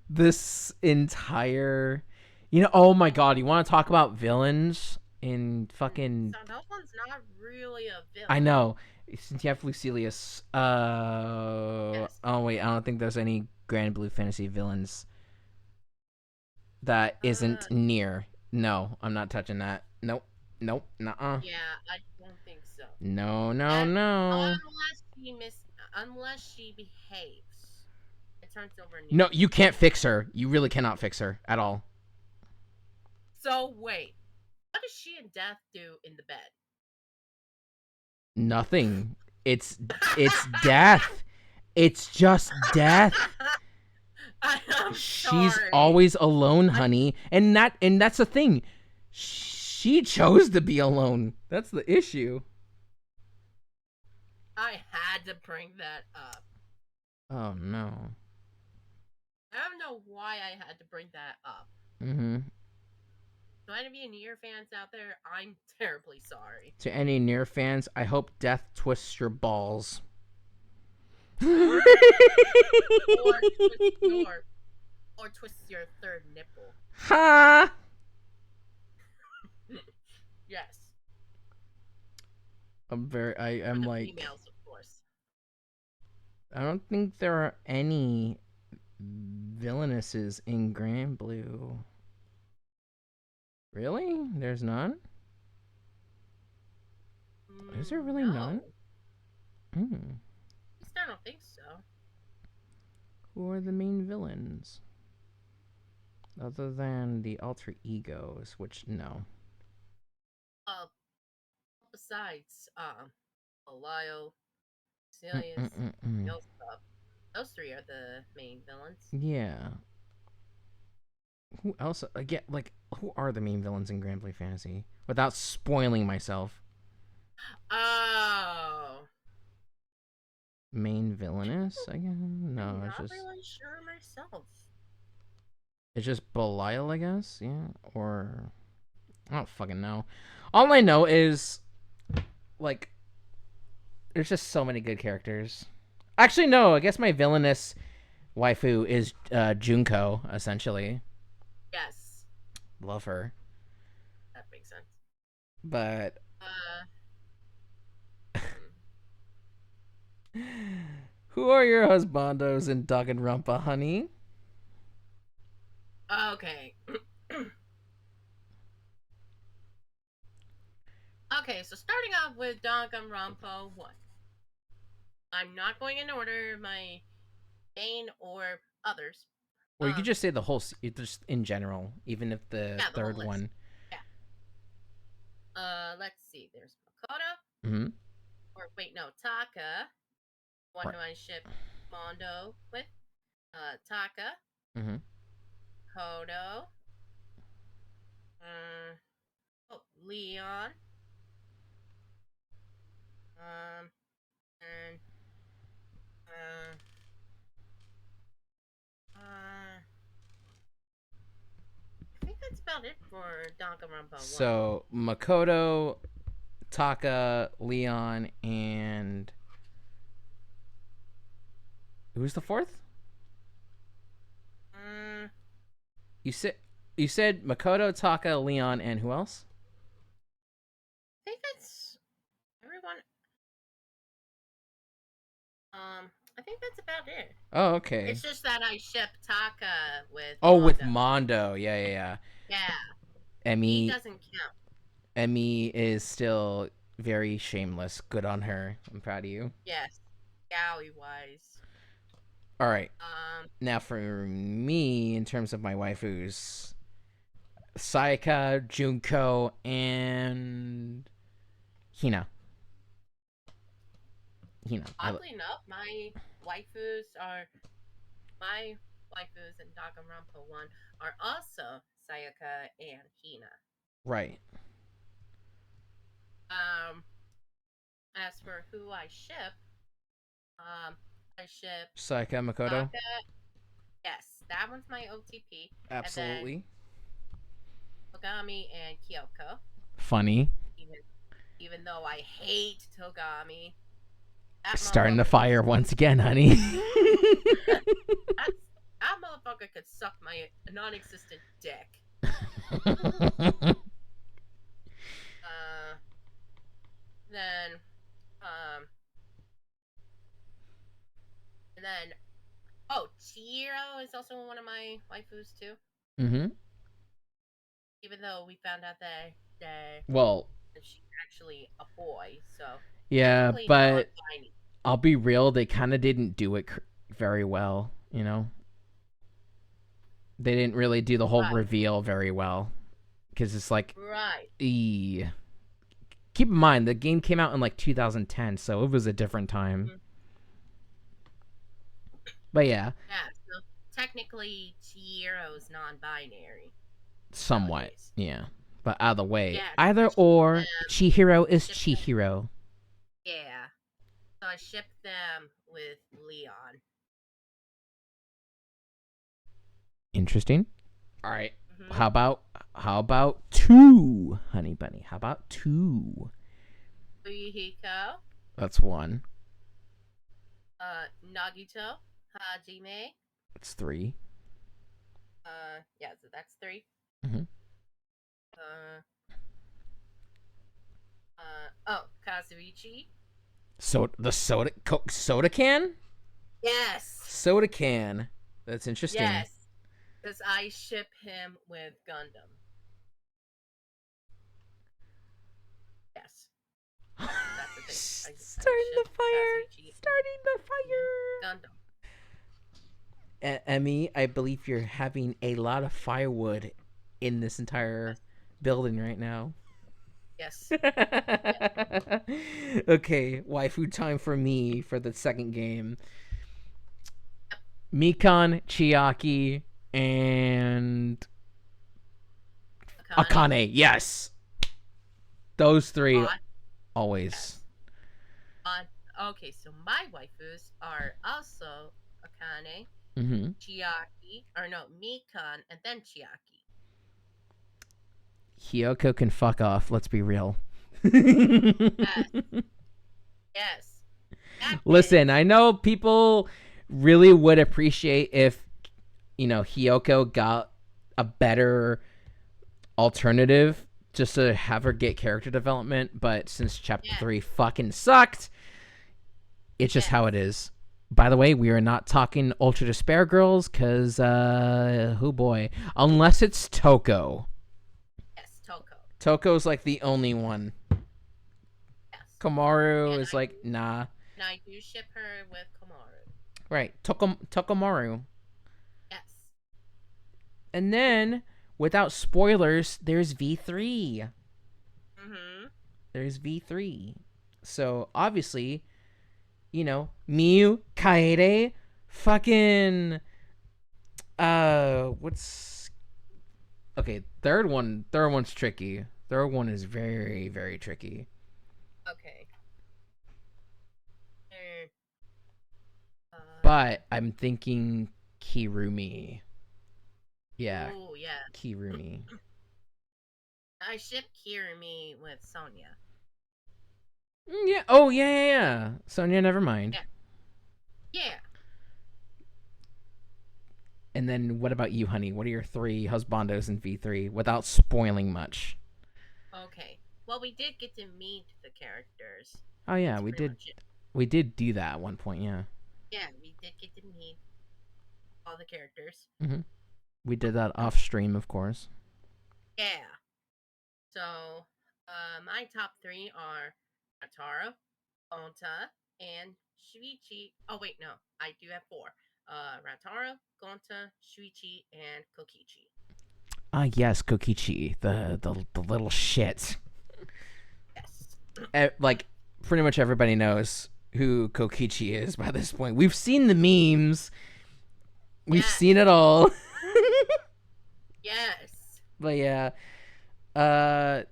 This entire... You know, oh my god, you want to talk about villains in fucking... Sandalphon's not really a villain. I know. Since you have Lucilius. Yes. Oh wait, I don't think there's any Granblue Fantasy villains that isn't near. No, I'm not touching that. Nope, nuh-uh. Yeah, I don't think so. No. Unless she behaves. It turns over new. No, you can't fix her. You really cannot fix her at all. So wait, what does she and Death do in the bed? Nothing. It's death. It's just death. She's always alone, honey. And that's the thing. She chose to be alone. That's the issue. I had to bring that up. Oh no. I don't know why I had to bring that up. Mm-hmm. To any of you Nier fans out there, I'm terribly sorry. To any Nier fans, I hope death twists your balls. or twist your or twist your third nipple. Ha! Yes, for I'm the like, females, of course. I don't think there are any villainesses in Granblue. Really? There's none? Is there really none? No, Hmm. at least I don't think so. Who are the main villains? Other than the alter egos, which, no. Uh, besides, Belial, Celius, Mm-mm-mm-mm. Yosef, those three are the main villains. Yeah. Who else? Again, like, who are the main villains in Granblue Fantasy? Without spoiling myself. Oh, Main villainess? Again? I'm No, not really sure myself. it's just Belial, I guess. Yeah, or I don't fucking know. All I know is like there's just so many good characters. Actually, no. I guess my villainous waifu is Junko. Essentially, Yes, love her. that makes sense. But Uh, who are your husbandos in Danganronpa, honey? okay. Okay, so starting off with Danganronpa 1. I'm not going in order my main or others. Or you could just say the whole, just in general, even if the Yeah, the whole third list. one. Yeah. Let's see. There's Makoto. Mm-hmm. Or wait, no, Taka. One Right. who I ship Mondo with. Taka. Mm-hmm. Kodo. Leon. And uh, I think that's about it for Danganronpa 1. So Makoto, Taka, Leon, and who's the fourth? Mm, You said Makoto, Taka, Leon, and who else? I think that's everyone. I think that's about it. Oh, okay. It's just that I ship Taka with Oh, with Mondo. Mondo. Yeah. Yeah, he Emmy doesn't count. Emmy is still very shameless. Good on her. I'm proud of you. Yes, Gowie wise. All right. Um, Now for me, in terms of my waifus, Sayaka, Junko, and Hina. Hina. oddly enough, my waifus in Danganronpa 1 are also Sayaka and Hina. Right. Um, as for who um, I ship Sayaka, Makoto. Taka. Yes, that one's my OTP. And then Absolutely. Togami and Kyoko. Funny. Even even though I hate Togami, Starting the fire once again, honey. that motherfucker could suck my non-existent dick. Then, and then, Chihiro is also one of my waifus too. Mm-hmm. Even though we found out that Well, she's actually a boy, so yeah, but non-binary. I'll be real. They kind of didn't do it very well. You know, they didn't really do the whole reveal very well because it's like, right. Keep in mind the game came out in like 2010, so it was a different time. Mm-hmm. But yeah. Yeah, so technically Chihiro's non-binary. Somewhat, nowadays. Yeah. But either way, yeah, either or, Chihiro is Chihiro. Yeah. So I shipped them with Leon. Interesting. All right. Mm-hmm. How about 2, honey bunny? How about 2? Fuyuhiko. That's 1. Nagito, Hajime. That's 3. Yeah, so that's 3. Mm-hmm. Uh, oh, Kazuichi. So the soda can? Yes, Soda can. That's interesting. yes, because I ship him with Gundam. Yes, that's the thing. I Starting ship the fire. Kazuichi Starting the with fire. Gundam. Emmy, I believe you're having a lot of firewood in this entire Yes, building right now. yes, yes. Okay, waifu time for me for the second game. Yep. Mikan, Chiaki, and Akane. Akane. Yes, those 3 On. always. Yes. On. Okay, so my waifus are also Akane, Mm-hmm. Chiaki, or no, Mikan, and then Chiaki. Hyoko can fuck off. Let's be real. Yes, yes. That Listen, is. I know people really would appreciate if Hyoko got a better alternative just to have her get character development, but since chapter Yes, 3 fucking sucked, it's just yes, how it is. By the way, we are not talking Ultra Despair Girls because, oh boy, unless it's Toko. yes, Toko. Toko's like the only one. Yes. Komaru And is like, nah. I do ship her with Komaru. Right, Tokomaru. Yes. And then, without spoilers, there's V3. Mm-hmm. There's V3. So, obviously, Miu, Kaede, fucking what's okay, third one's tricky. Third one is very, very tricky. Okay. Er, But I'm thinking Kirumi. Yeah, oh, yeah. Kirumi. I ship Kirumi with Sonia. Yeah. Oh, yeah, yeah, yeah. Sonia, never mind. Yeah. Yeah. And then what about you, honey? What are your 3 husbandos in V3 without spoiling much? Okay. Well, we did get to meet the characters. Oh yeah, That's pretty much it. we did do that at one point, yeah. Yeah, we did get to meet all the characters. Mm-hmm. We did that off stream, of course. Yeah. So, my top 3 are Ataro, Gonta, and Shuichi. Oh, wait, no. I do have 4. Rataro, Gonta, Shuichi, and Kokichi. Ah, yes, Kokichi, the little shit. Yes. Like, pretty much everybody knows who Kokichi is by this point. We've seen the memes. We've Yes. seen it all. Yes. But yeah, uh,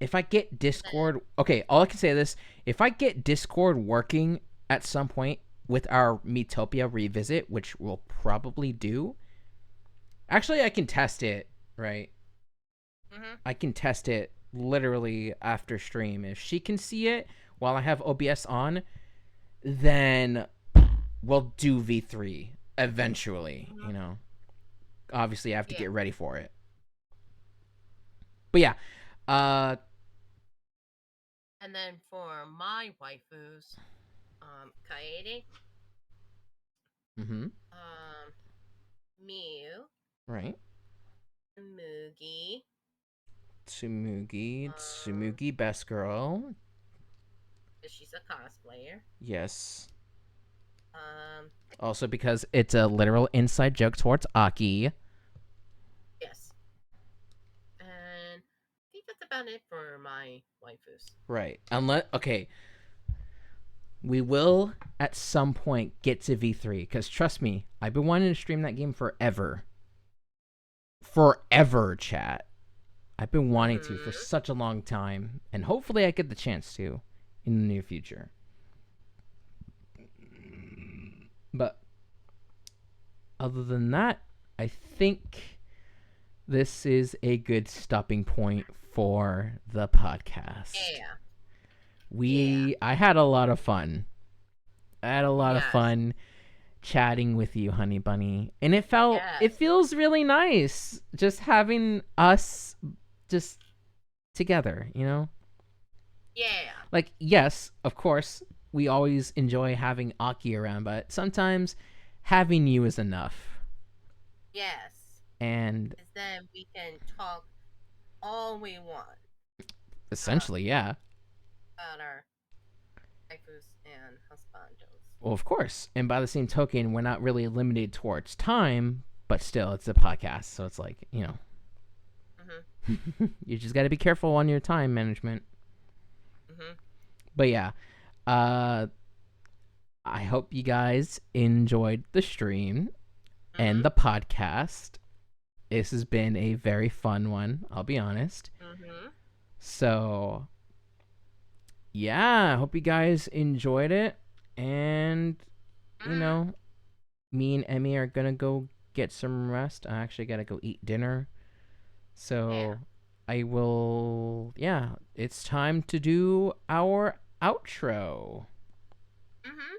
if I get Discord, okay, all I can say is this: if I get Discord working at some point with our Metopia revisit, which we'll probably do, actually, I can test it. Right, Mm-hmm. I can test it literally after stream. If she can see it while I have OBS on, then we'll do V3 eventually. Mm-hmm. Obviously, I have to Yeah. get ready for it. But yeah, uh, And then for my waifus, Kaede, mm-hmm, Miu, right. Mugi, Tsumugi, um, Tsumugi, best girl. she's a cosplayer. Yes. Um, Also because it's a literal inside joke towards Aki. yes. And I think that's about it for my waifus. Right. Okay, we will at some point get to V3 because trust me, I've been wanting to stream that game forever. Forever, chat. I've been wanting to for Mm-hmm. such a long time, and hopefully I get the chance to in the near future. But other than that, I think this is a good stopping point for the podcast. Yeah. I had a lot of fun. I had a lot of Yes. fun chatting with you, Honey Bunny. And it Yes. feels really nice just having us just together, you know? Yeah. Like, yes, of course, we always enjoy having Aki around, but sometimes having you is enough. Yes. And Because then we can talk all we want uh, essentially, yeah. about our waifus and husbandos. Well, of course. And by the same token, we're not really limited towards time, but still, it's a podcast. So it's like, Mhm. you just got to be careful on your time management. Mhm. But yeah, uh, I hope you guys enjoyed the stream and Mhm. the podcast. This has been a very fun one, I'll be honest. Mhm. So, yeah, I hope you guys enjoyed it. And, you Mhm. know, me and Emmy are going to go get some rest. I actually got to go eat dinner. Yeah. So, yeah, it's time to do our outro. Mhm.